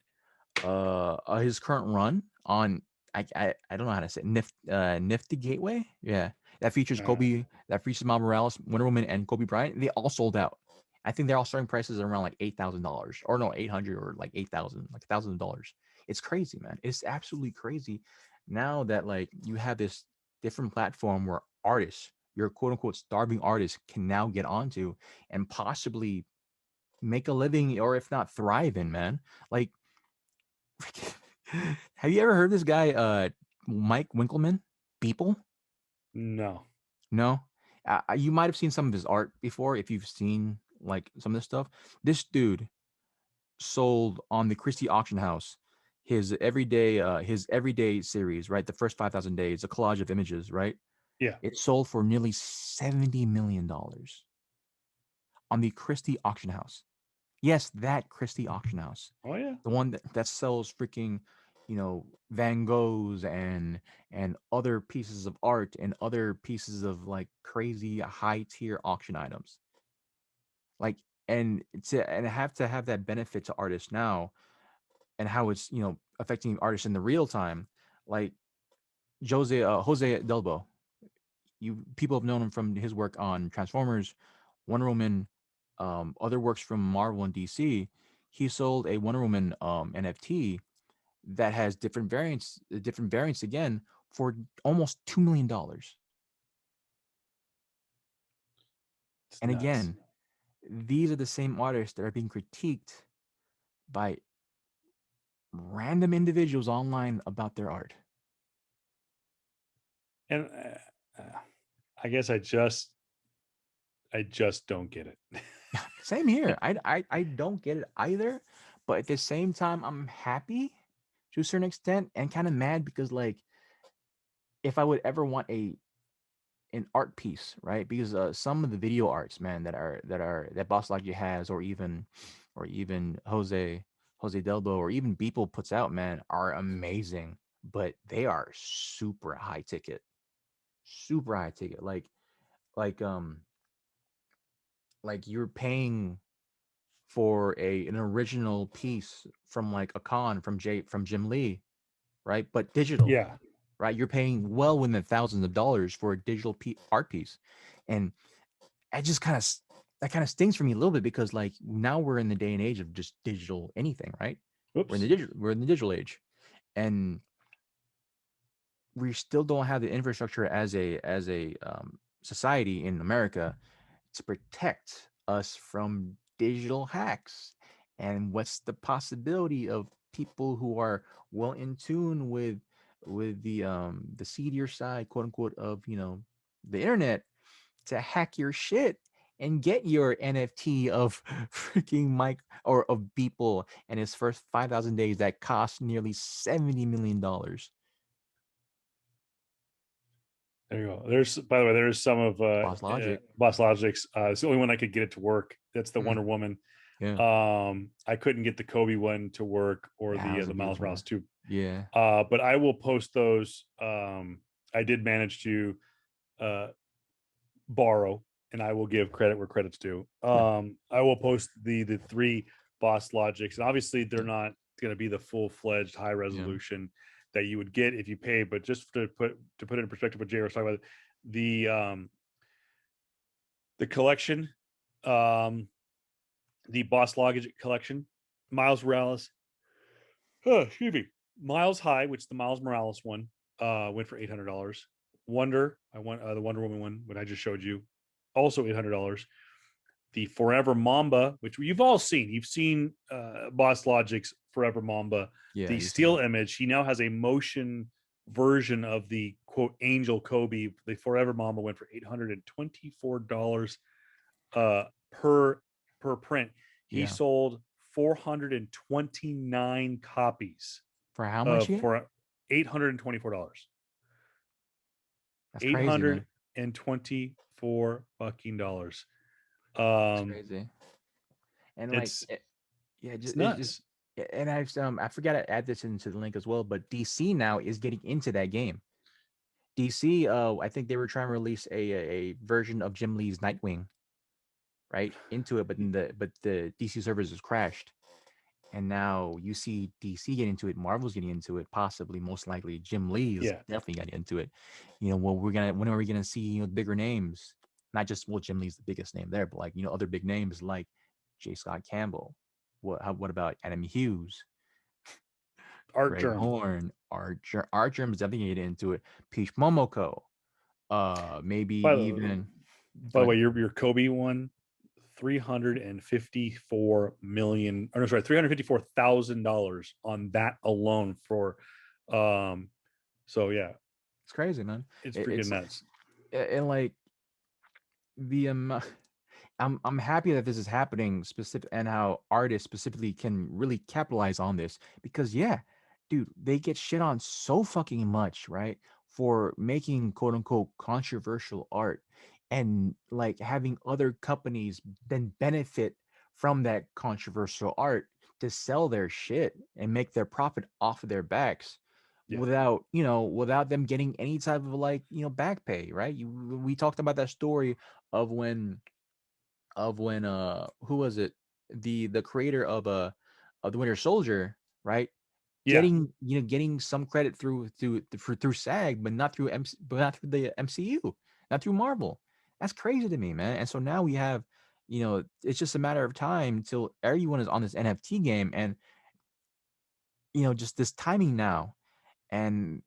his current run on I don't know how to say it, Nifty Gateway. Yeah. That features Miles Morales, Wonder Woman, and Kobe Bryant. They all sold out. I think they're all starting prices around like $8,000 or no, 800 or like 8,000, like $1,000. It's crazy, man. It's absolutely crazy. Now that like you have this different platform where artists, your quote unquote starving artists, can now get onto and possibly make a living or if not thrive in, man. Like, have you ever heard this guy, Mike Winkelmann? People? No. No. You might have seen some of his art before if you've seen like some of this stuff. This dude sold on the Christie auction house his everyday series, right? The first 5,000 days, a collage of images, right? Yeah. It sold for nearly $70 million on the Christie auction house. Yes, that Christie auction house. Oh yeah. The one that sells freaking, Van Goghs and other pieces of art and other pieces of like crazy high tier auction items. Like and have to have that benefit to artists now and how it's affecting artists in the real time. Like Jose Delbo. You people have known him from his work on Transformers, Wonder Woman, other works from Marvel and DC. He sold a Wonder Woman NFT that has different variants again for almost $2 million. It's And nuts. again, these are the same artists that are being critiqued by random individuals online about their art. And I guess I just don't get it. Same here. I don't get it either, but at the same time, I'm happy to a certain extent and kind of mad because like if I would ever want an art piece, right? Because some of the video arts, man, that Boss Logic has, or even Jose Delbo, or even Beeple puts out, man, are amazing, but they are super high ticket. Like um like you're paying for an original piece from like a con from Jim Lee, right? But digital, Yeah. right? You're paying well within thousands of dollars for a digital art piece, and I just that kind of stings for me a little bit because like now we're in the day and age of just digital anything, right? Oops. We're in the digital age, and we still don't have the infrastructure as a society in America to protect us from digital hacks. And what's the possibility of people who are well in tune with the seedier side, quote unquote, of the internet to hack your shit and get your NFT of freaking Mike or of Beeple and his first 5,000 days that cost nearly $70 million. There you go. By the way, there's some of Boss Logic. Boss Logic's. It's the only one I could get it to work. That's the Mm, Wonder Woman. yeah. I couldn't get the Kobe one to work or Yeah, that was a the Miles beautiful Morales one. 2. Yeah. But I will post those. I did manage to uh, borrow, and I will give credit where credit's due. Yeah. I will post the three Boss Logics, and obviously they're not going to be the full fledged high Yeah. resolution that you would get if you pay. But just to put it in perspective, what Jay was talking about, the collection, um, the Boss Logic collection, Miles Morales. Oh, excuse me, Miles High, which the Miles Morales one went for $800. Wonder. I want the Wonder Woman one, what I just showed you, also $800. The Forever Mamba, which you've all seen. You've seen Boss Logic's Forever Mamba, Yeah, the you've seen still it. image. He now has a motion version of the quote Angel Kobe. The Forever Mamba went for $824 per print. He Yeah. sold 429 copies For how much of again? for $824. That's crazy, man. $824 fucking dollars. That's crazy. And like, It's yeah, it's it's just, nuts. and I forgot to add this into the link as well. But DC now is getting into that game. DC, I think they were trying to release a version of Jim Lee's Nightwing, right, into it, but the DC servers has crashed, and now you see DC getting into it, Marvel's getting into it, possibly, most likely, Jim Lee is Yeah, definitely getting into it. Well, when are we gonna see bigger names? Not just Jim Lee's the biggest name there, but like other big names like J. Scott Campbell. What about Adam Hughes, Art Greg Germ. Horn, Art Germ is definitely getting into it. Peach Momoko, maybe By even. by Go the way, ahead. your Kobe one, 354 million, or no, sorry, $354,000 on that alone for so yeah, It's crazy, man. it's It, freaking it's nuts. and like the I'm happy that this is happening specific and how artists specifically can really capitalize on this because yeah, dude, they get shit on so fucking much, right? For making quote unquote controversial art and like having other companies then benefit from that controversial art to sell their shit and make their profit off of their backs Yeah, without them getting any type of like back pay, right? We talked about that story of when who was it, the creator of the Winter Soldier, right, yeah. getting some credit through SAG, but not through the MCU, not through Marvel. That's crazy to me, man. And so now we have, it's just a matter of time till everyone is on this NFT game, and just this timing now, and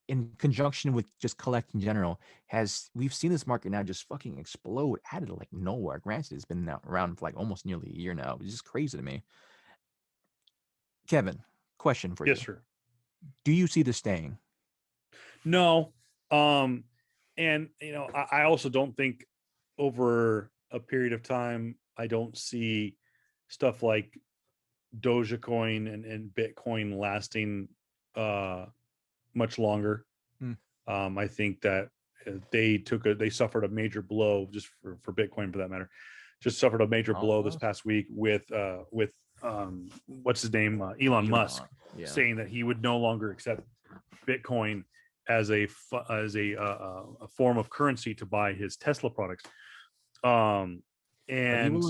in conjunction with just collect in general, we've seen this market now just fucking explode out of like nowhere. Granted, it's been around for like almost nearly a year now. It's just crazy to me. Kevin, question for Yes, you: sir. do you see this staying? No, um, and I also don't think over a period of time, I don't see stuff like Dogecoin and Bitcoin lasting uh much longer. Hmm. I think that they suffered a major blow, just for Bitcoin for that matter, just suffered a major blow this Almost. past week with what's his name, Elon Musk, Elon. Yeah. saying that he would no longer accept Bitcoin as a form of currency to buy his Tesla products. But he And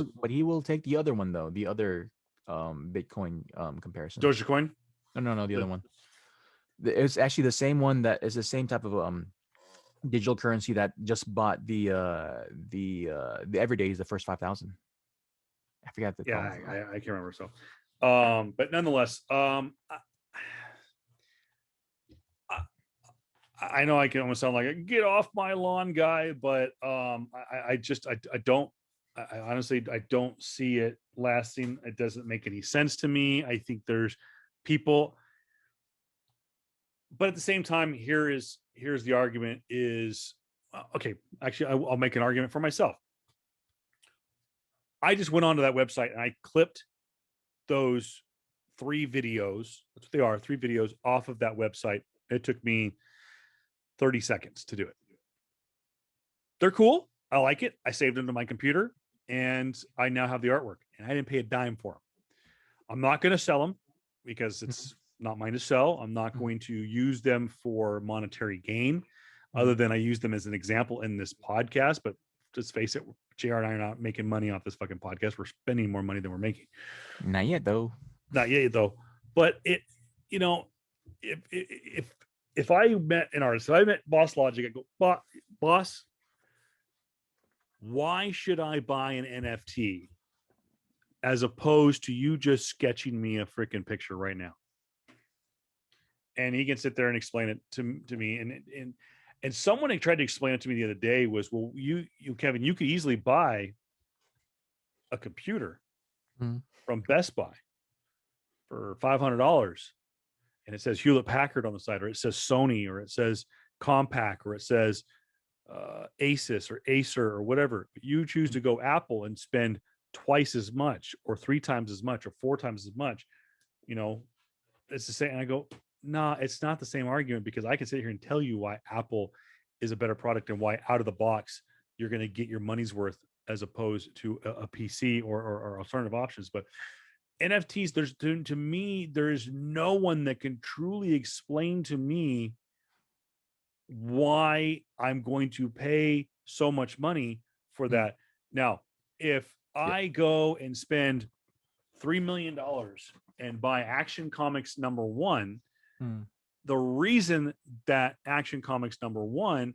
will take the other one though, the other Bitcoin comparison. Dogecoin, No, the the, other one. It's actually the same one that is the same type of digital currency that just bought the everydays, the first 5,000. I forgot the yeah, call. I can't remember. So, but nonetheless, I know I can almost sound like a get off my lawn guy, but I don't. I honestly I don't see it lasting. It doesn't make any sense to me. I think there's people, but at the same time, here's the argument: is okay. Actually, I'll make an argument for myself. I just went onto that website and I clipped those 3 videos. That's what they are, 3 videos off of that website. It took me 30 seconds to do it. They're cool. I like it. I saved them to my computer and I now have the artwork and I didn't pay a dime for them. I'm not going to sell them because it's not mine to sell. I'm not going to use them for monetary gain other than I use them as an example in this podcast. But let's face it, JR and I are not making money off this fucking podcast. We're spending more money than we're making. Not yet though. Not yet though. But it, if I met an artist, if I met Boss Logic, I go, boss, why should I buy an NFT as opposed to you just sketching me a freaking picture right now? and he can sit there and explain it to me. And someone tried to explain it to me the other day was, well, you Kevin, you could easily buy a computer Mm. from Best Buy for $500, and it says Hewlett Packard on the side, or it says Sony, or it says Compaq, or it says Asus or Acer or whatever. But you choose to go Apple and spend twice as much, or 3 times as much, or 4 times as much. It's the same. And I go, nah, it's not the same argument, because I can sit here and tell you why Apple is a better product and why out of the box you're going to get your money's worth as opposed to a PC or alternative options. But NFTs, to me, there is no one that can truly explain to me why I'm going to pay so much money for that. Now, if I go and spend $3 million and buy Action Comics #1, the reason that Action Comics #1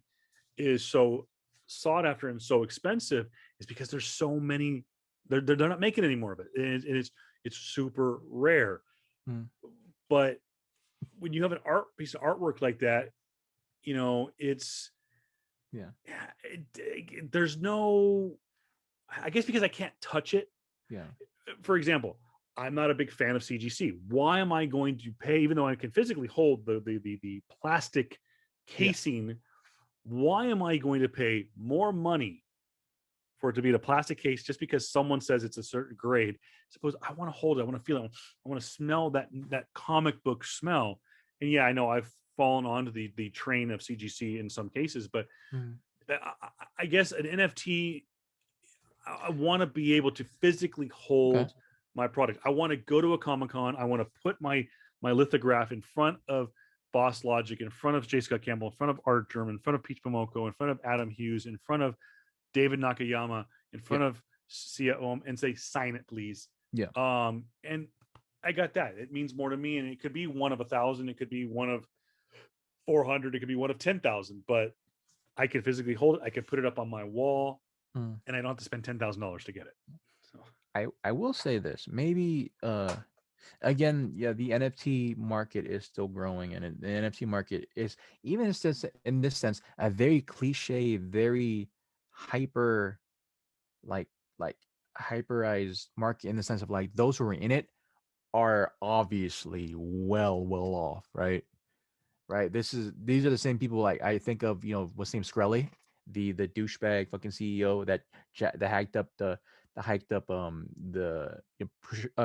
is so sought after and so expensive is because there's so many. They're not making any more of it, and it's super rare. But when you have an piece of artwork like that, it's there's no. I guess because I can't touch it. Yeah. For example, I'm not a big fan of CGC. Why am I going to pay, even though I can physically hold the plastic casing? Why am I going to pay more money for it to be in a plastic case just because someone says it's a certain grade? Suppose I want to hold it, I want to feel it, I want to smell that comic book smell. And yeah, I know I've fallen onto the train of CGC in some cases, but I guess an NFT, I want to be able to physically hold my product. I want to go to a Comic-Con. I want to put my lithograph in front of Boss Logic, in front of J. Scott Campbell, in front of Art German, in front of Peach Momoko, in front of Adam Hughes, in front of David Nakayama, in front of Sia Ohm, and say, sign it, please. Yeah. And I got that. It means more to me. And it could be one of 1,000. It could be one of 400. It could be one of 10,000. But I can physically hold it. I can put it up on my wall, and I don't have to spend $10,000 to get it. So I will say this. Maybe again, the NFT market is still growing, and the NFT market is, even in this sense, a very cliche, very hyper, like hyperized market, in the sense of like those who are in it are obviously well off, right? These are the same people, like I think of, what's his name, Skrelly, the douchebag fucking CEO that hiked up the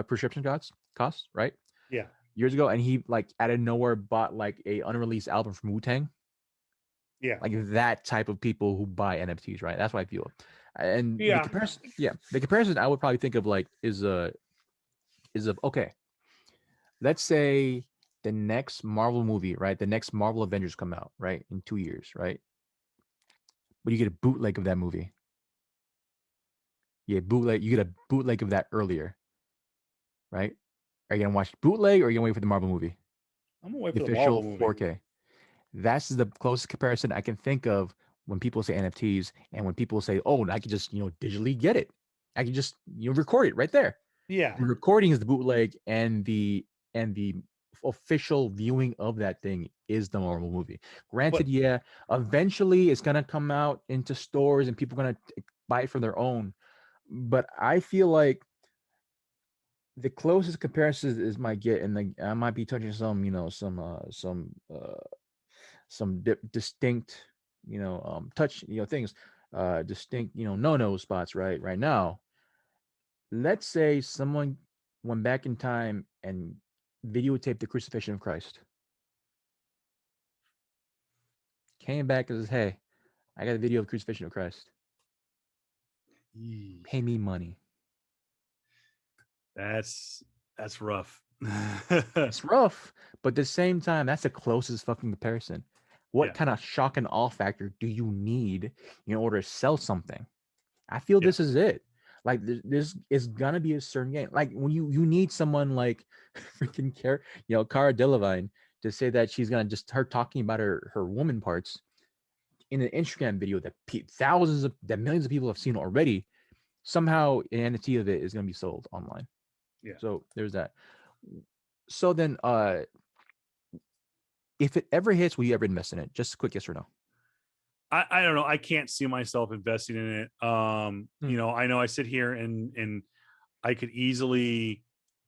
prescription costs, right? Yeah. Years ago, and he like out of nowhere bought like a unreleased album from Wu-Tang. Yeah. Like that type of people who buy NFTs, right? That's what I feel. And Yeah. the comparison I would probably think of like is okay, let's say the next Marvel movie, right? The next Marvel Avengers come out, right? In 2 years, right? But you get a bootleg of that movie. You get a bootleg of that earlier, right? Are you gonna watch bootleg, or are you gonna wait for the Marvel movie? I'm gonna wait The for the official Marvel movie. 4K. That's the closest comparison I can think of when people say NFTs, and when people say, "Oh, I can just digitally get it. I can just record it right there." Yeah. The recording is the bootleg, and the official viewing of that thing is the Marvel movie. Granted, eventually it's gonna come out into stores and people are gonna buy it for their own. But I feel like the closest comparisons is might get, and I might be touching some distinct touch things, distinct no spots right now. Let's say someone went back in time and videotaped the crucifixion of Christ, came back and says, "Hey, I got a video of the crucifixion of Christ. Pay me money." That's rough. It's rough, but at the same time, that's the closest fucking comparison. What kind of shock and awe factor do you need in order to sell something? I feel this is it. Like this is gonna be a certain game. Like when you need someone like freaking Cara Delevingne to say that she's gonna just her talking about her woman parts in an Instagram video that millions of people have seen already. Somehow an NFT of it is gonna be sold online. Yeah. So there's that. So then if it ever hits, will you ever invest in it? Just a quick yes or no. I don't know. I can't see myself investing in it. You know I sit here and I could easily,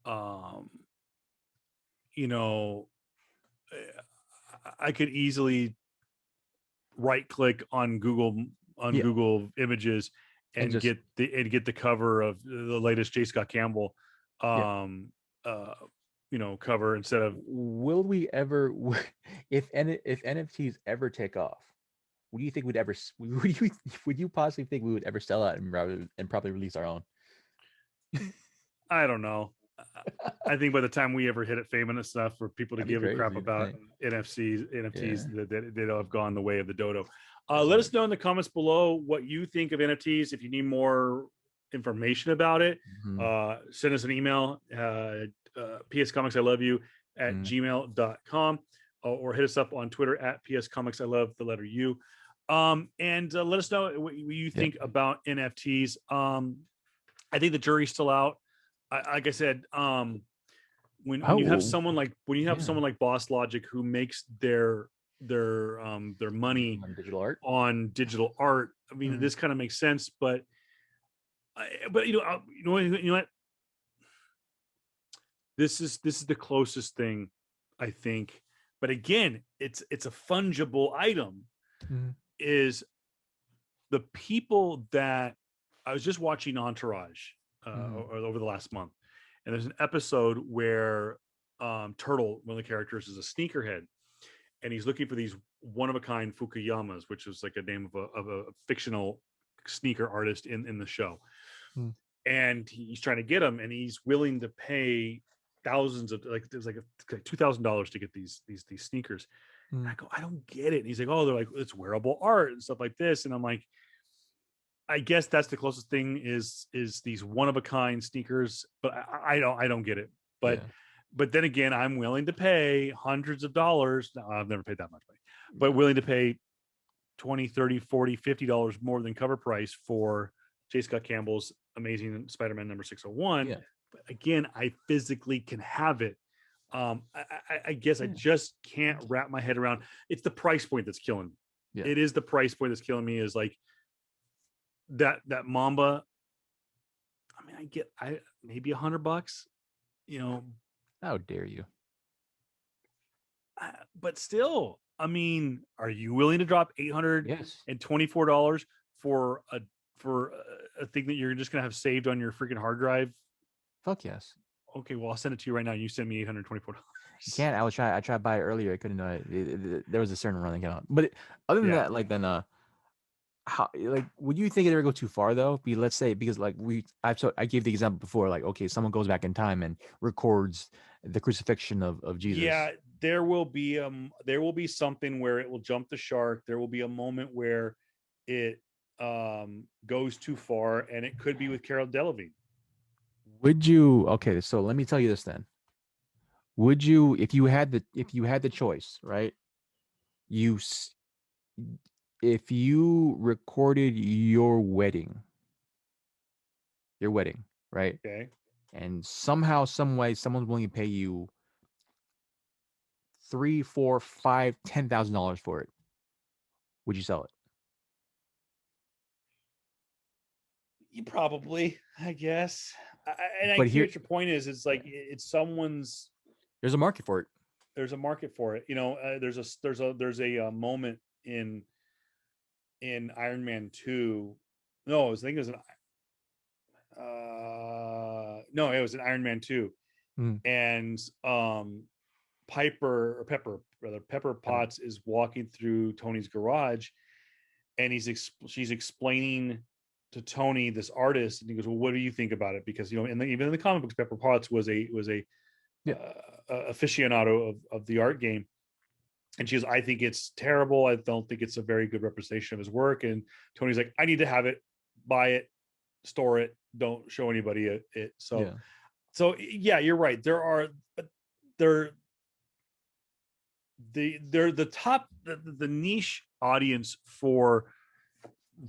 you know, I could easily right click on Yeah. Google Images And and just get the cover of the latest J. Scott Campbell, yeah. uh, cover instead of. Will we ever, if NFTs ever take off, would you think we'd ever, would you possibly think we would ever sell out and probably release our own? I don't know. I think by the time we ever hit it famous enough for people to That'd be give a crap crazy. about Right? NFTs, Yeah. that they'll have gone the way of the dodo. That's Let right. us know in the comments below what you think of NFTs. If you need more information about it, Mhm. send us an email, pscomics I love you at Mhm. gmail.com, or hit us up on Twitter at pscomics I love the letter U. And let us know what you Yeah. think about NFTs. I think the jury's still out. Like I said, when you have Oh, someone like yeah. Boss Logic who makes their money On digital art. on digital art, I mean, Mhm. this kind of makes sense. But you know what? This is the closest thing, I think. But again, it's a fungible item. Mhm. Is the people that I was just watching Entourage Mhm. over the last month, and there's an episode where Turtle, one of the characters, is a sneakerhead, and he's looking for these one of a kind Fukuyamas, which is like a name of a fictional sneaker artist in the show. Mhm. And he's trying to get them, and he's willing to pay thousands of, like, there's like $2,000 to get these sneakers. And I Mhm. go, I don't get it. And he's like, oh, they're like, it's wearable art and stuff like this. And I'm like, I guess that's the closest thing is these one of a kind sneakers, but I don't get it. Yeah. But then again, I'm willing to pay hundreds of dollars. No, I've never paid that much money, but willing to pay 20, 30, 40, $50 more than cover price for J. Scott Campbell's Amazing Spider-Man number 601. Yeah. But again, I physically can have it. I guess I Yeah. just can't wrap my head around. It's the price point that's killing me. Yeah. It is the price point that's killing me, is like that Mamba. I mean, I maybe $100, you know, How dare you? but still, I mean, are you willing to drop Yes. $824 for a thing that you're just gonna have saved on your freaking hard drive? Fuck yes. Okay, well, I'll send it to you right now. You send me $824. You can't. I tried to buy it earlier. I couldn't. There was a certain run that came out. But other than Yeah. that, like then how, like, would you think it ever go too far though? Let's say, because like I gave the example before, like, okay, someone goes back in time and records the crucifixion of Jesus. Yeah, there will be something where it will jump the shark. There will be a moment where it goes too far, and it could be with Carol Delevingne. Would you? Okay, so let me tell you this then. Would you, if you had the choice, right? You s- if you recorded your wedding, right? Okay. And somehow, some way, someone's willing to pay you three, four, five, $10,000 for it. Would you sell it? You probably, I guess. And I But hear here, what your point is. It's yeah, like it's someone's. there's a market for it. There's a market for it. There's a moment in Iron Man 2. No, I was thinking it was an no, it was an Iron Man 2. Mm, And Pepper ever. Potts is walking through Tony's garage, and she's explaining to Tony, this artist, and he goes, well, what do you think about it? Because even in the comic books, Pepper Potts was a Yeah, aficionado of the art game. And she goes, I think it's terrible. I don't think it's a very good representation of his work. And Tony's like, I need to have it, buy it, store it, don't show anybody it. yeah, So yeah, you're right. But they're they're the niche audience for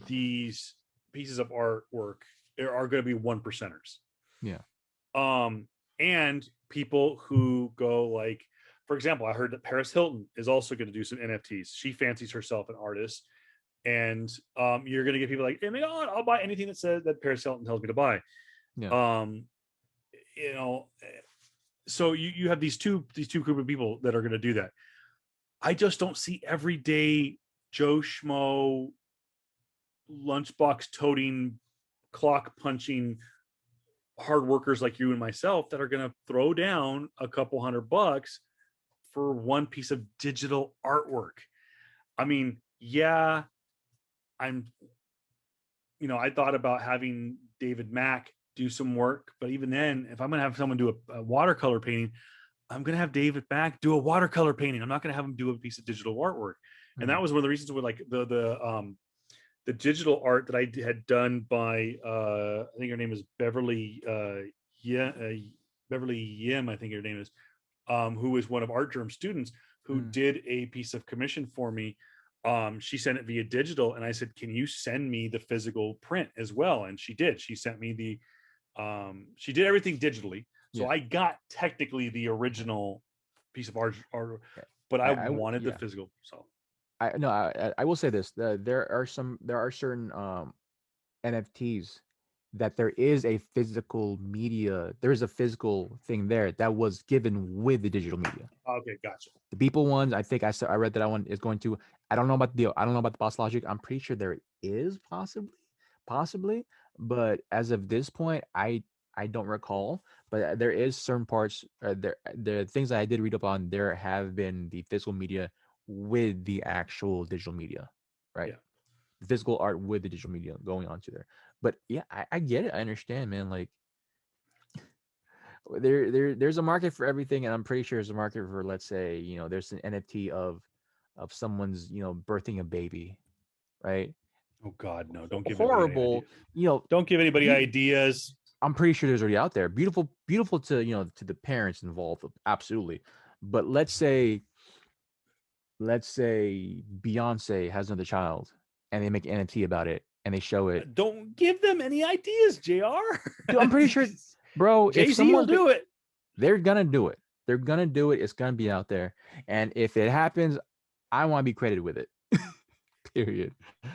these pieces of artwork are going to be one percenters. yeah. And people who go like, For example, I heard that Paris Hilton is also going to do some NFTs. She fancies herself an artist, and you're going to get people like, "Oh my God, I'll buy anything that says that Paris Hilton tells me to buy." Yeah. You know, so you have these two group of people that are going to do that. I just don't see everyday Joe Schmo, lunchbox toting, clock punching hard workers like you and myself that are going to throw down a couple $100 for one piece of digital artwork. I mean, yeah, I thought about having David Mack do some work, but even then, if I'm going to have someone do a watercolor painting, I'm going to have David Mack do a watercolor painting. I'm not going to have him do a piece of digital artwork. And that was one of the reasons with like the digital art that I had done by I think her name is Beverly Beverly Yim, I think her name is, who is one of Art Germ's students who did a piece of commission for me. She sent it via digital, and I said, "Can you send me the physical print as well?" And she did. She sent me the she did everything digitally, so I got technically the original piece of art, but I wanted the physical. So I will say this: there are certain NFTs that there is a physical media. There is a physical thing there that was given with the digital media. Okay, gotcha. The Beeple ones, I think I read that one is going to. I don't know about the boss logic. I'm pretty sure there is possibly, but as of this point, I don't recall. But there is certain parts. The things that I did read up on. There have been the physical media with the actual digital media, right? Yeah. Physical art with the digital media going onto there. But yeah, I get it. I understand, man. Like there's a market for everything, and I'm pretty sure there's a market for, let's say, there's an NFT of someone's, birthing a baby, right? Oh God, no! Don't give Horrible. Don't give anybody ideas. I'm pretty sure there's already out there. Beautiful to to the parents involved, absolutely. But let's say Beyonce has another child, and they make an NFT about it, and they show it. Don't give them any ideas, JR. Dude, I'm pretty sure, bro. Jay-Z will do it. They're gonna do it. They're gonna do it. It's gonna be out there, and if it happens, I want to be credited with it. Period.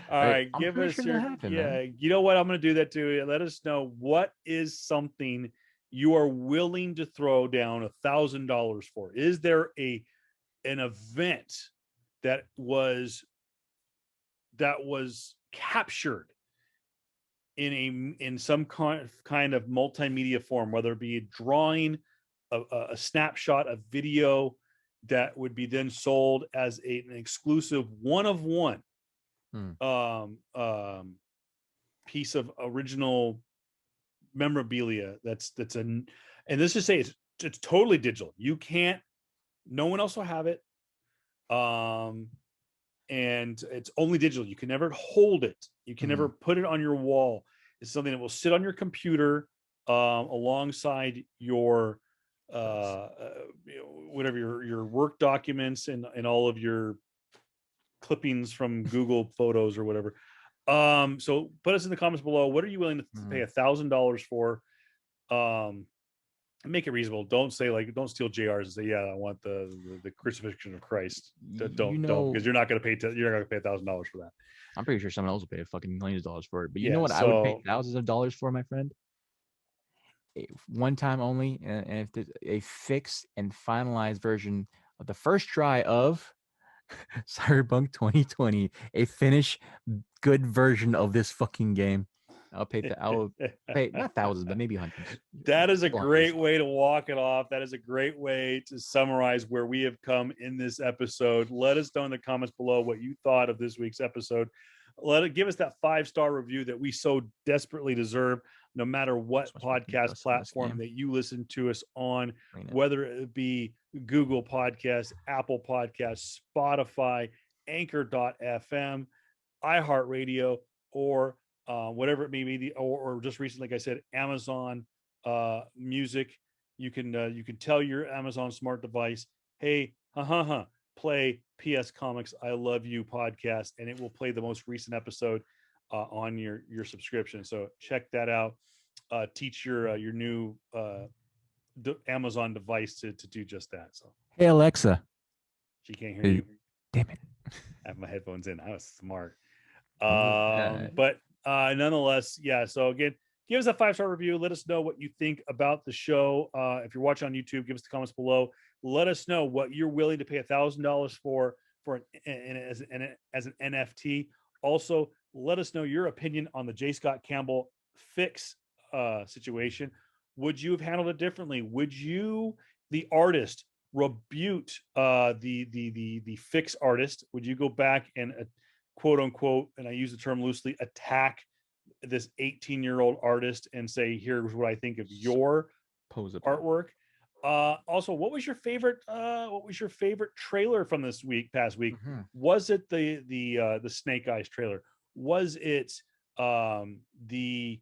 All right, give us your man. You know what? I'm going to do that too. Let us know what is something you are willing to throw down $1,000 for. Is there an event that was captured in some kind of multimedia form, whether it be a drawing, a snapshot, a video that would be then sold as an exclusive one of one piece of original memorabilia and let's just say it's totally digital. No one else will have it, and it's only digital. You can never hold it, you can never put it on your wall. It's something that will sit on your computer alongside your whatever your work documents and all of your clippings from Google Photos or whatever. So put us in the comments below. What are you willing to pay $1,000 for? Make it reasonable. Don't say don't steal JRs and say, yeah, I want the crucifixion of Christ. Don't because you're not going to pay $1,000 for that. I'm pretty sure someone else will pay fucking millions of dollars for it. But you know what? I would pay thousands of dollars for, my friend. One time only, and if there's a fixed and finalized version of the first try of Cyberpunk 2020, a finished good version of this fucking game, I will pay not thousands, but maybe hundreds. That is a great way to walk it off. That is a great way to summarize where we have come in this episode. Let us know in the comments below what you thought of this week's episode. Give us that 5-star review that we so desperately deserve, no matter what podcast platform that you listen to us on, whether it be Google Podcasts, Apple Podcasts, Spotify, Anchor.fm, iHeartRadio, or whatever it may be, or just recently, like I said, Amazon Music. You can tell your Amazon smart device, hey, play PS Comics I Love You podcast, and it will play the most recent episode on your subscription. So check that out. Teach your new Amazon device to do just that. So Hey Alexa. she can't hear you. Damn it. I have my headphones in. I was smart. Alright. But nonetheless, yeah. So again, give us a 5-star review. Let us know what you think about the show. If you're watching on YouTube, give us the comments below. Let us know what you're willing to pay $1,000 for as an NFT. Also, let us know your opinion on the J. Scott Campbell fix situation. Would you have handled it differently? Would you, the artist, rebuke the fix artist? Would you go back and quote unquote, and I use the term loosely, attack this 18-year-old artist and say, here's what I think of your Pose up. artwork? Also, what was your favorite trailer from this past week? Mhm. Was it the Snake Eyes trailer? Was it the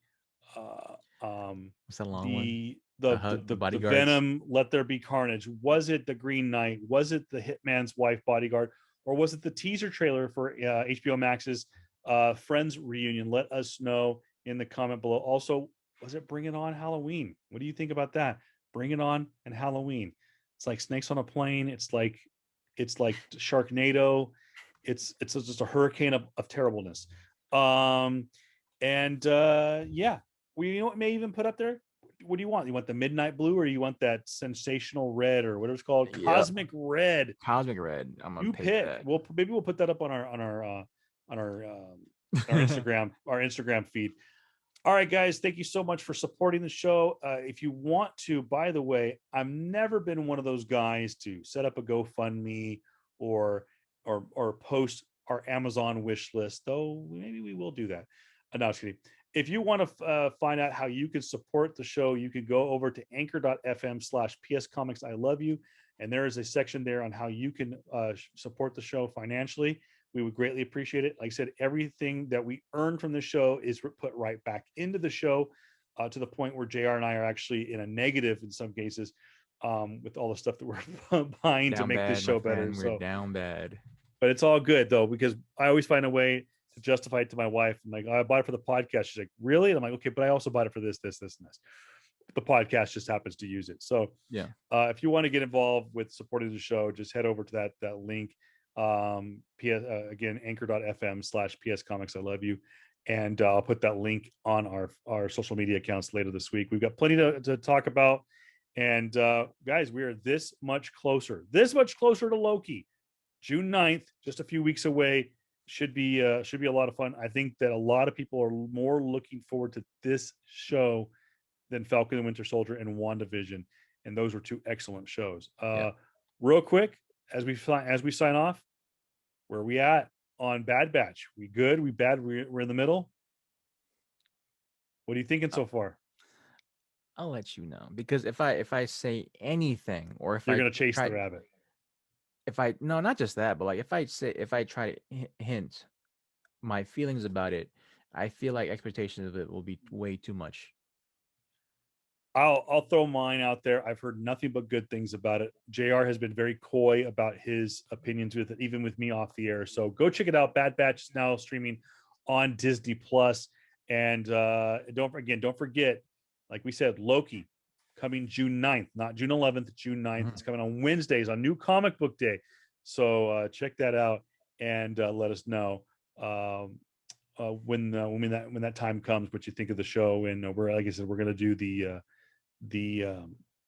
What's that long one? the Bodyguards. Venom Let There Be Carnage? Was it the Green Knight? Was it the Hitman's Wife Bodyguard? Or was it the teaser trailer for HBO Max's Friends reunion? Let us know in the comment below. Also, was it Bring It On Halloween? What do you think about that? Bring It On and Halloween. It's like snakes on a plane. It's like Sharknado. It's just a hurricane of terribleness. Yeah, you know what may even put up there? What do you want? You want the midnight blue, or you want that sensational red, or whatever it's called, Yep. cosmic red? Cosmic red. I'm gonna pick that. Maybe we'll put that up on our Instagram feed. All right, guys, thank you so much for supporting the show. If you want to, by the way, I've never been one of those guys to set up a GoFundMe or post our Amazon wish list, though maybe we will do that. No, just kidding. If you want to find out how you can support the show, you can go over to anchor.fm/pscomics I love you. And there is a section there on how you can support the show financially. We would greatly appreciate it. Like I said, everything that we earn from the show is put right back into the show, to the point where JR and I are actually in a negative in some cases, with all the stuff that we're buying to make this show better. We're down bad. But it's all good though, because I always find a way to justify it to my wife. I'm like, oh, I bought it for the podcast. She's like, really? And I'm like, okay, but I also bought it for this, and this. The podcast just happens to use it. So yeah, if you want to get involved with supporting the show, just head over to that link. Again, anchor.fm/pscomics I love you. And I'll put that link on our social media accounts later this week. We've got plenty to talk about. And guys, we are this much closer to Loki. June 9th, just a few weeks away. Should be a lot of fun. I think that a lot of people are more looking forward to this show than Falcon and Winter Soldier and WandaVision. And those were two excellent shows. Real quick, as we sign off, where are we at on Bad Batch? We good? We bad? We're in the middle? What are you thinking so far? I'll let you know, because if I say anything, or if you're gonna chase the rabbit. No, not just that, but like if I try to hint my feelings about it, I feel like expectations of it will be way too much. I'll throw mine out there. I've heard nothing but good things about it. JR has been very coy about his opinions with it, even with me off the air. So go check it out. Bad Batch is now streaming on Disney Plus. And don't forget, like we said, Loki coming June 9th, not June 11th, June 9th. Mm-hmm. It's coming on Wednesdays on New Comic Book Day. So check that out and let us know when that time comes, what you think of the show. And we're, like I said, we're going to do the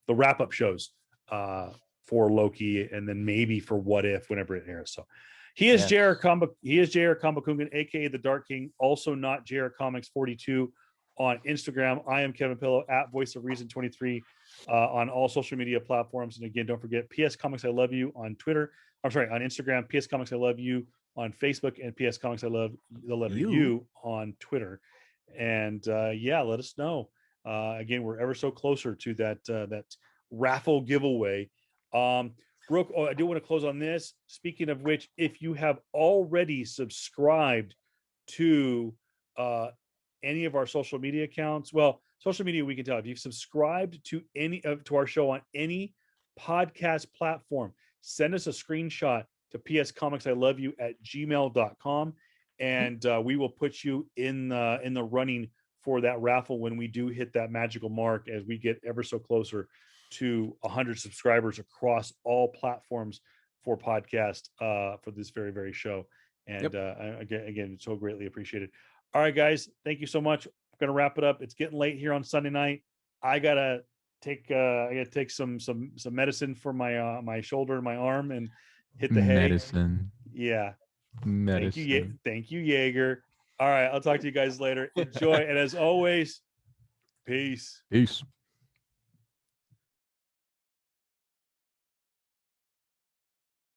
wrap-up shows for Loki, and then maybe for What If whenever it airs. So he is JR Cabacungan, aka the Dark King, also not JR Comics 42 on Instagram. I am Kevin Pillow at Voice of Reason 23 on all social media platforms. And again, don't forget PS Comics I Love You on Twitter. I'm sorry, on Instagram, PS Comics I Love You on Facebook, and PS Comics I Love the letter U on Twitter. And let us know. Again, we're ever so closer to that raffle giveaway. I do want to close on this. Speaking of which, if you have already subscribed to any of our social media accounts, well, social media we can tell. If you've subscribed to to our show on any podcast platform, send us a screenshot to pscomicsiloveyou@gmail.com, and we will put you in the running for that raffle when we do hit that magical mark, as we get ever so closer to 100 subscribers across all platforms for podcast for this very, very show. And again, so greatly appreciated. All right, guys, thank you so much. I'm gonna wrap it up. It's getting late here on Sunday night. I gotta take some medicine for my my shoulder and my arm and hit the hay. Medicine. Yeah. Medicine. Thank you, Jaeger. All right, I'll talk to you guys later. Enjoy, and as always, peace. Peace.